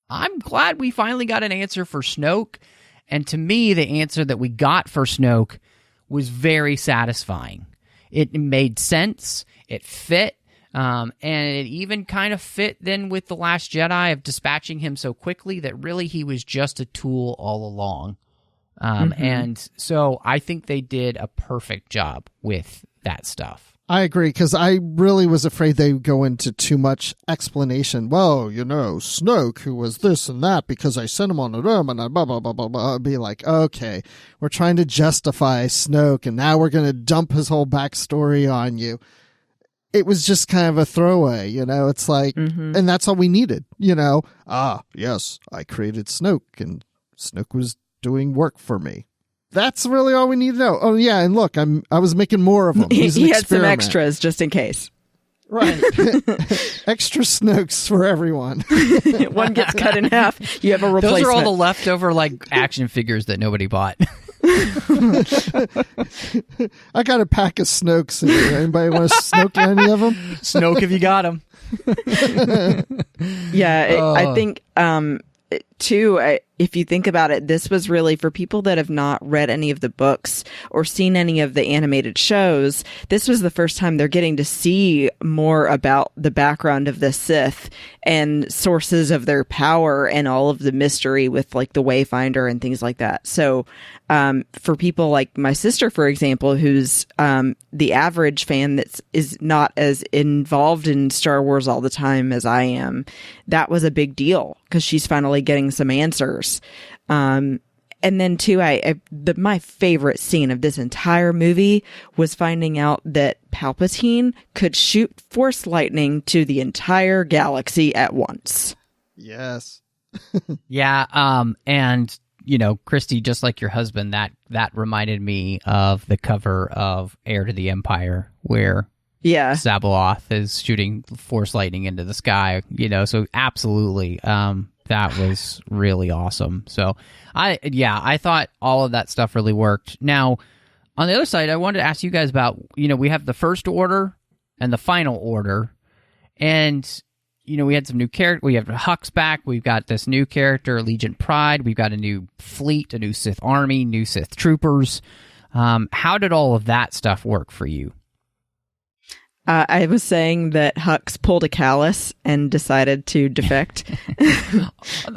I'm glad we finally got an answer for Snoke. And to me, the answer that we got for Snoke was very satisfying. It made sense. It fit. And it even kind of fit then with The Last Jedi of dispatching him so quickly that really he was just a tool all along. And so I think they did a perfect job with that stuff. I agree, because I really was afraid they would go into too much explanation. Well, Snoke, who was this and that because I sent him on a room and blah, blah, blah, blah, blah. I'd be like, okay, we're trying to justify Snoke and now we're going to dump his whole backstory on you. It was just kind of a throwaway, it's like, and that's all we needed, yes, I created Snoke and Snoke was doing work for me. That's really all we need to know. Oh yeah, and look, I was making more of them. He had some extras just in case. Right. Extra Snokes for everyone. One gets cut in half. You have a replacement. Those are all the leftover action figures that nobody bought. I got a pack of Snokes in here. Anybody want to Snoke any of them? Snoke if you got them. Yeah, I think too, if you think about it, this was really for people that have not read any of the books or seen any of the animated shows. This was the first time they're getting to see more about the background of the Sith and sources of their power and all of the mystery with like the Wayfinder and things like that. So, for people like my sister, for example, who's the average fan that is not as involved in Star Wars all the time as I am, that was a big deal because she's finally getting some answers. And then too, my favorite scene of this entire movie was finding out that Palpatine could shoot Force lightning to the entire galaxy at once. Yes. Yeah. And Christy, just like your husband, that reminded me of the cover of Heir to the Empire, where Sabeloth is shooting Force lightning into the sky. So absolutely. That was really awesome. So I thought all of that stuff really worked. Now, on the other side, I wanted to ask you guys about, we have the First Order and the Final Order, and, we had some new characters. We have Hux back. We've got this new character, Allegiant Pride. We've got a new fleet, a new Sith army, new Sith troopers. How did all of that stuff work for you? I was saying that Hux pulled a callus and decided to defect.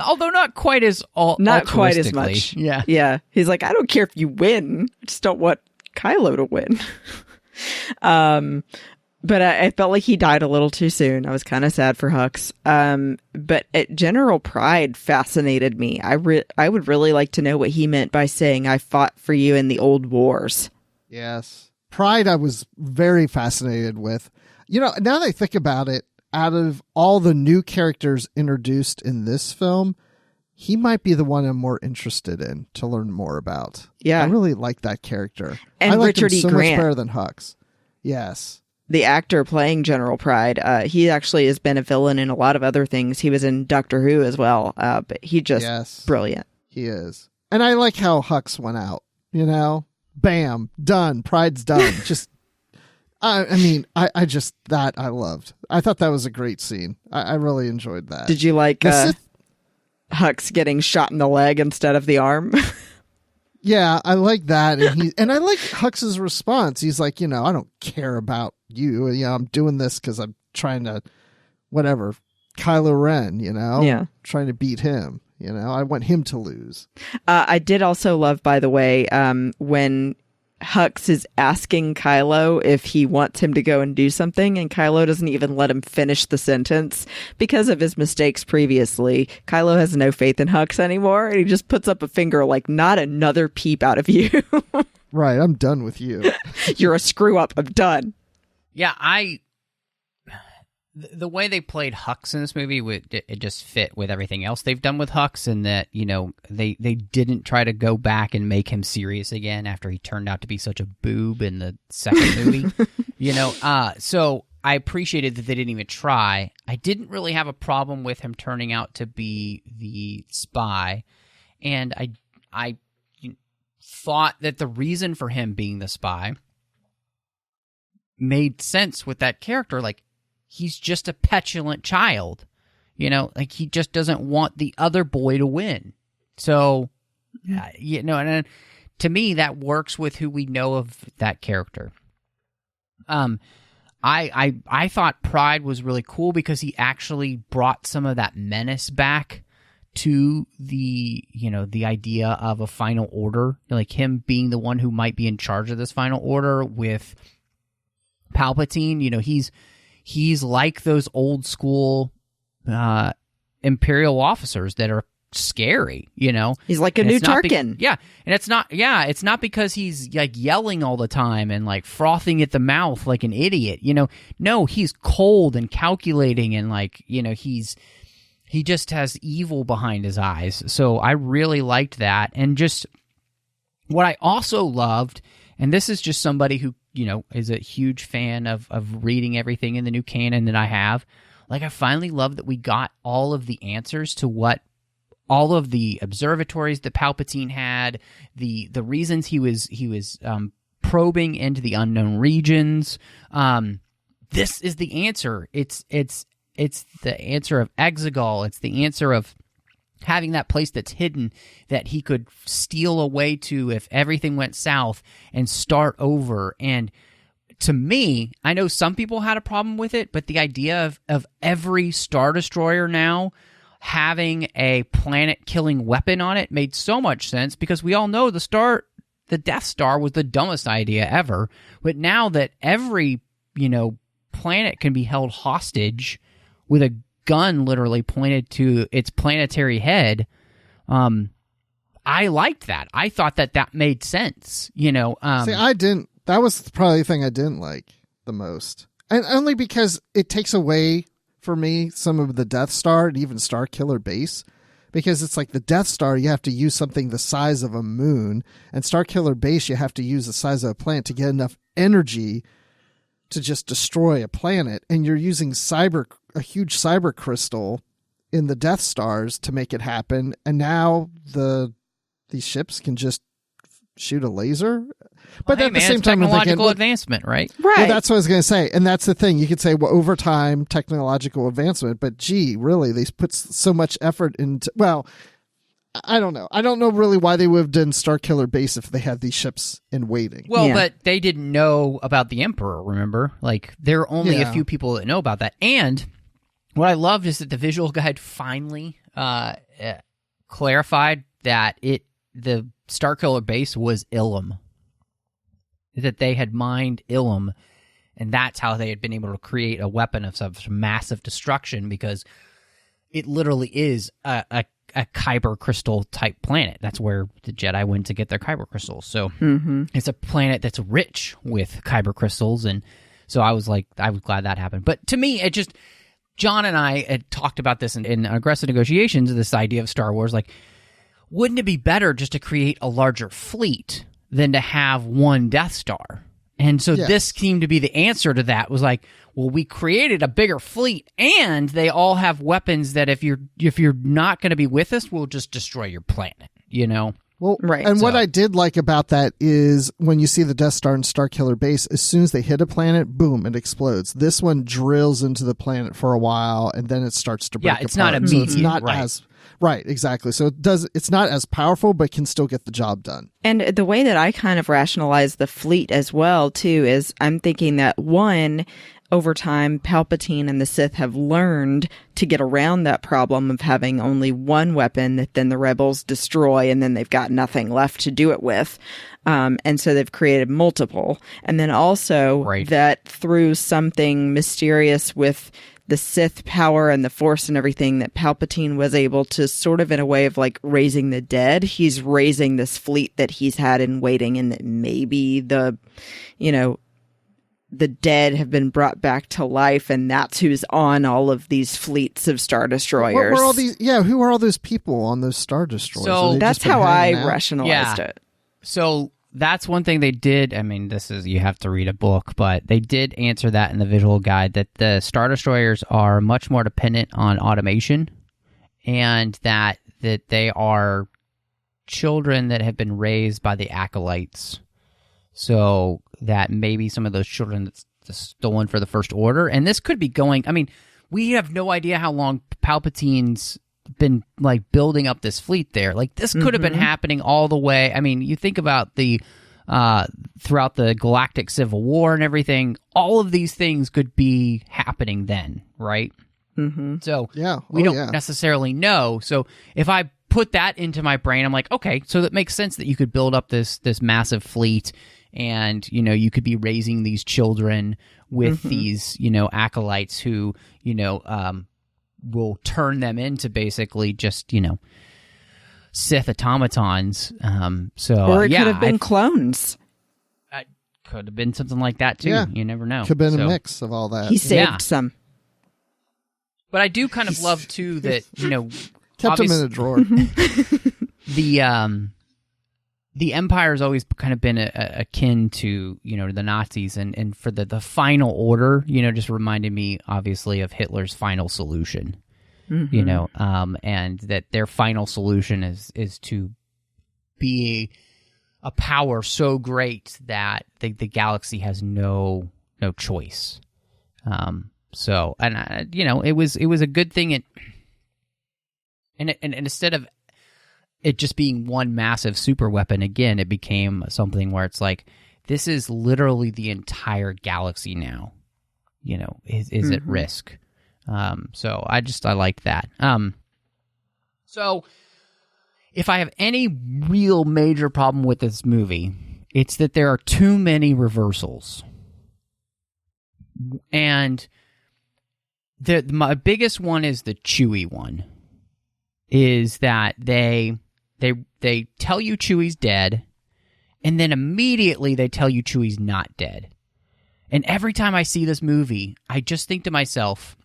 Although not quite as much. Yeah. Yeah. He's like, I don't care if you win. I just don't want Kylo to win. But I felt like he died a little too soon. I was kind of sad for Hux. But General Pride fascinated me. I would really like to know what he meant by saying, I fought for you in the old wars. Yes. Pride I was very fascinated with. Now that I think about it, out of all the new characters introduced in this film, he might be the one I'm more interested in to learn more about. Yeah. I really like that character. And I like Richard him E. so Grant. much better than Hux. Yes. The actor playing General Pride, he actually has been a villain in a lot of other things. He was in Doctor Who as well, but he just brilliant. He is. And I like how Hux went out, you know? Bam, done. Pride's done. Just, I just, that I loved. I thought that was a great scene. I really enjoyed that. Did you like Hux getting shot in the leg instead of the arm? Yeah, I like that, and I like Hux's response. He's like, I don't care about you. I'm doing this because I'm trying to, whatever, Kylo Ren. Yeah, trying to beat him. I want him to lose. I did also love, by the way, when Hux is asking Kylo if he wants him to go and do something, and Kylo doesn't even let him finish the sentence because of his mistakes previously. Kylo has no faith in Hux anymore, and he just puts up a finger like, not another peep out of you. Right, I'm done with you. You're a screw up. I'm done. Yeah, the way they played Hux in this movie, it just fit with everything else they've done with Hux, and that, they didn't try to go back and make him serious again after he turned out to be such a boob in the second movie. So I appreciated that they didn't even try. I didn't really have a problem with him turning out to be the spy, and I thought that the reason for him being the spy made sense with that character. Like, he's just a petulant child, like he just doesn't want the other boy to win. So, and to me, that works with who we know of that character. I thought Pride was really cool because he actually brought some of that menace back to the idea of a final order, like him being the one who might be in charge of this final order with Palpatine. He's like those old school Imperial officers that are scary, He's like a new Tarkin. It's not because he's like yelling all the time and like frothing at the mouth like an idiot, No, he's cold and calculating and he just has evil behind his eyes. So I really liked that. And just what I also loved, and this is just somebody who is a huge fan of reading everything in the new canon that I have. Like, I finally love that we got all of the answers to what all of the observatories that Palpatine had, the reasons he was probing into the unknown regions. This is the answer. It's the answer of Exegol. It's the answer of having that place that's hidden that he could steal away to if everything went south and start over. And to me, I know some people had a problem with it, but the idea of every Star Destroyer now having a planet-killing weapon on it made so much sense, because we all know the Death Star was the dumbest idea ever. But now that every, planet can be held hostage with a gun literally pointed to its planetary head, I liked that. I thought that made sense, See, I didn't. That was probably the thing I didn't like the most. And only because it takes away, for me, some of the Death Star and even Star Killer base. Because it's like the Death Star, you have to use something the size of a moon. And Star Killer base, you have to use the size of a planet to get enough energy to just destroy a planet. And you're using a huge cyber crystal in the Death Stars to make it happen. And now these ships can just shoot a laser. But at the same time, technological advancement, right? Right. Well, that's what I was going to say. And that's the thing. You could say, well, over time, technological advancement. But gee, really, they put so much effort into... Well, I don't know. I don't know really why they would have done Star Killer base if they had these ships in waiting. Well, but they didn't know about the Emperor, remember? Like, there are only a few people that know about that. And what I loved is that the visual guide finally clarified that the Star Killer base was Ilum. That they had mined Ilum, and that's how they had been able to create a weapon of such massive destruction, because it literally is a kyber crystal type planet. That's where the Jedi went to get their kyber crystals. So it's a planet that's rich with kyber crystals, and so I was glad that happened. But to me, John and I had talked about this in Aggressive Negotiations, this idea of Star Wars, like, wouldn't it be better just to create a larger fleet than to have one Death Star? And so this seemed to be the answer to that, was like, well, we created a bigger fleet, and they all have weapons that if you're not going to be with us, we'll just destroy your planet, you know? Well, right. And what I did like about that is when you see the Death Star and Starkiller Base, as soon as they hit a planet, boom, it explodes. This one drills into the planet for a while, and then it starts to break apart. Yeah, it's not immediate. So it's not as... Right, exactly. So it's not as powerful, but can still get the job done. And the way that I kind of rationalize the fleet as well, too, is I'm thinking that, one, over time, Palpatine and the Sith have learned to get around that problem of having only one weapon that then the rebels destroy, and then they've got nothing left to do it with. And so they've created multiple. And then also that through something mysterious with the Sith power and the Force and everything, that Palpatine was able to sort of, in a way of like raising the dead, he's raising this fleet that he's had in waiting, and that maybe the dead have been brought back to life, and that's who's on all of these fleets of Star Destroyers. What were all these? Yeah, who are all those people on those Star Destroyers? So that's how I rationalized it. So that's one thing they did. I mean, you have to read a book, but they did answer that in the visual guide, that the Star Destroyers are much more dependent on automation, and that they are children that have been raised by the acolytes. So that maybe some of those children that's stolen for the First Order. And this could be going... I mean, we have no idea how long Palpatine's been, like, building up this fleet there. Like, this could have been happening all the way... I mean, you think about the... throughout the Galactic Civil War and everything, all of these things could be happening then, right? Mm-hmm. So we don't necessarily know. So if I put that into my brain, I'm like, okay, so that makes sense that you could build up this massive fleet, and, you know, you could be raising these children with these, you know, acolytes who, you know, will turn them into basically just, you know, Sith automatons. Or it could have been clones. Could have been something like that too. Yeah. You never know. Could have been a mix of all that. He saved some. But I do kind of love too that, you know, kept him in a drawer. The Empire's always kind of been akin to, you know, the Nazis, and for the final order, you know, just reminded me obviously of Hitler's final solution. You know, and that their final solution is to be a power so great that the galaxy has no choice. So, and you know, it was a good thing. And instead of it just being one massive super weapon, again, it became something where it's like, this is literally the entire galaxy now, you know, is at risk. So I liked that. So if I have any real major problem with this movie, it's that there are too many reversals. And my biggest one is the Chewie one, is that they tell you Chewie's dead, and then immediately they tell you Chewie's not dead. And every time I see this movie, I just think to myself,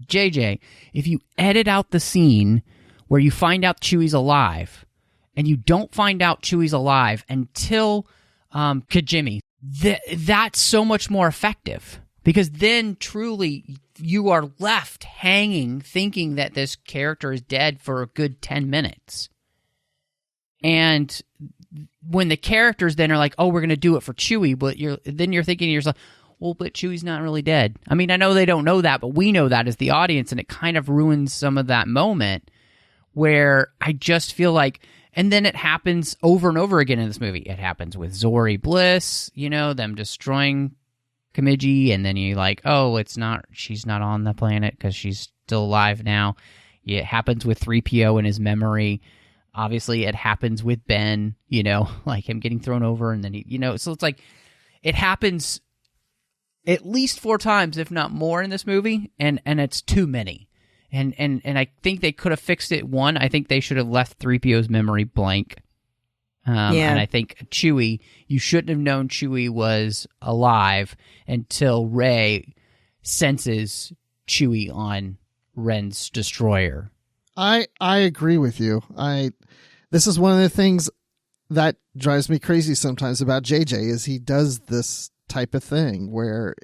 JJ, if you edit out the scene where you find out Chewie's alive, and you don't find out Chewie's alive until Kijimi, that's so much more effective. Because then truly you are left hanging thinking that this character is dead for a good 10 minutes. And when the characters then are like, oh, we're going to do it for Chewie, but you're thinking to yourself, well, but Chewie's not really dead. I mean, I know they don't know that, but we know that as the audience, and it kind of ruins some of that moment where I just feel like, and then it happens over and over again in this movie. It happens with Zorii Bliss, you know, them destroying Kamiji, and then you're like, oh, she's not on the planet because she's still alive now. It happens with 3PO and his memory. Obviously, it happens with Ben, you know, like him getting thrown over, and then he, you know, so it's like, it happens at least 4 times, if not more, in this movie, and it's too many. And I think they could have fixed it. One, I think they should have left 3PO's memory blank. And I think Chewie, you shouldn't have known Chewie was alive until Rey senses Chewie on Ren's destroyer. I agree with you. This is one of the things that drives me crazy sometimes about JJ is he does this type of thing where,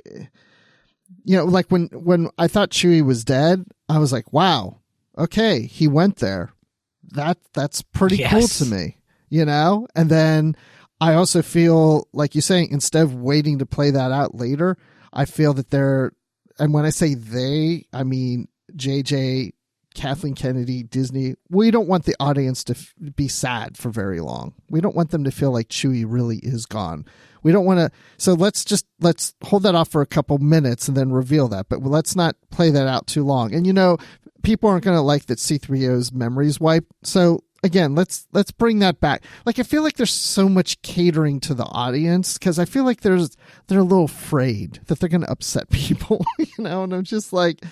like when I thought Chewie was dead, I was like, wow, okay, he went there. That's pretty cool to me, and then I also feel like you're saying, instead of waiting to play that out later, I feel that and when I say they, I mean JJ, Kathleen Kennedy, Disney, we don't want the audience to be sad for very long. We don't want them to feel like Chewie really is gone. We don't want to. So let's hold that off for a couple minutes and then reveal that. But let's not play that out too long. And people aren't going to like that C-3PO's memory's wiped. So again, let's bring that back. Like, I feel like there's so much catering to the audience because I feel like they're a little afraid that they're going to upset people. And I'm just like,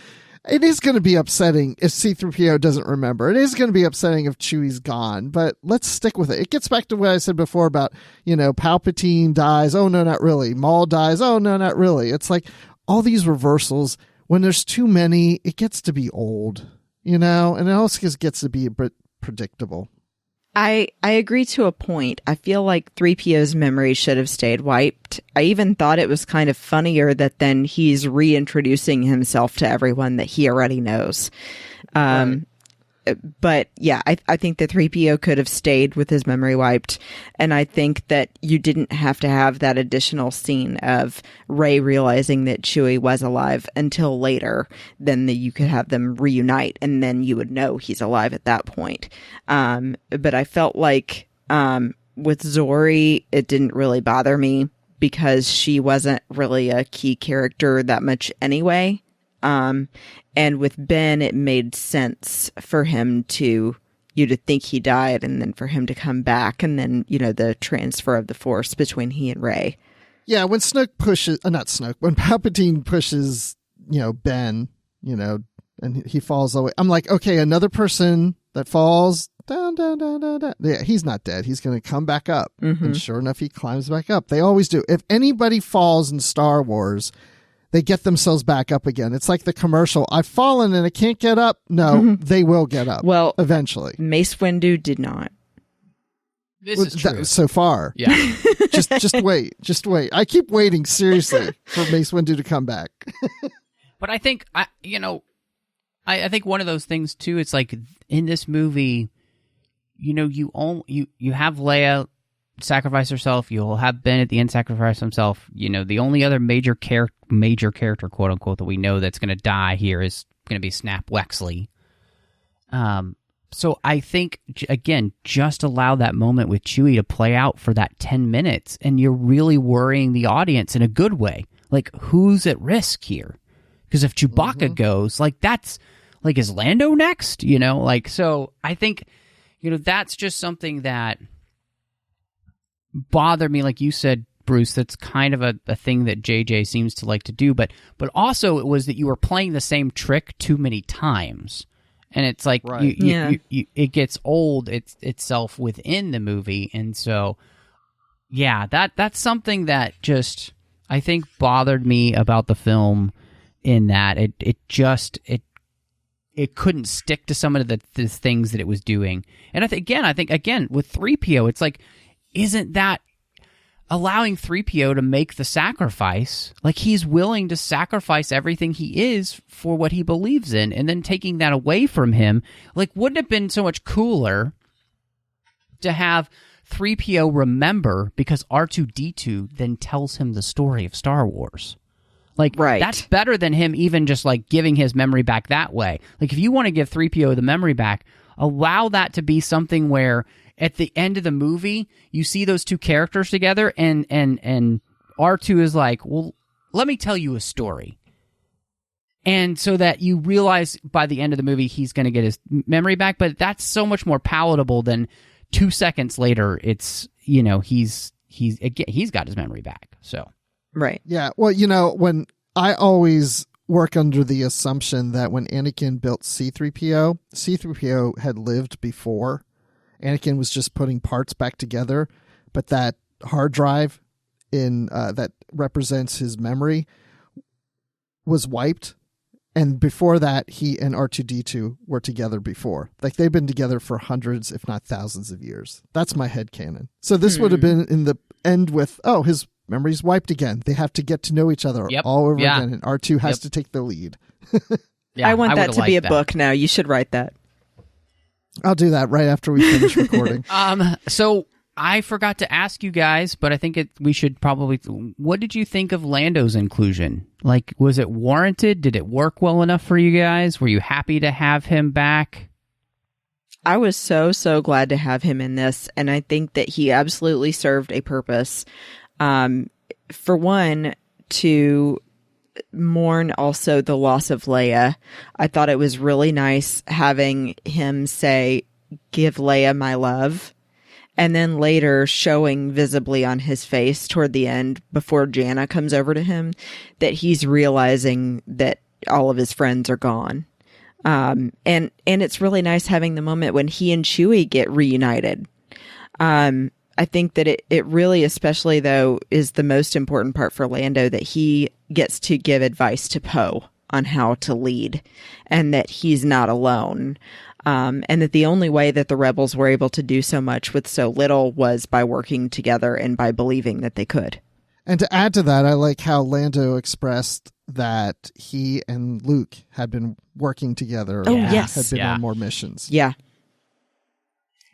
it is going to be upsetting if C-3PO doesn't remember. It is going to be upsetting if Chewie's gone, but let's stick with it. It gets back to what I said before about, Palpatine dies. Oh, no, not really. Maul dies. Oh, no, not really. It's like all these reversals. When there's too many, it gets to be old, and it also just gets to be a bit predictable. I agree to a point. I feel like 3PO's memory should have stayed wiped. I even thought it was kind of funnier that then he's reintroducing himself to everyone that he already knows. Right. But yeah, I think the 3PO could have stayed with his memory wiped. And I think that you didn't have to have that additional scene of Rey realizing that Chewie was alive until later. Then you could have them reunite and then you would know he's alive at that point. But I felt like with Zorii, it didn't really bother me because she wasn't really a key character that much anyway. And with Ben, it made sense for him to think he died and then for him to come back and then, the transfer of the Force between he and Rey. Yeah, when when Palpatine pushes, Ben, and he falls away, I'm like, okay, another person that falls down. Yeah, he's not dead. He's going to come back up. Mm-hmm. And sure enough, he climbs back up. They always do. If anybody falls in Star Wars, they get themselves back up again. It's like the commercial. I've fallen and I can't get up. No, they will get up. Well, eventually. Mace Windu did not. This is true. So far. Yeah. just wait. Just wait. I keep waiting, seriously, for Mace Windu to come back. But I think, I think one of those things, too, it's like in this movie, you have Leia sacrifice herself. You'll have Ben at the end sacrifice himself. The only other major character, quote unquote, that we know that's going to die here is going to be Snap Wexley. So I think, again, just allow that moment with Chewie to play out for that 10 minutes, and you're really worrying the audience in a good way. Like, who's at risk here? Because if Chewbacca goes, that's is Lando next? So I think, that's just something that bothered me, like you said, Bruce. That's kind of a thing that JJ seems to like to do, but also it was that you were playing the same trick too many times, and it's like right. It gets old itself within the movie, and so that's something that just I think bothered me about the film, in that it couldn't stick to some of the things that it was doing, and I think again with 3PO, it's like, isn't that allowing 3PO to make the sacrifice? Like, he's willing to sacrifice everything he is for what he believes in, and then taking that away from him. Like, wouldn't it have been so much cooler to have 3PO remember because R2-D2 then tells him the story of Star Wars? Like, right. That's better than him even just, giving his memory back that way. Like, if you want to give 3PO the memory back, allow that to be something where at the end of the movie, you see those two characters together, and R2 is like, well, let me tell you a story. And so that you realize by the end of the movie, he's going to get his memory back, but that's so much more palatable than 2 seconds later, it's, he's got his memory back, so. Right. Yeah, well, when I always work under the assumption that when Anakin built C-3PO had lived before. Anakin was just putting parts back together, but that hard drive that represents his memory was wiped And before that, he and R2-D2 were together before. Like, they've been together for hundreds, if not thousands of years. That's my headcanon. So this would have been in the end with, his memory's wiped again. They have to get to know each other all over again, and R2 has to take the lead. I want that to be a book now. You should write that. I'll do that right after we finish recording. So I forgot to ask you guys, but I think we should probably... What did you think of Lando's inclusion? Like, was it warranted? Did it work well enough for you guys? Were you happy to have him back? I was so glad to have him in this, and I think that he absolutely served a purpose. For one, to mourn also the loss of Leia. I thought it was really nice having him say, "Give Leia my love," and then later showing visibly on his face toward the end, before Jannah comes over to him, that he's realizing that all of his friends are gone. And it's really nice having the moment when he and Chewie get reunited. I think that it really, especially though, is the most important part for Lando, that he gets to give advice to Poe on how to lead, and that he's not alone. And that the only way that the rebels were able to do so much with so little was by working together and by believing that they could. And to add to that, I like how Lando expressed that he and Luke had been working together. Yes. Had been on more missions. Yeah.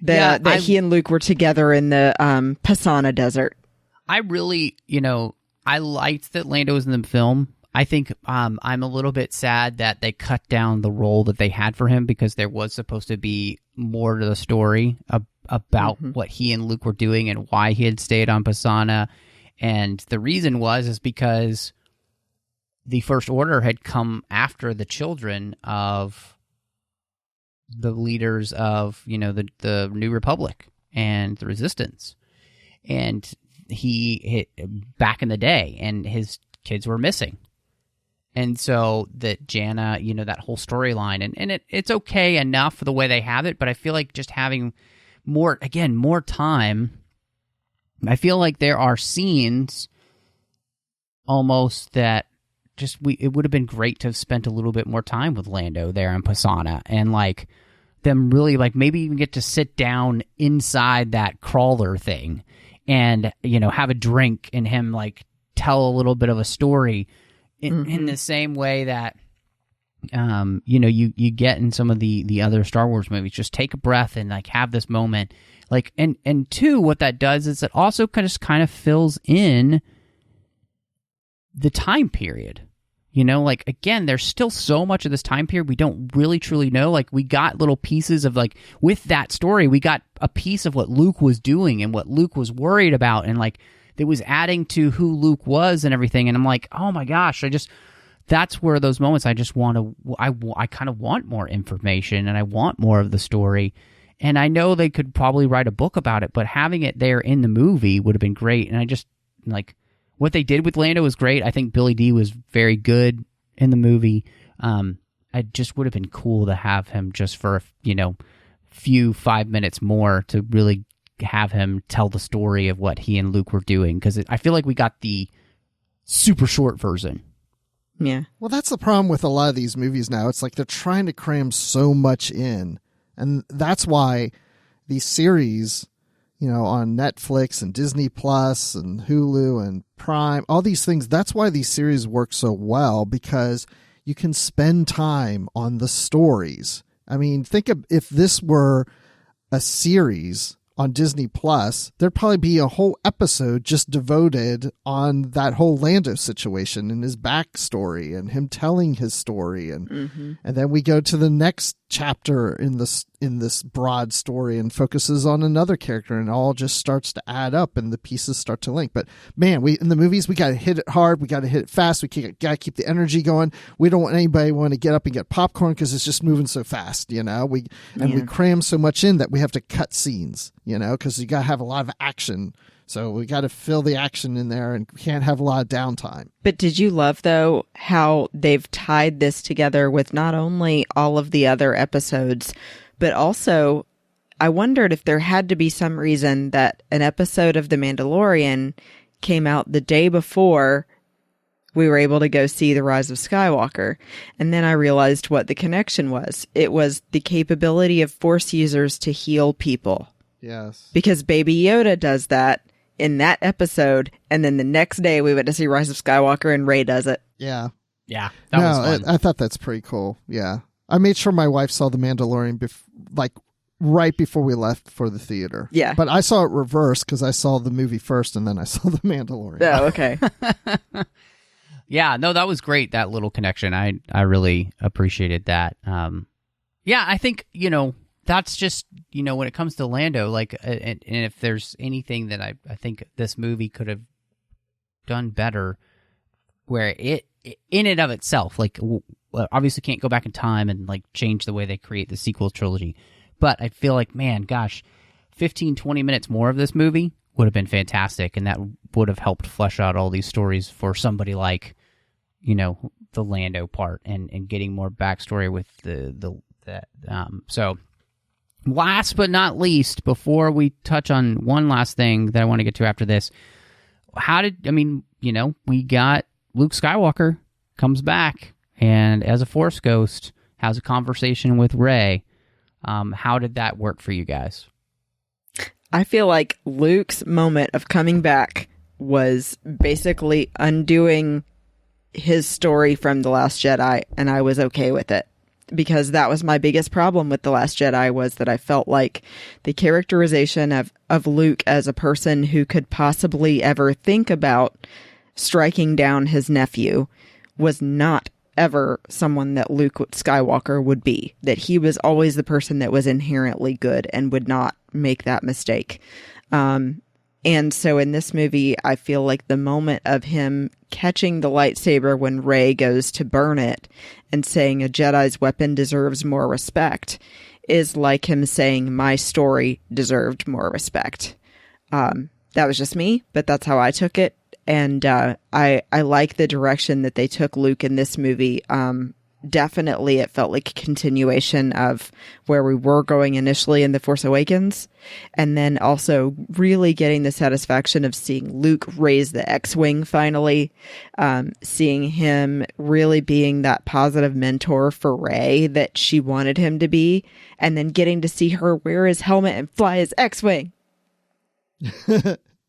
That he and Luke were together in the Pasana Desert. I really, I liked that Lando was in the film. I think I'm a little bit sad that they cut down the role that they had for him, because there was supposed to be more to the story about what he and Luke were doing and why he had stayed on Pasana. And the reason is because the First Order had come after the children of the leaders of, the New Republic and the Resistance. And he hit back in the day, and his kids were missing. And so that Jannah, that whole storyline, and it's okay enough for the way they have it, but I feel like just having more time, I feel like there are scenes almost that it would have been great to have spent a little bit more time with Lando there in Pasana, and like them really, like, maybe even get to sit down inside that crawler thing and, have a drink and him like tell a little bit of a story in the same way that, you get in some of the other Star Wars movies. Just take a breath and like have this moment. Like, and two, what that does is it also kind of fills in the time period. Like, again, there's still so much of this time period we don't really truly know. Like, we got little pieces of, like, with that story, we got a piece of what Luke was doing and what Luke was worried about, and like it was adding to who Luke was and everything. And I'm like, oh my gosh, that's where those moments I just want to, I kind of want more information, and I want more of the story. And I know they could probably write a book about it, but having it there in the movie would have been great. And I just, like, what they did with Lando was great. I think Billy Dee was very good in the movie. It just would have been cool to have him just for, few 5 minutes more to really have him tell the story of what he and Luke were doing. Because I feel like we got the super short version. Yeah. Well, that's the problem with a lot of these movies now. It's like they're trying to cram so much in. And that's why these series, on Netflix and Disney Plus and Hulu and Prime, all these things, that's why these series work so well, because you can spend time on the stories. I mean, think of if this were a series on Disney Plus, there'd probably be a whole episode just devoted on that whole Lando situation and his backstory and him telling his story, and then we go to the next chapter in this broad story and focuses on another character, and it all just starts to add up and the pieces start to link. But man, in the movies, we got to hit it hard, we got to hit it fast, we got to keep the energy going. We don't want anybody want to get up and get popcorn because it's just moving so fast, we cram so much in that we have to cut scenes, because you got to have a lot of action. So we got to fill the action in there, and can't have a lot of downtime. But did you love, though, how they've tied this together with not only all of the other episodes, but also I wondered if there had to be some reason that an episode of The Mandalorian came out the day before we were able to go see the Rise of Skywalker. And then I realized what the connection was. It was the capability of Force users to heal people. Yes. Because Baby Yoda does that in that episode, and then the next day we went to see Rise of Skywalker and Rey does it. Yeah. Yeah, that was fun. I thought that's pretty cool. Yeah. I made sure my wife saw The Mandalorian right before we left for the theater. Yeah. But I saw it reversed because I saw the movie first and then I saw The Mandalorian. Oh, okay. Yeah, no, that was great, that little connection. I really appreciated that. Yeah, I think, that's just, when it comes to Lando, and if there's anything that I think this movie could have done better, where it in and of itself, obviously can't go back in time and change the way they create the sequel trilogy, but I feel like, man, gosh, 15-20 minutes more of this movie would have been fantastic, and that would have helped flesh out all these stories for somebody like, the Lando part, and getting more backstory with so. Last but not least, before we touch on one last thing that I want to get to after this, we got Luke Skywalker comes back and as a Force ghost has a conversation with Rey. How did that work for you guys? I feel like Luke's moment of coming back was basically undoing his story from The Last Jedi, and I was okay with it. Because that was my biggest problem with The Last Jedi, was that I felt like the characterization of Luke as a person who could possibly ever think about striking down his nephew was not ever someone that Luke Skywalker would be. That he was always the person that was inherently good and would not make that mistake. And so in this movie, I feel like the moment of him catching the lightsaber when Rey goes to burn it and saying a Jedi's weapon deserves more respect is like him saying my story deserved more respect. That was just me, but that's how I took it. And I like the direction that they took Luke in this movie. Definitely, it felt like a continuation of where we were going initially in The Force Awakens. And then also really getting the satisfaction of seeing Luke raise the X-Wing finally. Seeing him really being that positive mentor for Rey that she wanted him to be. And then getting to see her wear his helmet and fly his X-Wing.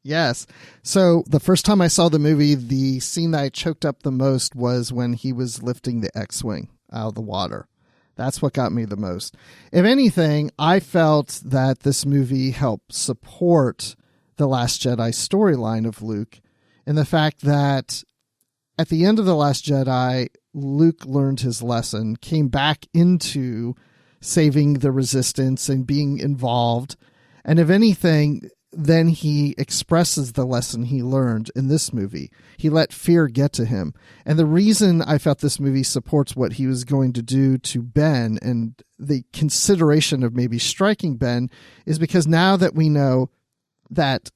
Yes. So the first time I saw the movie, the scene that I choked up the most was when he was lifting the X-Wing out of the water. That's what got me the most. If anything, I felt that this movie helped support the Last Jedi storyline of Luke in the fact that at the end of The Last Jedi, Luke learned his lesson, came back into saving the Resistance and being involved. And if anything, then he expresses the lesson he learned in this movie. He let fear get to him. And the reason I felt this movie supports what he was going to do to Ben and the consideration of maybe striking Ben is because now that we know that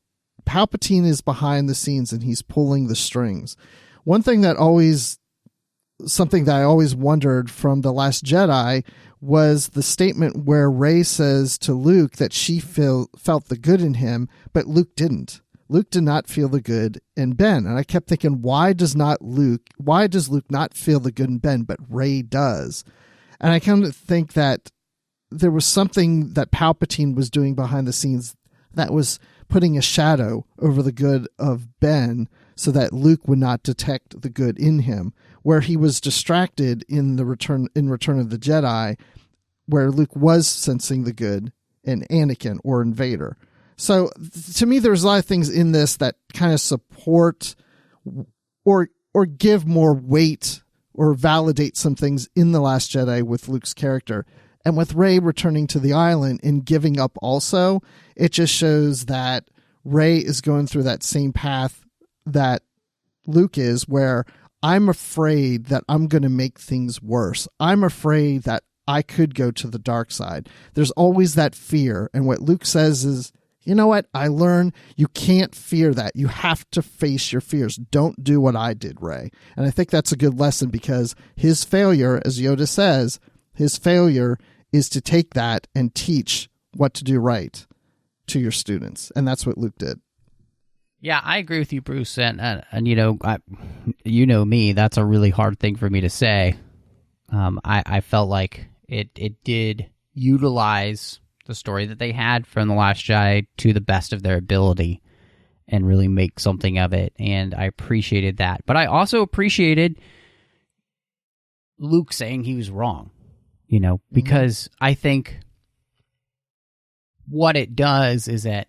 Palpatine is behind the scenes and he's pulling the strings. Something that I always wondered from The Last Jedi was the statement where Rey says to Luke that she felt the good in him, but Luke didn't. Luke did not feel the good in Ben. And I kept thinking, why does Luke not feel the good in Ben, but Rey does? And I kind of think that there was something that Palpatine was doing behind the scenes that was putting a shadow over the good of Ben so that Luke would not detect the good in him, where he was distracted in Return of the Jedi, where Luke was sensing the good in Anakin or in Vader. So to me, there's a lot of things in this that kind of support or give more weight or validate some things in The Last Jedi with Luke's character. And with Rey returning to the island and giving up also, it just shows that Rey is going through that same path that Luke is, where I'm afraid that I'm going to make things worse. I'm afraid that I could go to the dark side. There's always that fear. And what Luke says is, you know what? I learned you can't fear that. You have to face your fears. Don't do what I did, Rey. And I think that's a good lesson, because his failure, as Yoda says, his failure is to take that and teach what to do right to your students. And that's what Luke did. Yeah, I agree with you, Bruce. And you know, you know me, that's a really hard thing for me to say. I felt like it did utilize the story that they had from The Last Jedi to the best of their ability and really make something of it. And I appreciated that. But I also appreciated Luke saying he was wrong, you know, because I think what it does is that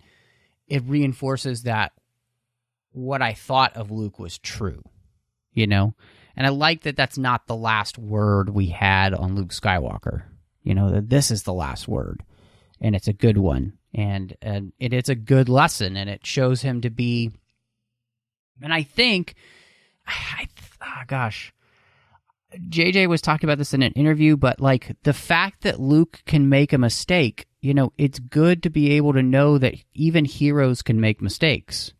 it reinforces that what I thought of Luke was true, you know? And I like that that's not the last word we had on Luke Skywalker, you know, that this is the last word, and it's a good one, and it's a good lesson, and it shows him to be, and I think, JJ was talking about this in an interview, but like the fact that Luke can make a mistake, you know, it's good to be able to know that even heroes can make mistakes.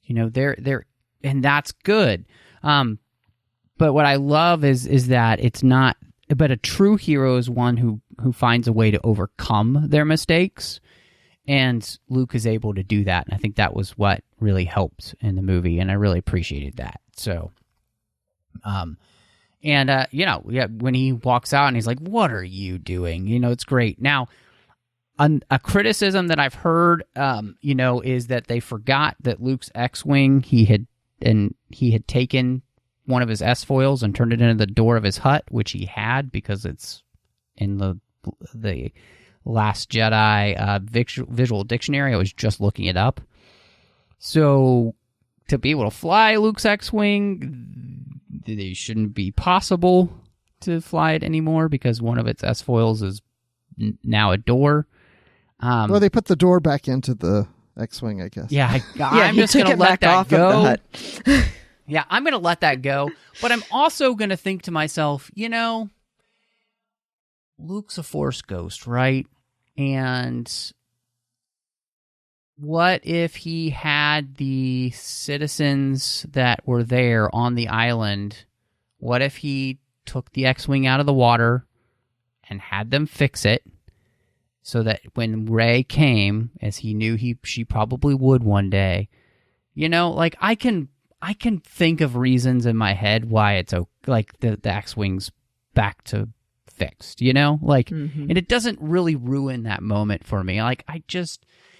You know, they're and that's good. But what I love is that it's not, but a true hero is one who finds a way to overcome their mistakes, and Luke is able to do that. And I think that was what really helped in the movie, and I really appreciated that. So, you know, yeah, when he walks out and he's like, "What are you doing?" You know, it's great. Now, a criticism that I've heard, you know, is that they forgot that Luke's X-Wing, he had taken one of his S-foils and turned it into the door of his hut, which he had because it's in the Last Jedi visual dictionary. I was just looking it up. So to be able to fly Luke's X-Wing, it shouldn't be possible to fly it anymore because one of its S-foils is now a door. Well, they put the door back into the X-Wing, I guess. Yeah, I'm just going to let that go. Yeah, I'm going to let that go. But I'm also going to think to myself, you know, Luke's a Force ghost, right? And what if he had the citizens that were there on the island? What if he took the X-Wing out of the water and had them fix it so that when Rey came, as he knew she probably would one day, you know, like I can think of reasons in my head why it's like the X-Wing's back to fixed, you know, like, and it doesn't really ruin that moment for me. Like,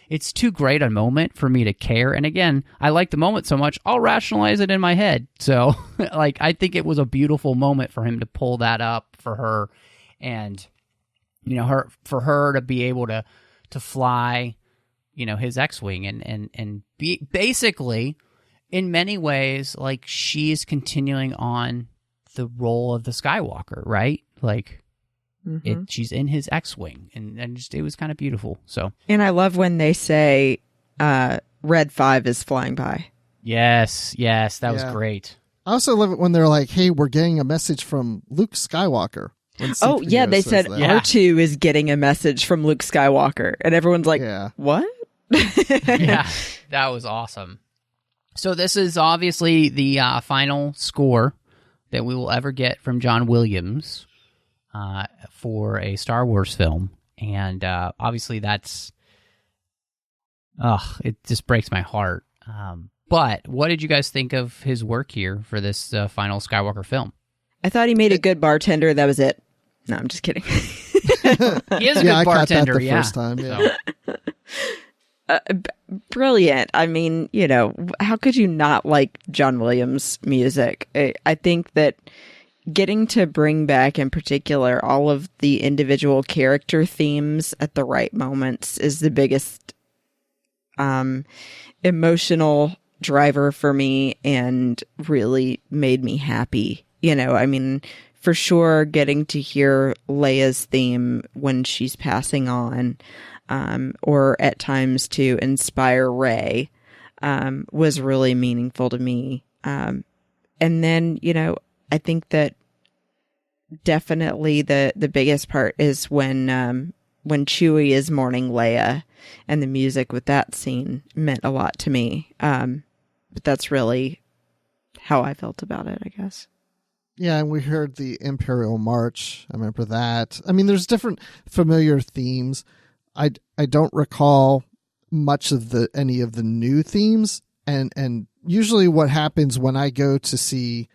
it's too great a moment for me to care. And again, I like the moment so much, I'll rationalize it in my head. So, like, I think it was a beautiful moment for him to pull that up for her, and you know, for her to be able to fly, you know, his X-Wing and be basically, in many ways, like, she's continuing on the role of the Skywalker, right? Like, she's in his X-Wing, and just, it was kind of beautiful. So, and I love when they say, Red 5 is flying by. Yes, that was great. I also love it when they're like, "Hey, we're getting a message from Luke Skywalker." Oh, yeah, they said R2 is getting a message from Luke Skywalker, and everyone's like, what? Yeah, that was awesome. So this is obviously the final score that we will ever get from John Williams for a Star Wars film. And obviously that's... it just breaks my heart. But what did you guys think of his work here for this final Skywalker film? I thought he made a good bartender. That was it. No, I'm just kidding. He is a good bartender, I caught that the first time, brilliant. I mean, you know, how could you not like John Williams' music? I think that getting to bring back, in particular, all of the individual character themes at the right moments is the biggest emotional driver for me, and really made me happy. You know, I mean, for sure, getting to hear Leia's theme when she's passing on, or at times to inspire Rey, was really meaningful to me. And then, you know, I think that definitely the biggest part is when Chewie is mourning Leia, and the music with that scene meant a lot to me. But that's really how I felt about it, I guess. Yeah, and we heard the Imperial March. I remember that. I mean, there's different familiar themes. I don't recall much of any of the new themes And usually what happens when I go to see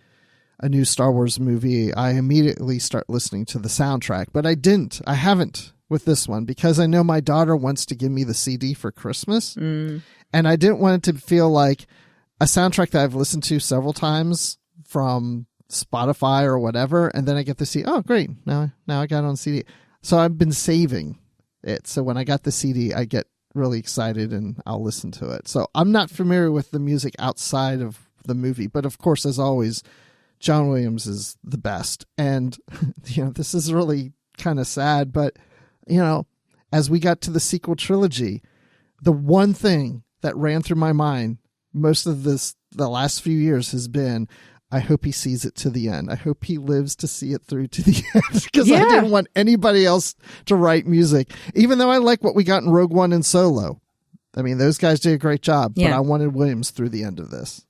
a new Star Wars movie, I immediately start listening to the soundtrack. But I haven't with this one, because I know my daughter wants to give me the CD for Christmas. And I didn't want it to feel like a soundtrack that I've listened to several times from Spotify or whatever, and then I get to see, oh great, now I got it on CD. So I've been saving it, so when I got the CD I get really excited and I'll listen to it. So I'm not familiar with the music outside of the movie, but of course, as always, John Williams is the best. And this is really kind of sad, but as we got to the sequel trilogy, the one thing that ran through my mind most of the last few years has been, I hope he sees it to the end. I hope he lives to see it through to the end, because I didn't want anybody else to write music, even though I like what we got in Rogue One and Solo. I mean, those guys did a great job, but I wanted Williams through the end of this.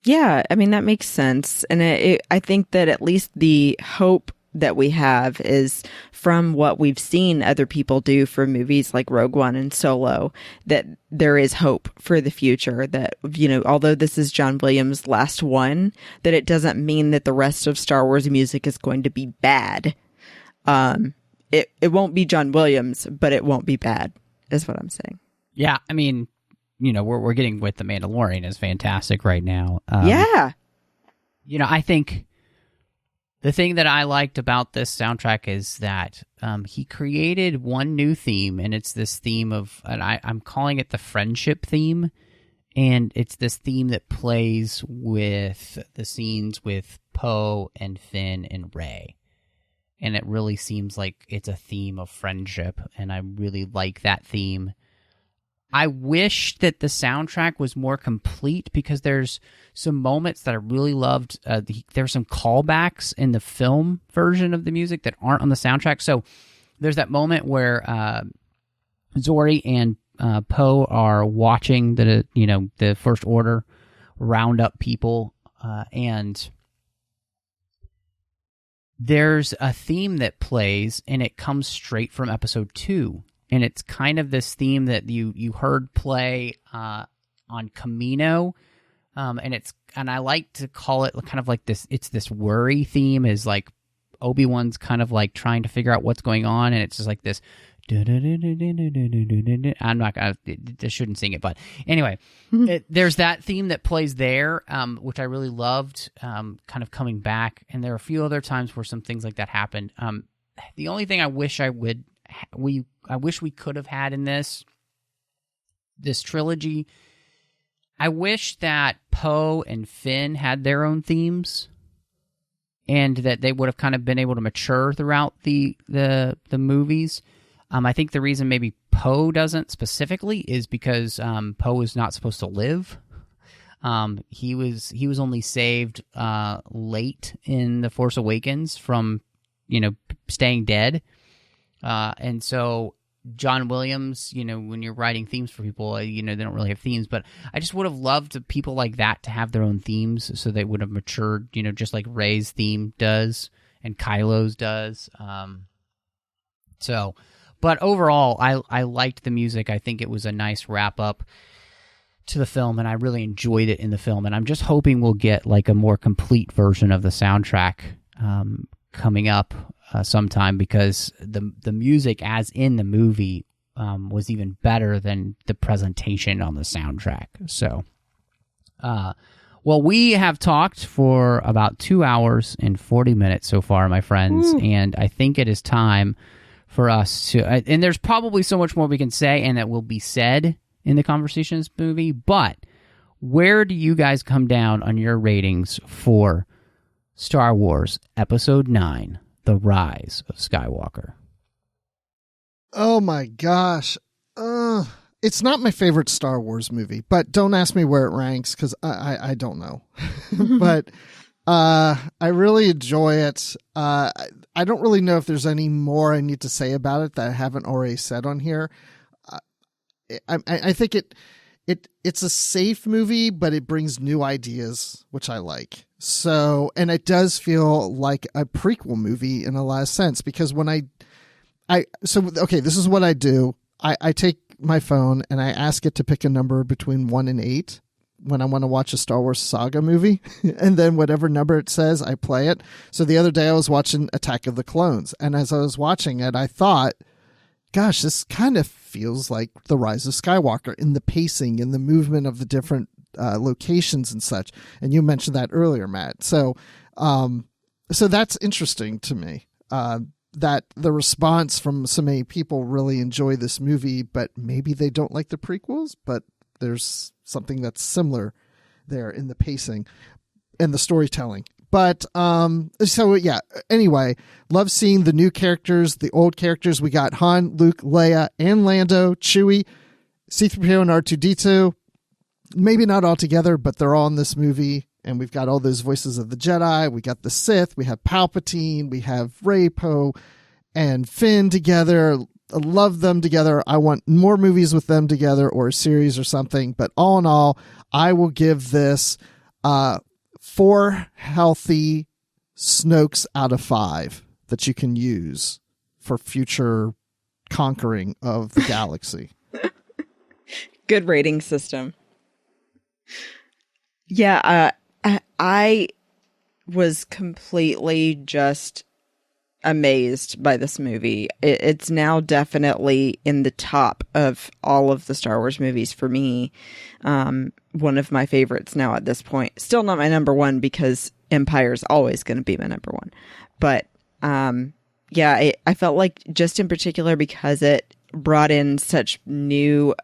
Yeah, I mean, that makes sense. And I think that at least the hope that we have is from what we've seen other people do for movies like Rogue One and Solo, that there is hope for the future, that, although this is John Williams' last one, that it doesn't mean that the rest of Star Wars music is going to be bad. It won't be John Williams, but it won't be bad, is what I'm saying. Yeah, I mean, we're getting with The Mandalorian is fantastic right now. Yeah. I think the thing that I liked about this soundtrack is that he created one new theme, and it's this theme of, and I'm calling it the friendship theme, and it's this theme that plays with the scenes with Poe and Finn and Rey. And it really seems like it's a theme of friendship, and I really like that theme. I wish that the soundtrack was more complete, because there's some moments that I really loved. There's some callbacks in the film version of the music that aren't on the soundtrack. So there's that moment where Zorii and Poe are watching the First Order round up people, and there's a theme that plays, and it comes straight from Episode 2. And it's kind of this theme that you heard play on Camino, and I like to call it kind of like this. It's this worry theme, is like Obi-Wan's kind of like trying to figure out what's going on, and it's just like this. I'm not gonna. I shouldn't sing it, but anyway, there's that theme that plays there, which I really loved, kind of coming back. And there are a few other times where some things like that happened. The only thing I wish I wish we could have had in this trilogy, I wish that Poe and Finn had their own themes, and that they would have kind of been able to mature throughout the movies. I think the reason maybe Poe doesn't specifically is because Poe is not supposed to live. He was only saved late in The Force Awakens from staying dead. And so John Williams, when you're writing themes for people, they don't really have themes, but I just would have loved people like that to have their own themes, so they would have matured, just like Rey's theme does and Kylo's does. But overall, I liked the music. I think it was a nice wrap up to the film, and I really enjoyed it in the film, and I'm just hoping we'll get like a more complete version of the soundtrack coming up sometime, because the music as in the movie was even better than the presentation on the soundtrack. So, well, we have talked for about 2 hours and 40 minutes so far, my friends, and I think it is time for us to, and there's probably so much more we can say and that will be said in the conversation of this movie, but where do you guys come down on your ratings for Star Wars Episode 9, The Rise of Skywalker? Oh my gosh. It's not my favorite Star Wars movie, but don't ask me where it ranks, because I don't know. But I really enjoy it. I don't really know if there's any more I need to say about it that I haven't already said on here. I think it's a safe movie, but it brings new ideas, which I like. So, and it does feel like a prequel movie in a lot of sense, because when this is what I do. I take my phone and I ask it to pick a number between 1 and 8, when I want to watch a Star Wars saga movie, and then whatever number it says, I play it. So the other day I was watching Attack of the Clones, and as I was watching it, I thought, gosh, this kind of feels like the Rise of Skywalker in the pacing and the movement of the different locations and such. And you mentioned that earlier, Matt. So that's interesting to me, that the response from so many people really enjoy this movie, but maybe they don't like the prequels, but there's something that's similar there in the pacing and the storytelling. But so yeah, anyway, love seeing the new characters, the old characters. We got Han, Luke, Leia, and Lando, Chewie, C-3PO, and R2-D2. Maybe not all together, but they're all in this movie. And we've got all those voices of the Jedi. We got the Sith. We have Palpatine. We have Rey, Poe, and Finn together. I love them together. I want more movies with them together, or a series or something. But all in all, I will give this 4 healthy Snokes out of 5 that you can use for future conquering of the galaxy. Good rating system. Yeah, I was completely just amazed by this movie. It's now definitely in the top of all of the Star Wars movies for me. One of my favorites now at this point. Still not my number one, because Empire's always going to be my number one. But yeah, I felt like, just in particular because it brought in such new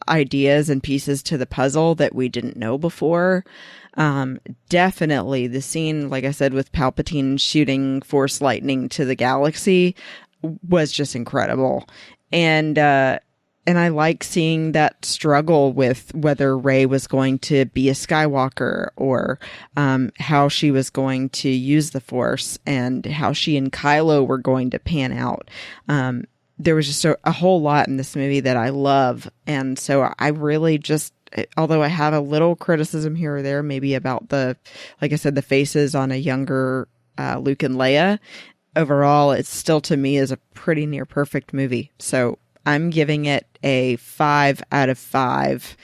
ideas and pieces to the puzzle that we didn't know before. Definitely the scene, like I said, with Palpatine shooting Force lightning to the galaxy was just incredible. And I like seeing that struggle with whether Rey was going to be a Skywalker, or how she was going to use the Force, and how she and Kylo were going to pan out. There was just a whole lot in this movie that I love. And so I really just, although I have a little criticism here or there, maybe about like I said, the faces on a younger Luke and Leia, overall, it still to me is a pretty near perfect movie. So I'm giving it a 5 out of 5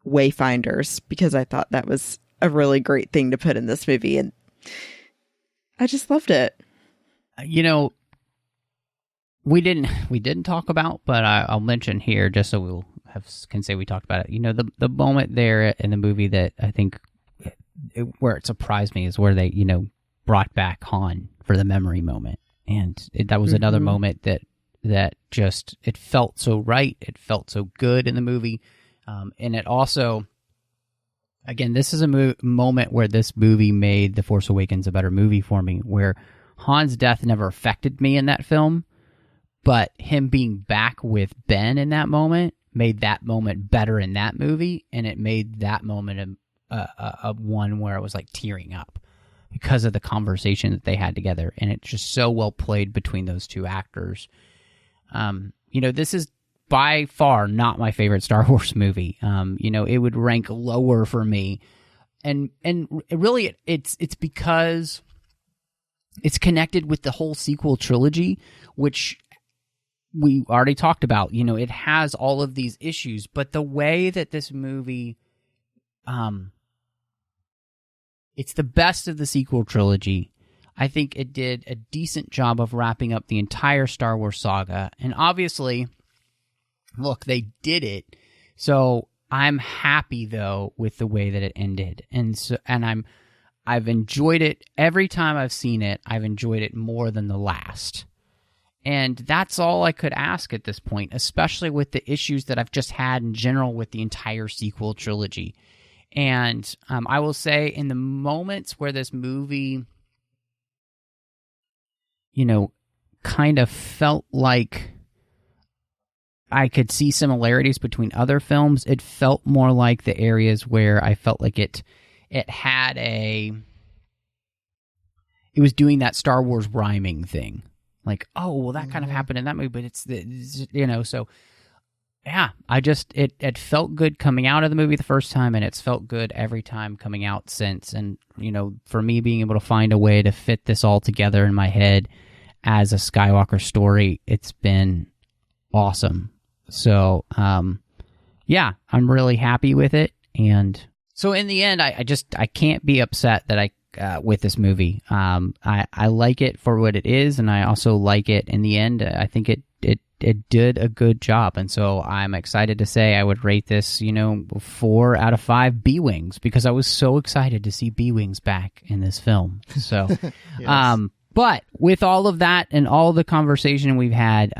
Wayfinders, because I thought that was a really great thing to put in this movie. And I just loved it. You know, we didn't talk about, but I'll mention here just so we'll can say we talked about it. You know, the moment there in the movie that I think where it surprised me is where they, you know, brought back Han for the memory moment. And that was another moment that just, it felt so right. It felt so good in the movie. And it also, again, this is a moment where this movie made The Force Awakens a better movie for me, where Han's death never affected me in that film, but him being back with Ben in that moment made that moment better in that movie, and it made that moment a one where I was like tearing up because of the conversation that they had together, and it's just so well played between those two actors. You know, this is by far not my favorite Star Wars movie. You know, it would rank lower for me, and really it's because it's connected with the whole sequel trilogy, which we already talked about. You know, it has all of these issues, but the way that this movie, it's the best of the sequel trilogy. I think it did a decent job of wrapping up the entire Star Wars saga. And obviously, look, they did it. So I'm happy though with the way that it ended. And I've enjoyed it every time I've seen it. I've enjoyed it more than the last. And that's all I could ask at this point, especially with the issues that I've just had in general with the entire sequel trilogy. And I will say, in the moments where this movie, you know, kind of felt like I could see similarities between other films, it felt more like the areas where I felt like it was doing that Star Wars rhyming thing. Like, oh, well, that kind of happened in that movie, but it's you know, so yeah, it felt good coming out of the movie the first time, and it's felt good every time coming out since. And, you know, for me being able to find a way to fit this all together in my head as a Skywalker story, it's been awesome. So, yeah, I'm really happy with it. And so in the end, I can't be upset that with this movie. I like it for what it is, and I also like it in the end. I think it did a good job, and so I'm excited to say I would rate this, 4 out of 5 B-Wings, because I was so excited to see B-Wings back in this film. So, yes. But with all of that and all the conversation we've had,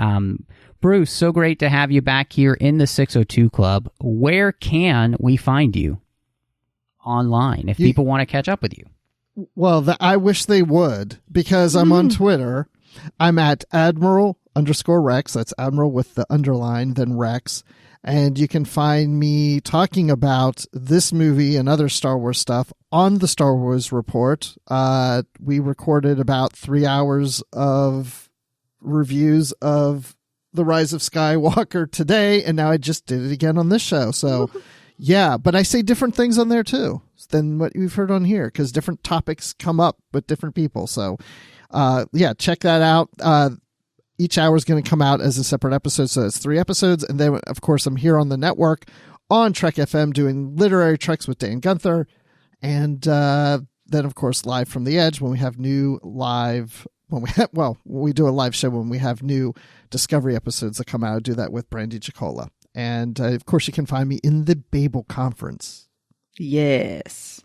Bruce, so great to have you back here in the 602 Club. Where can we find you online if people want to catch up with you? Well, I wish they would, because I'm on Twitter. I'm at Admiral_Rex. That's Admiral with the underline, then Rex. And you can find me talking about this movie and other Star Wars stuff on the Star Wars Report. We recorded about 3 hours of reviews of The Rise of Skywalker today, and now I just did it again on this show. So, yeah, but I say different things on there, too, than what you've heard on here, because different topics come up with different people. So, yeah, check that out. Each hour is going to come out as a separate episode, so it's 3 episodes. And then, of course, I'm here on the network on Trek FM doing Literary Treks with Dan Gunther. And then, of course, Live from the Edge when we have new live... we do a live show when we have new Discovery episodes that come out. I do that with Brandy Chicola. And, of course, you can find me in the Babel Conference. Yes.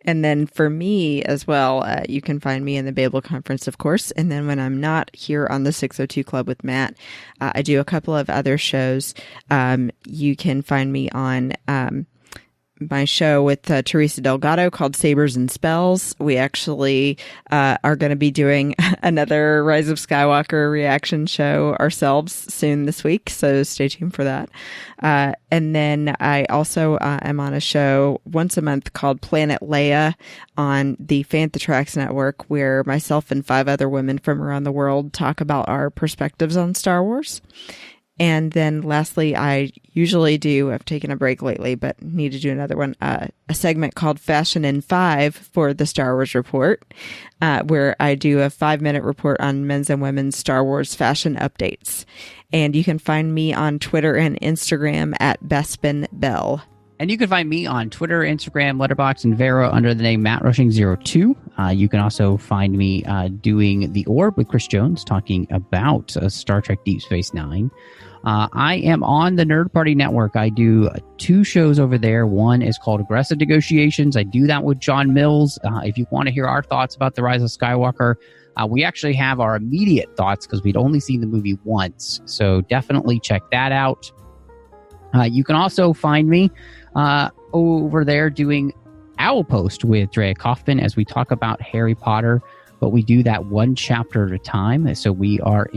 And then for me as well, you can find me in the Babel Conference, of course. And then when I'm not here on the 602 Club with Matt, I do a couple of other shows. You can find me on my show with Teresa Delgado called Sabers and Spells. We actually are going to be doing another Rise of Skywalker reaction show ourselves soon this week, so stay tuned for that. And then I also am on a show once a month called Planet Leia on the Fantatrax Network, where myself and 5 other women from around the world talk about our perspectives on Star Wars. And then lastly, I usually do, I've taken a break lately, but need to do another one, a segment called Fashion in 5 for the Star Wars Report, where I do a 5-minute report on men's and women's Star Wars fashion updates. And you can find me on Twitter and Instagram at Bespin Bell. And you can find me on Twitter, Instagram, Letterboxd, and Vero under the name MattRushing02. You can also find me doing The Orb with Chris Jones, talking about Star Trek Deep Space Nine. I am on the Nerd Party Network. I do 2 shows over there. One is called Aggressive Negotiations. I do that with John Mills. If you want to hear our thoughts about The Rise of Skywalker, we actually have our immediate thoughts because we'd only seen the movie once. So definitely check that out. You can also find me over there doing Owl Post with Drea Kaufman as we talk about Harry Potter, but we do that 1 chapter at a time. So we are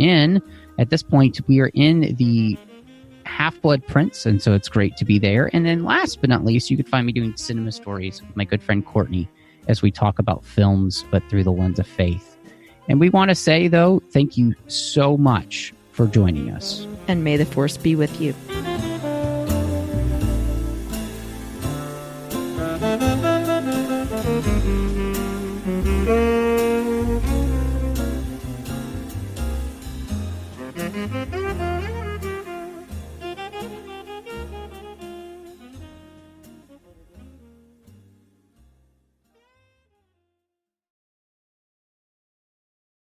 at this point, we are in the Half-Blood Prince, and so it's great to be there. And then last but not least, you can find me doing Cinema Stories with my good friend Courtney as we talk about films, but through the lens of faith. And we want to say, though, thank you so much for joining us. And may the Force be with you. Mm-hmm.